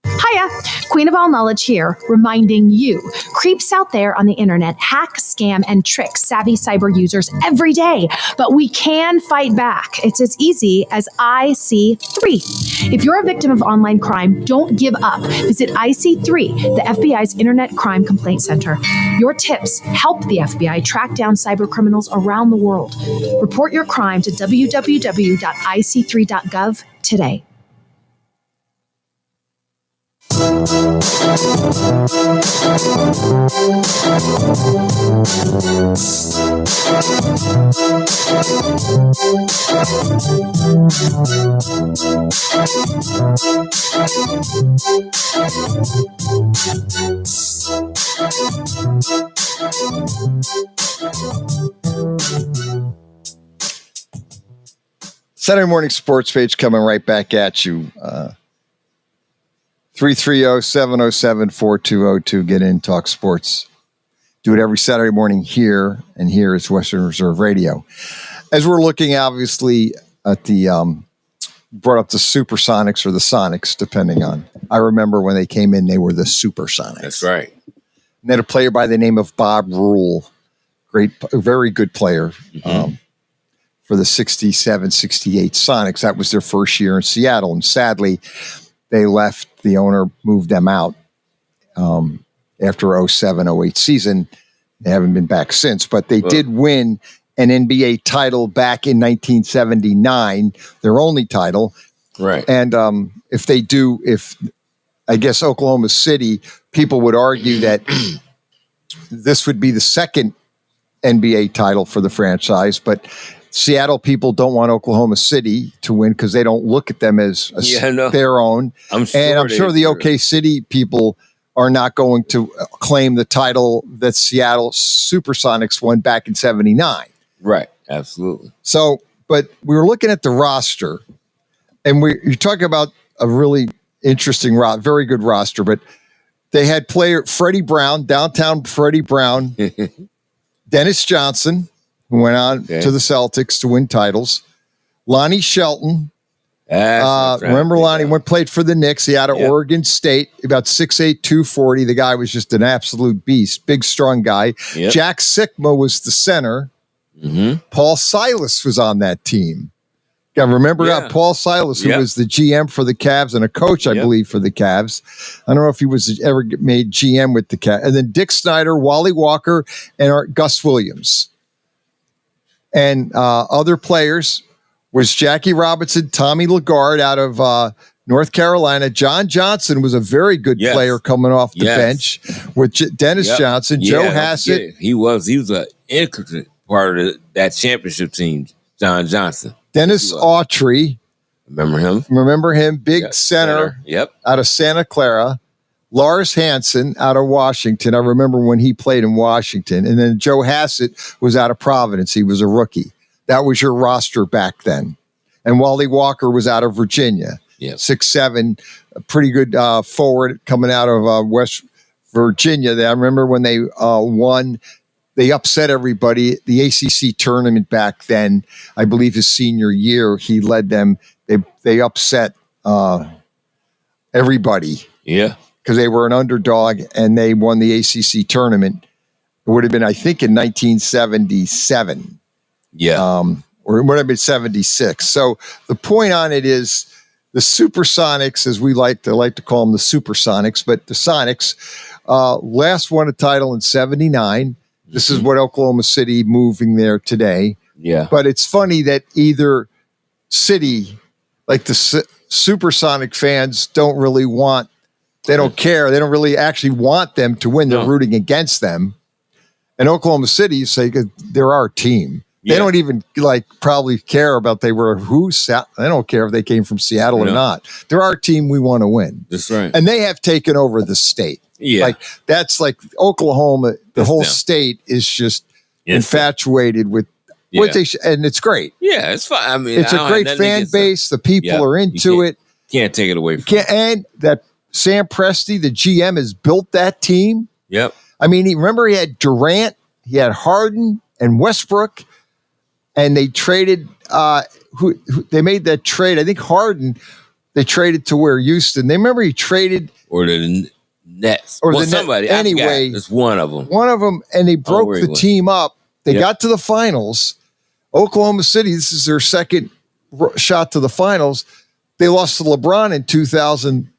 Hiya, Queen of All Knowledge here, reminding you, creeps out there on the internet hack, scam, and trick savvy cyber users every day, but we can fight back. It's as easy as IC3. If you're a victim of online crime, don't give up. Visit IC3, the FBI's Internet Crime Complaint Center. Your tips help the FBI track down cyber criminals around the world. Report your crime to www.ic3.gov today. Saturday Morning Sports Page coming right back at you. 330-707-4202. Get in, talk sports. Do it every Saturday morning here, and here is Western Reserve Radio. As we're looking, obviously, at the brought up the Supersonics or the Sonics, depending on. I remember when they came in, they were the Supersonics. That's right. And they had a player by the name of Bob Rule, very good player for the 67, 68 Sonics. That was their first year in Seattle, and sadly, they left. The owner moved them out after 07, 08 season. They haven't been back since, but they did win an NBA title back in 1979, their only title. Right. And if I guess Oklahoma City, people would argue that this would be the second NBA title for the franchise, but Seattle people don't want Oklahoma City to win because they don't look at them as their own. I'm sure the OK City people are not going to claim the title that Seattle Supersonics won back in 79. Right. Absolutely. So, but we were looking at the roster, and you're talking about a really interesting very good roster, but they had player Freddie Brown, downtown Freddie Brown, Dennis Johnson, who went on to the Celtics to win titles. Lonnie Shelton. Remember Lonnie? Played for the Knicks. He out of Oregon State, about 6'8", 240. The guy was just an absolute beast. Big, strong guy. Yep. Jack Sikma was the center. Mm-hmm. Paul Silas was on that team. Remember Paul Silas, who was the GM for the Cavs and a coach, I believe, for the Cavs. I don't know if he was ever made GM with the Cavs. And then Dick Snyder, Wally Walker, and Gus Williams. And other players was Jackie Robinson, Tommy Lagarde out of North Carolina. John Johnson was a very good player coming off the bench with Dennis Johnson, Joe Hassett. He was an intricate part of that championship team, John Johnson. Dennis Autry. Remember him? Big center. Yep. Out of Santa Clara. Lars Hansen out of Washington. I remember when he played in Washington. And then Joe Hassett was out of Providence. He was a rookie. That was your roster back then. And Wally Walker was out of Virginia. 6'7", a pretty good forward coming out of West Virginia. I remember when they won, they upset everybody. The ACC tournament back then, I believe his senior year, he led them. They upset everybody. Yeah. Because they were an underdog and they won the ACC tournament. It would have been, I think, in 1977. Yeah. Or it would have been 76. So the point on it is the Supersonics, as we like to call them, the Supersonics, but the Sonics last won a title in 79. This is what Oklahoma City moving there today. Yeah. But it's funny that either city, like the Supersonic fans, don't really want, they don't care. They don't really actually want them to win. They're rooting against them. And Oklahoma City, you say, they're our team. They don't even probably care about they don't care if they came from Seattle or not. They're our team. We want to win. That's right. And they have taken over the state. Yeah. That's like Oklahoma. The whole state is just infatuated with what they and it's great. Yeah, it's fine. I mean, it's a great fan base. The people are into it. Can't take it away from them. And that Sam Presti, the GM, has built that team. Yep. I mean, remember he had Durant, he had Harden and Westbrook. And they traded. They made that trade. I think Harden. They traded to where Houston. They remember he traded or the Nets or somebody. Anyway, it's one of them. One of them, and they broke the team up. They got to the finals. Oklahoma City. This is their second shot to the finals. They lost to LeBron in 2000.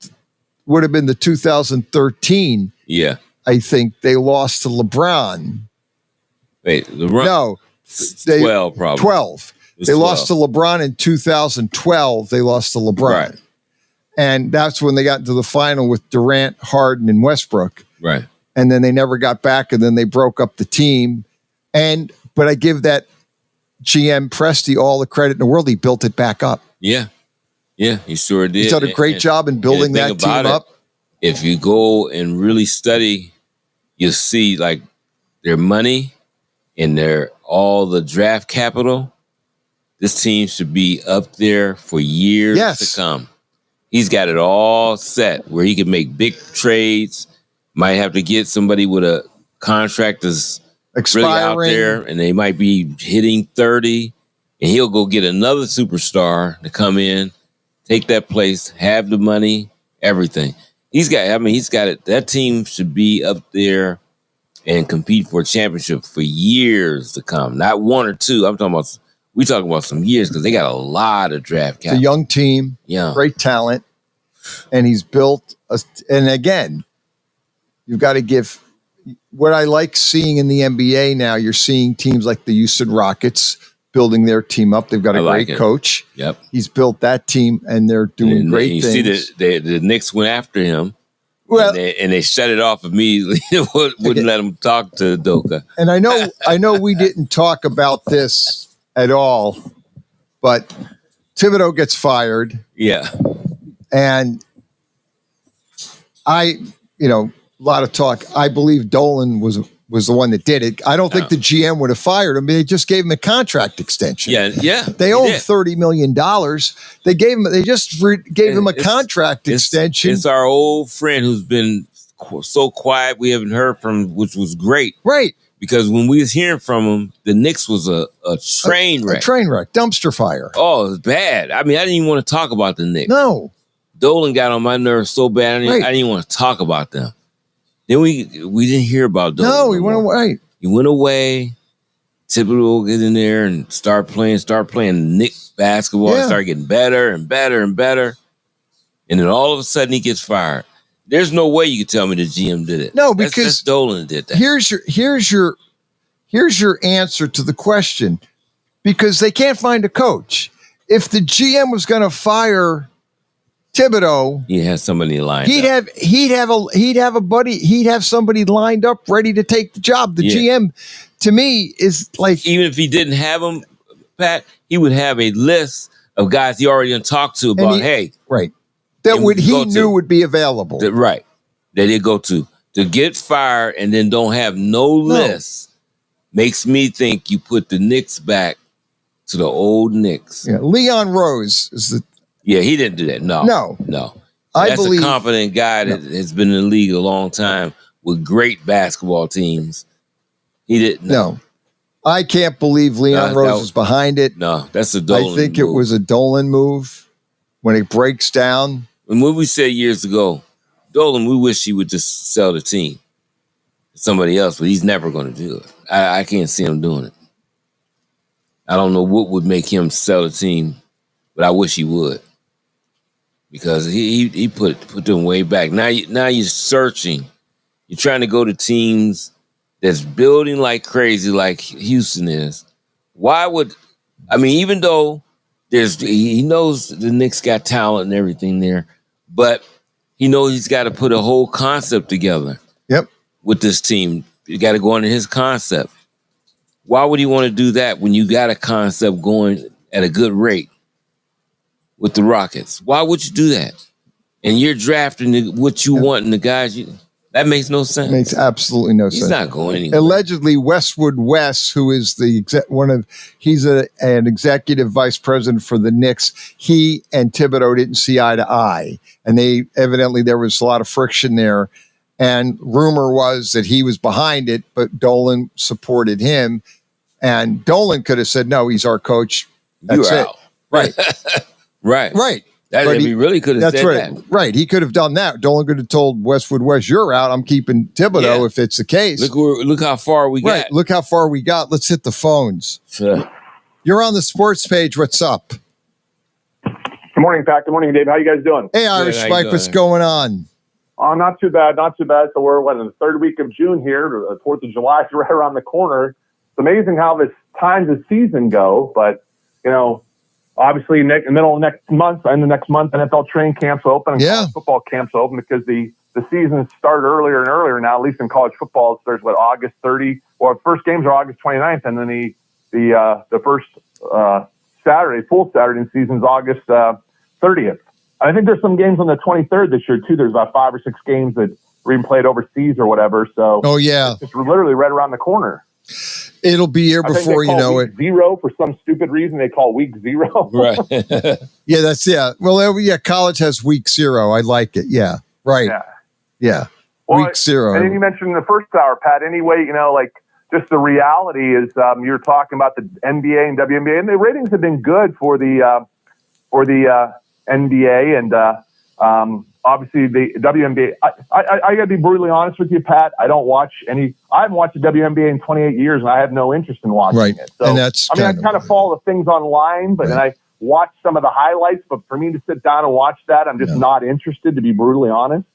Would have been the 2013. Yeah, I think they lost to LeBron. Wait, LeBron? No. 12, probably. 12. They 12. lost to LeBron in 2012. They lost to LeBron. Right. And that's when they got into the final with Durant, Harden, and Westbrook. Right. And then they never got back, and then they broke up the team. But I give that GM Presti all the credit in the world. He built it back up. Yeah. Yeah, he sure did. He's done a great job in building that team up. If you go and really study, you'll see their money and all the draft capital, this team should be up there for years to come. He's got it all set where he can make big trades. Might have to get somebody with a contract that's really out there, and they might be hitting 30, and he'll go get another superstar to come in, take that place, have the money, everything. He's got it. That team should be up there and compete for a championship for years to come. Not one or two. We talking about some years because they got a lot of draft capital. It's a young team, great talent, and he's built. And again, you've got to give what I like seeing in the NBA now. You're seeing teams like the Houston Rockets building their team up. They've got a great coach. Yep, he's built that team, and they're doing great things. You see, the Knicks went after him. Well, and they shut it off immediately. Wouldn't let him talk to Doka. And I know we didn't talk about this at all, but Thibodeau gets fired. Yeah. And a lot of talk. I believe Dolan was the one that did it. I don't think the GM would have fired him. They just gave him a contract extension. Yeah. They owed $30 million. They gave him. They just gave him a contract extension. It's our old friend who's been so quiet we haven't heard from, which was great. Right. Because when we was hearing from him, the Knicks was a train wreck. A train wreck, dumpster fire. Oh, it was bad. I mean, I didn't even want to talk about the Knicks. No. Dolan got on my nerves so bad. I didn't even want to talk about them. Then we didn't hear about Dolan. No, he went away. He went away. Thibodeau will get in there and start playing Knicks basketball and start getting better and better and better. And then all of a sudden he gets fired. There's no way you could tell me the GM did it. No, because that's Dolan did that. Here's your answer to the question. Because they can't find a coach. If the GM was going to fire Thibodeau, he has somebody lined he'd up. he'd have somebody lined up ready to take the job. The GM, to me, is like, even if he didn't have him, Pat, he would have a list of guys he already talked to about, that he knew would be available. That he'd go to get fired and then don't have no list. Makes me think you put the Knicks back to the old Knicks. Yeah, Leon Rose is the. Yeah, he didn't do that. No. That's a confident guy that has been in the league a long time with great basketball teams. He didn't. No. I can't believe Leon Rose is behind it. No, that's a Dolan I think it was a Dolan move when it breaks down. And what we said years ago, Dolan, we wish he would just sell the team to somebody else, but he's never going to do it. I can't see him doing it. I don't know what would make him sell the team, but I wish he would. Because he put them way back. Now you're searching. You're trying to go to teams that's building like crazy, like Houston is. Even though he knows the Knicks got talent and everything there, but he knows he's got to put a whole concept together. Yep. With this team. You got to go into his concept. Why would he want to do that when you got a concept going at a good rate with the Rockets? Why would you do that? And you're drafting what you want and the guys that makes no sense. Makes absolutely no sense. He's not going anywhere. Allegedly, Westwood West, who is he's an executive vice president for the Knicks. He and Thibodeau didn't see eye to eye, and there was a lot of friction there. And rumor was that he was behind it, but Dolan supported him. And Dolan could have said, "No, he's our coach. That's You're it." out. Right. Right. He really could have said that. Right. He could have done that. Dolan could have told Westwood West, "You're out. I'm keeping Thibodeau if it's the case." Look how far we got. Right. Look how far we got. Let's hit the phones. Sure. You're on the sports page. What's up? Good morning, Pat. Good morning, Dave. How you guys doing? Hey, Irish Spike. What's going on? Not too bad. So we're in the third week of June here. The 4th of July is right around the corner. It's amazing how this times the season go, but obviously in the middle of next month, NFL training camps open and college football camps open because the season started earlier and earlier now. At least in college football, there's August 30. Well, first games are August 29th, and then the first full Saturday in season is August 30th. I think there's some games on the 23rd this year, too. There's about 5 or 6 games that were even played overseas or whatever. So it's just literally right around the corner. It'll be here before you know it. Zero, for some stupid reason, they call week 0. Right. Well, college has week 0. I like it. Yeah. Right. Yeah. Well, week 0. And then you mentioned in the first hour, Pat, anyway, just the reality is you're talking about the NBA and WNBA, and the ratings have been good for the NBA and obviously the WNBA. I got to be brutally honest with you, Pat. I haven't watched the WNBA in 28 years, and I have no interest in watching it. So, and that's I kind of follow the things online, but then I watch some of the highlights. But for me to sit down and watch that, I'm just not interested, to be brutally honest.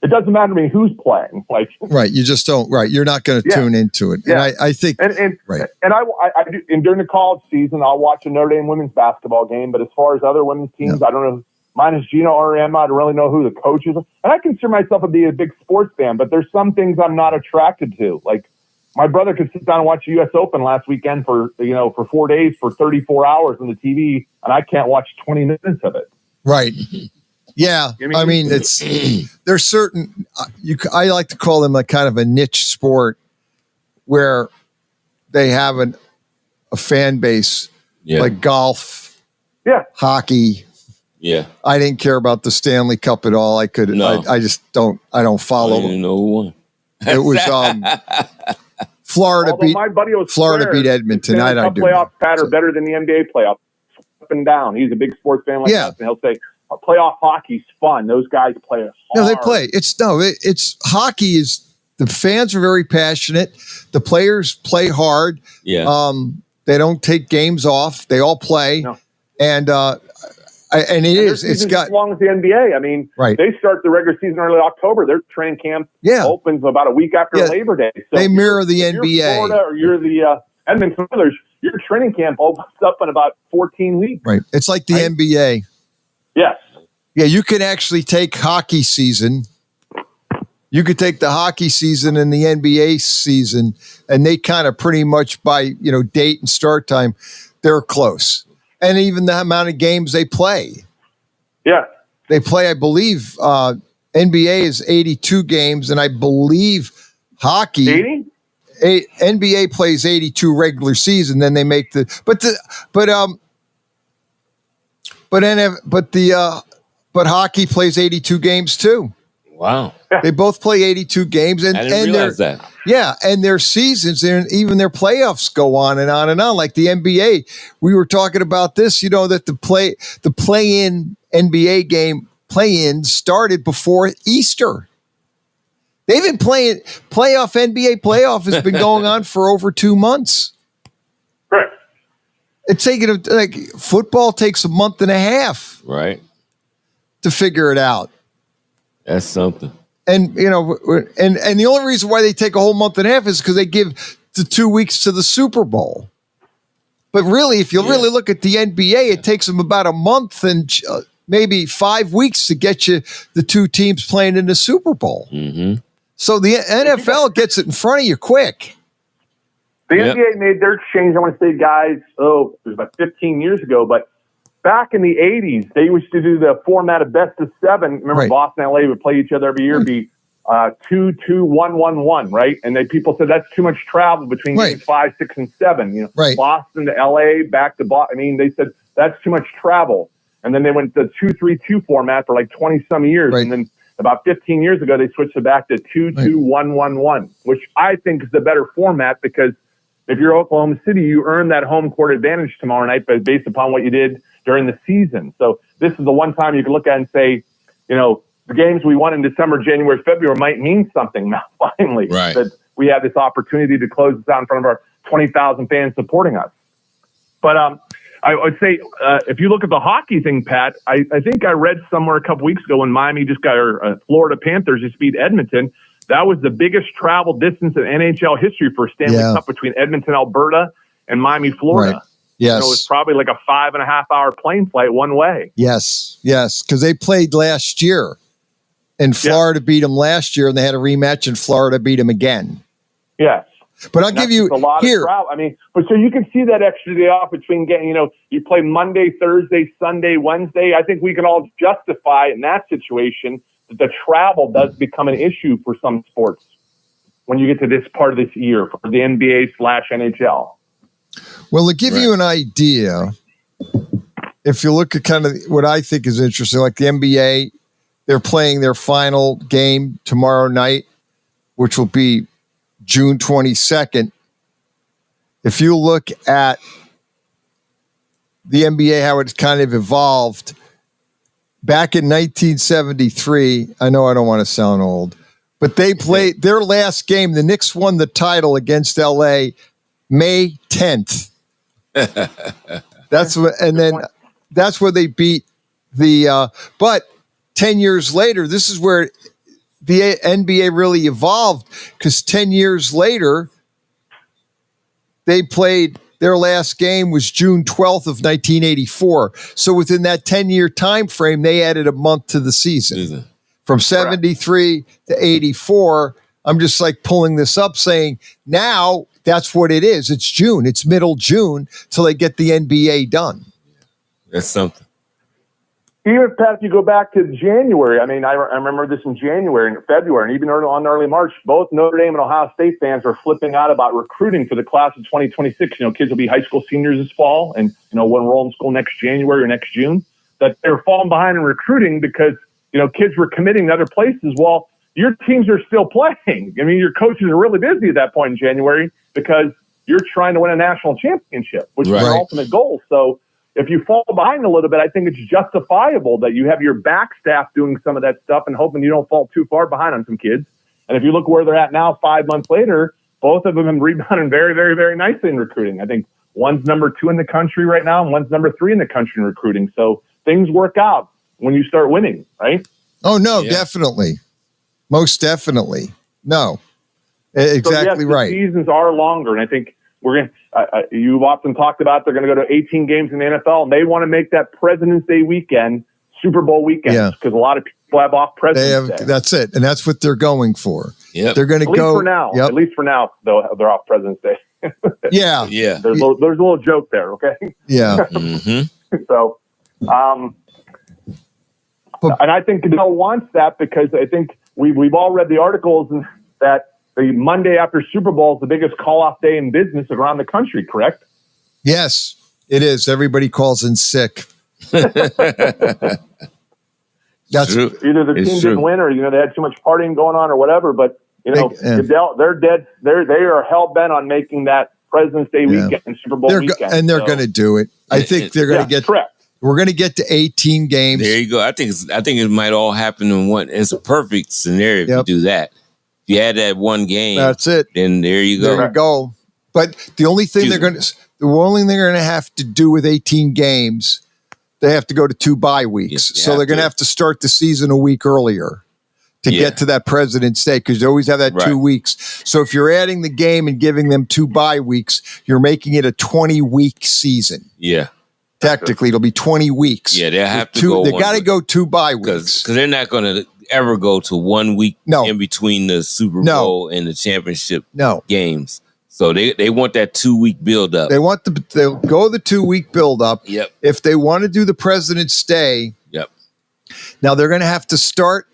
It doesn't matter to me who's playing. Right, you just don't. Right, you're not going to tune into it. Yeah. And I think, and I do, and during the college season, I'll watch a Notre Dame women's basketball game. But as far as other women's teams, I don't know. Minus Gino or Emma, I don't really know who the coach is. And I consider myself to be a big sports fan, but there's some things I'm not attracted to. My brother could sit down and watch the U.S. Open last weekend for 4 days for 34 hours on the TV, and I can't watch 20 minutes of it. Right. Yeah. I mean, there's certain, I like to call them kind of a niche sport where they have a fan base like golf, hockey. Yeah. I didn't care about the Stanley Cup at all. I just don't follow. I didn't know who won. It was Florida beat Edmonton. I do. Playoffs, Pat, are better than the NBA playoffs. Up and down. He's a big sports fan like us, and he'll say, playoff hockey's fun. Those guys play hard. No, they play. It's hockey is, the fans are very passionate. The players play hard. Yeah. They don't take games off. They all play. No. And it's got as long as the NBA. I mean, they start the regular season early October. Their training camp opens about a week after Labor Day. So they mirror the NBA. You're Florida or you're the Edmonton Oilers. Your training camp opens up in about 14 weeks. Right. It's like the NBA. Yes. Yeah, you can actually take hockey season. You could take the hockey season and the NBA season, and they kind of pretty much by, date and start time, they're close. And even the amount of games they play. Yeah. They play, I believe, NBA is 82 games, and I believe hockey 80? NBA plays 82 regular season, then they make but hockey plays 82 games too. Wow. They both play 82 games, and I didn't realize that. Yeah, and their seasons and even their playoffs go on and on and on. Like the NBA, we were talking about this. That the play-in NBA game play-in started before Easter. They've been playing NBA playoff has been going on for over 2 months. Right. It's taking football takes a month and a half, right, to figure it out. That's something. And and the only reason why they take a whole month and a half is because they give the 2 weeks to the Super Bowl. But really, if you really look at the NBA, it takes them about a month and maybe 5 weeks to get you the two teams playing in the Super Bowl. Mm-hmm. So the NFL gets it in front of you quick. The NBA made their change, I want to say, guys, it was about 15 years ago, but back in the 80s, they used to do the format of best of 7. Remember, Boston and LA would play each other every year, be 2-2-1-1-1, right? And people said that's too much travel between games 5, 6, and 7. Boston to LA, back to Boston. They said that's too much travel. And then they went to 2-3-2 format for 20-some years. Right. And then about 15 years ago, they switched it back to 2-2-1-1-1, which I think is the better format because if you're Oklahoma City, you earn that home court advantage tomorrow night based upon what you did during the season. So this is the one time you can look at and say, the games we won in December, January, February might mean something now, finally. Right. That we have this opportunity to close this out in front of our 20,000 fans supporting us. But I would say if you look at the hockey thing, Pat, I think I read somewhere a couple weeks ago when Miami just got Florida Panthers just beat Edmonton. That was the biggest travel distance in NHL history for a Stanley Cup between Edmonton, Alberta, and Miami, Florida. Right. Yes. It was probably like a 5.5-hour plane flight one way. Yes, because they played last year, and Florida beat them last year, and they had a rematch, and Florida beat them again. Yes. But I'll give you a lot here. Of travel. But so you can see that extra day off between getting, you play Monday, Thursday, Sunday, Wednesday. I think we can all justify in that situation that the travel does become an issue for some sports when you get to this part of this year for the NBA/NHL. Well, to give you an idea, if you look at kind of what I think is interesting, like the NBA, they're playing their final game tomorrow night, which will be June 22nd. If you look at the NBA, how it's kind of evolved, back in 1973, I know I don't want to sound old, but they played their last game. The Knicks won the title against LA May 10th. That's where they beat but 10 years later, this is where the NBA really evolved, because 10 years later, they played their last game was June 12th of 1984. So within that 10-year time frame, they added a month to the season. From 73 to 84. I'm just pulling this up saying now that's what it is. It's June. It's middle June till they get the NBA done. That's something. Even, Pat, if you go back to January, I remember this in January and February, and even early March, both Notre Dame and Ohio State fans are flipping out about recruiting for the class of 2026. Kids will be high school seniors this fall and, will enroll in school next January or next June. That they're falling behind in recruiting because, kids were committing to other places. Well, your teams are still playing. Your coaches are really busy at that point in January because you're trying to win a national championship, which is your ultimate goal. So if you fall behind a little bit, I think it's justifiable that you have your back staff doing some of that stuff and hoping you don't fall too far behind on some kids. And if you look where they're at now, 5 months later, both of them have rebounded very, very, very nicely in recruiting. I think one's number 2 in the country right now and one's number 3 in the country in recruiting. So things work out when you start winning, right? Oh, no, definitely. Most definitely. No, exactly right. The seasons are longer, and I think we're going to, you've often talked about they're going to go to 18 games in the NFL, and they want to make that President's Day weekend Super Bowl weekends because a lot of people have off President's Day. That's it, and that's what they're going for. Yep. They're going to go. At least for now. At least for now, they're off President's Day. Yeah. There's a little joke there, okay? Yeah. So, and I think Goodell wants that because I think we've all read the articles that the Monday after Super Bowl is the biggest call-off day in business around the country, correct? Yes, it is. Everybody calls in sick. That's true. Either the team didn't win or, they had too much partying going on or whatever. But, Goodell, they're dead. They are hell-bent on making that President's Day weekend, Super Bowl weekend. And they're going to do it. I think they're going to get – correct. We're going to get to 18 games. There you go. I think it might all happen in one. It's a perfect scenario if you do that. If you had that one game, that's it. Then there you go. There you go. But the only thing they're going to have to do with 18 games, they have to go to 2 bye weeks. So they're going to have to start the season a week earlier to get to that President's Day because they always have that 2 weeks. So if you're adding the game and giving them 2 bye weeks, you're making it a 20-week season. Yeah. Technically, it'll be 20 weeks. Yeah, they'll have to go. They got to go 2 bye weeks because they're not going to ever go to 1 week in between the Super Bowl and the championship games. So they want that 2-week build up. They'll go the 2-week build up. Yep. If they want to do the President's Day, now they're going to have to start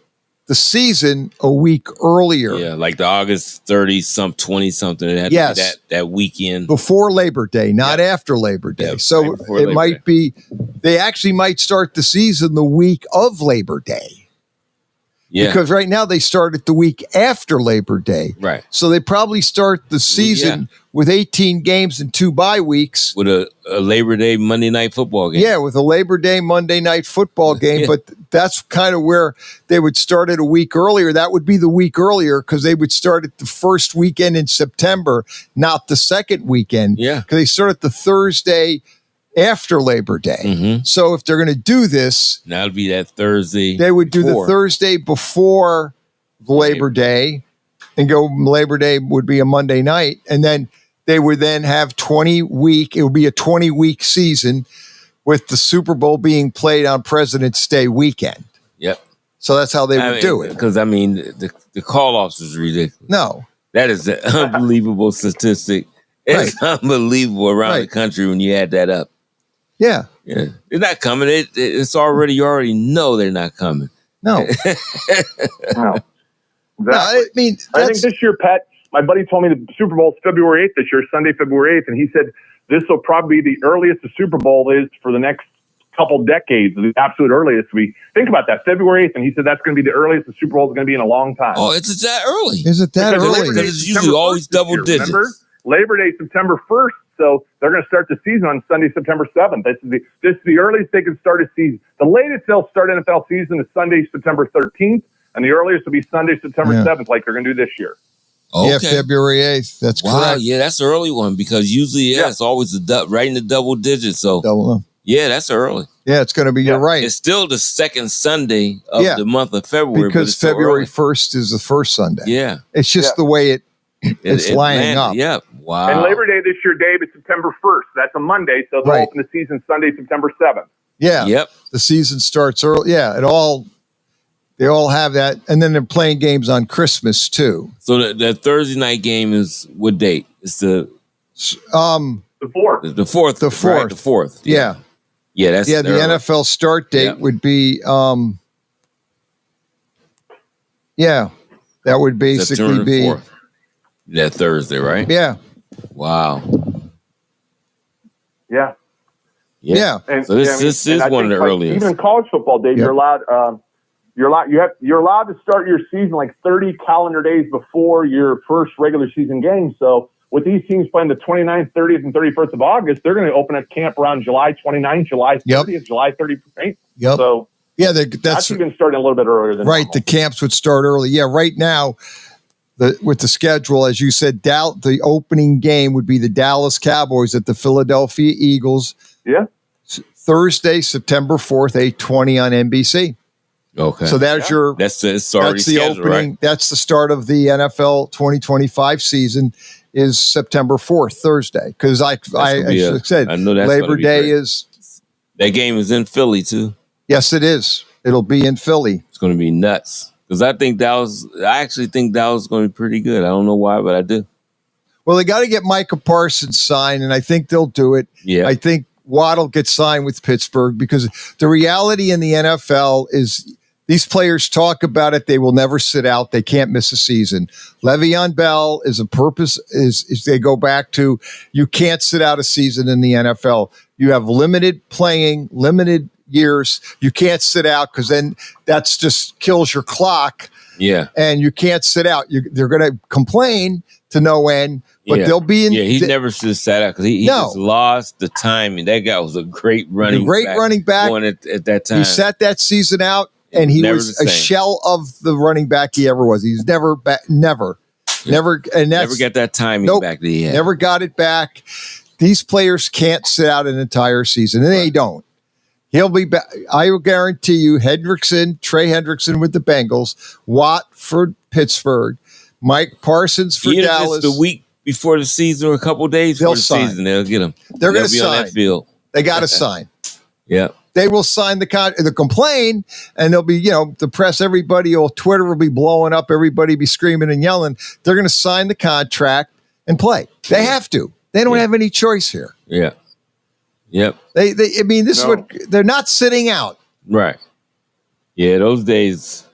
the season a week earlier. Yeah, like the August 20-something. It had to be that weekend. Before Labor Day, not after Labor Day. So it might be, they actually might start the season the week of Labor Day. Yeah. Because right now they start it the week after Labor Day. Right. So they probably start the season with 18 games and 2 bye weeks. With a Labor Day Monday Night Football game. Yeah, with a Labor Day Monday Night Football game. But that's kind of where they would start it a week earlier. That would be the week earlier because they would start it the first weekend in September, not the second weekend. Yeah. Because they start it the Thursday after Labor Day. Mm-hmm. So if they're going to do this, now it'll be that Thursday. They would do the Thursday before Labor Day and go Labor Day would be a Monday night. And then they would then have it would be a 20-week season with the Super Bowl being played on President's Day weekend. Yep. So that's how they would do it. Because, the call-offs is ridiculous. No. That is an unbelievable statistic. It's unbelievable around the country when you add that up. Yeah. They're not coming. It's already, you already know they're not coming. No. Exactly. I mean, I think this year, Pat, my buddy told me the Super Bowl is February 8th this year, Sunday, February 8th. And he said this will probably be the earliest the Super Bowl is for the next couple decades, the absolute earliest. We think about that, February 8th. And he said that's going to be the earliest the Super Bowl is going to be in a long time. Oh, it's that early. Is it that early? Because it's usually always double digits. Remember? Labor Day, September 1st. So they're going to start the season on Sunday, September 7th. This is the earliest they can start a season. The latest they'll start NFL season is Sunday, September 13th, and the earliest will be Sunday, September 7th, like they're going to do this year. Okay. Yeah, February 8th. That's correct. Yeah, that's the early one because usually, it's always right in the double digits. So, yeah, that's early. Yeah, it's going to be, you're right. It's still the second Sunday of the month of February. Because February 1st is the first Sunday. Yeah. It's just the way it's lining up. Yeah. Wow. And Labor Day this year, Dave, is September 1st. That's a Monday, so they'll open the season Sunday, September 7th. Yeah. Yep. The season starts early. Yeah, they all have that. And then they're playing games on Christmas, too. So that Thursday night game is what date? It's the 4th. The 4th. The 4th. Right? The 4th. Yeah. Yeah, that's the NFL start date would be that would basically be 4th. That Thursday, right? Yeah. Wow. Yeah. Yeah. And, so this is one of the earliest. Even in college football, Dave, you're allowed to start your season like 30 calendar days before your first regular season game. So with these teams playing the 29th, 30th, and 31st of August, they're going to open up camp around July 29th, July 30th, July 31st. Yep. So that's even starting a little bit earlier than normal. The camps would start early. Yeah, right now, with the schedule, as you said, the opening game would be the Dallas Cowboys at the Philadelphia Eagles. Yeah. Thursday, September 4th, 8:20 on NBC. Okay. So that's the opening. Right? That's the start of the NFL 2025 season is September 4th, Thursday. Because I said, I know that's Labor Day is. That game is in Philly, too. Yes, it is. It'll be in Philly. It's going to be nuts. Because I actually think Dallas is going to be pretty good. I don't know why, but I do. Well, they got to get Micah Parsons signed, and I think they'll do it. Yeah. I think Waddle gets signed with Pittsburgh because the reality in the NFL is these players talk about it. They will never sit out. They can't miss a season. Le'Veon Bell is they go back to you can't sit out a season in the NFL. You have limited playing, limited years. You can't sit out because then that's just kills your clock. Yeah. And you can't sit out. They're going to complain to no end, but they'll be in. Yeah, he never should have sat out because he just lost the timing. That guy was a great running back going at that time. He sat that season out, and he was a shell of the running back he ever was. He's never got that timing back that he had. Never got it back. These players can't sit out an entire season, and they don't. He'll be back. I will guarantee you, Trey Hendrickson with the Bengals, Watt for Pittsburgh, Mike Parsons for Dallas. If it's the week before the season or a couple of days before the season, they'll get him. They're going to be sign. on that field. They got to sign. Yeah. They will sign the complain, and they'll be, the press, Twitter will be blowing up, everybody be screaming and yelling. They're going to sign the contract and play. They have to. They don't have any choice here. Yeah. Yep. This is what they're not sitting out. Right. Yeah, those days.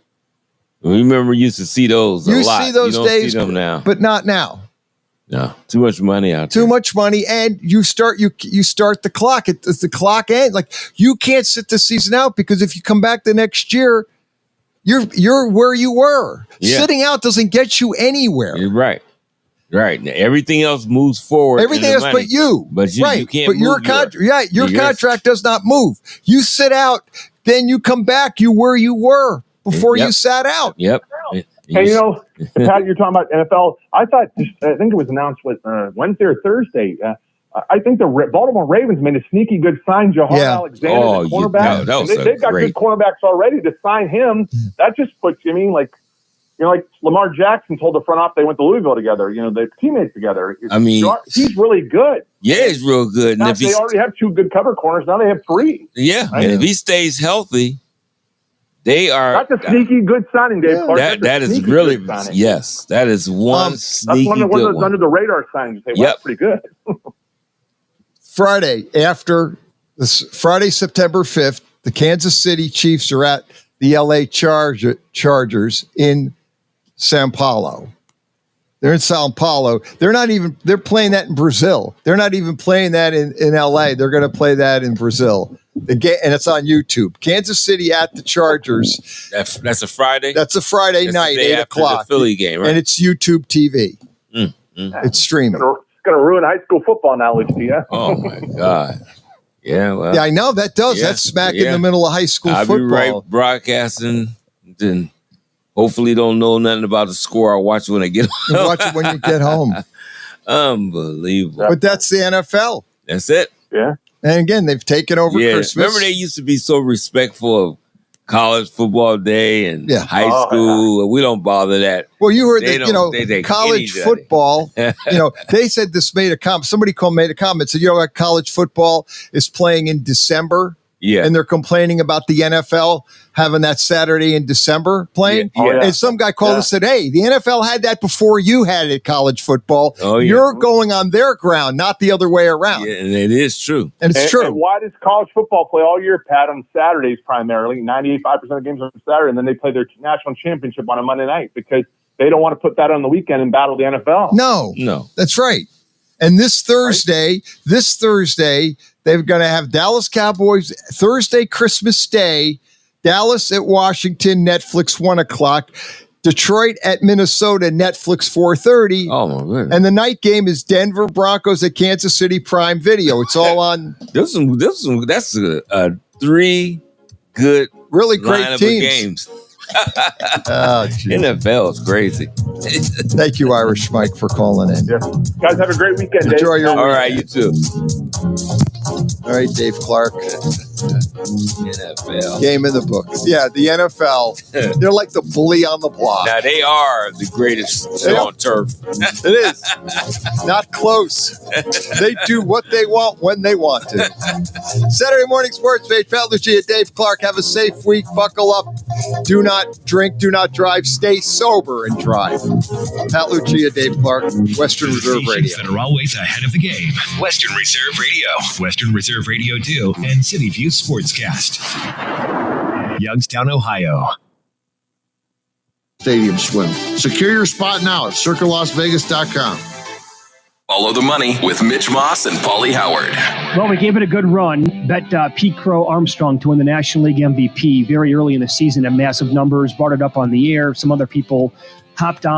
Remember, we used to see those a lot. You see those days, see them now. But not now. No, too much money out there. Too much money, and you start the clock. It's the clock end. Like you can't sit the season out because if you come back the next year, you're where you were. Yeah. Sitting out doesn't get you anywhere. You're right. Right. Now, everything else moves forward. Everything else but you. But you can't move your contract does not move. You sit out, then you come back, you where you were before you sat out. Yep. Hey, Pat, you're talking about NFL. I think it was announced Wednesday or Thursday. I think the Baltimore Ravens made a sneaky good sign, Jahar Alexander, the cornerback. They've got good cornerbacks already to sign him. That just puts, like Lamar Jackson told the front office they went to Louisville together. They're teammates together. He's really good. Yeah, he's real good. And they already have 2 good cover corners. Now they have 3. Yeah, right? And if he stays healthy, they are. That's a sneaky good signing, Dave. Yeah. That is really yes. That is one sneaky good one. That's one of those under the radar signings. That's pretty good. Friday September 5th, the Kansas City Chiefs are at the LA Chargers in Sao Paulo. They're in Sao Paulo. They're playing that in Brazil. They're not even playing that in LA. They're going to play that in Brazil. And it's on YouTube. Kansas City at the Chargers. That's a Friday? That's a Friday night, 8 o'clock. The Philly game, right? And it's YouTube TV. It's streaming. It's going to ruin high school football knowledge to you. Oh, my God. Yeah, well. Yeah, I know that does. That's smack in the middle of high school football. I'll be right broadcasting. Then hopefully don't know nothing about the score. I'll watch it when I get home. Watch it when you get home. Unbelievable. But that's the NFL. That's it. Yeah. And again, they've taken over Christmas. Remember they used to be so respectful of college football day and high school. We don't bother that. Well, you heard that, college football, they said this made a comment. Somebody made a comment, said, college football is playing in December. Yeah. And they're complaining about the NFL having that Saturday in December playing. Yeah. And some guy called and said, hey, the NFL had that before you had it, college football. Oh, yeah. You're going on their ground, not the other way around. Yeah, and it is true. And it's true. And why does college football play all year, Pat, on Saturdays primarily? 95% of games on Saturday, and then they play their national championship on a Monday night because they don't want to put that on the weekend and battle the NFL. No. That's right. And this Thursday, they're going to have Dallas Cowboys Thursday, Christmas Day, Dallas at Washington, Netflix 1 o'clock, Detroit at Minnesota, Netflix 4:30. Oh my goodness! And the night game is Denver Broncos at Kansas City Prime Video. It's all on. That's a 3 good, really great teams. Games. NFL is crazy. Thank you, Irish Mike, for calling in. Yeah. Guys, have a great weekend. Enjoy your weekend. All right, you too. All right, Dave Clark. NFL. Game in the book. Yeah, the NFL. They're like the bully on the block. Now, they are the greatest show on turf. It is. Not close. They do what they want when they want to. Saturday morning sports page. Pat Lucci and Dave Clark. Have a safe week. Buckle up. Do not drink. Do not drive. Stay sober and drive. Pat Lucci and Dave Clark. Western Reserve Radio. That are always ahead of the game. Western Reserve Radio. Western Reserve Radio 2 and City View Sportscast. Youngstown, Ohio. Stadium swim. Secure your spot now at circlelasvegas.com. Follow the money with Mitch Moss and Paulie Howard. Well, we gave it a good run. Bet Pete Crow Armstrong to win the National League MVP very early in the season at massive numbers. Brought it up on the air. Some other people hopped on.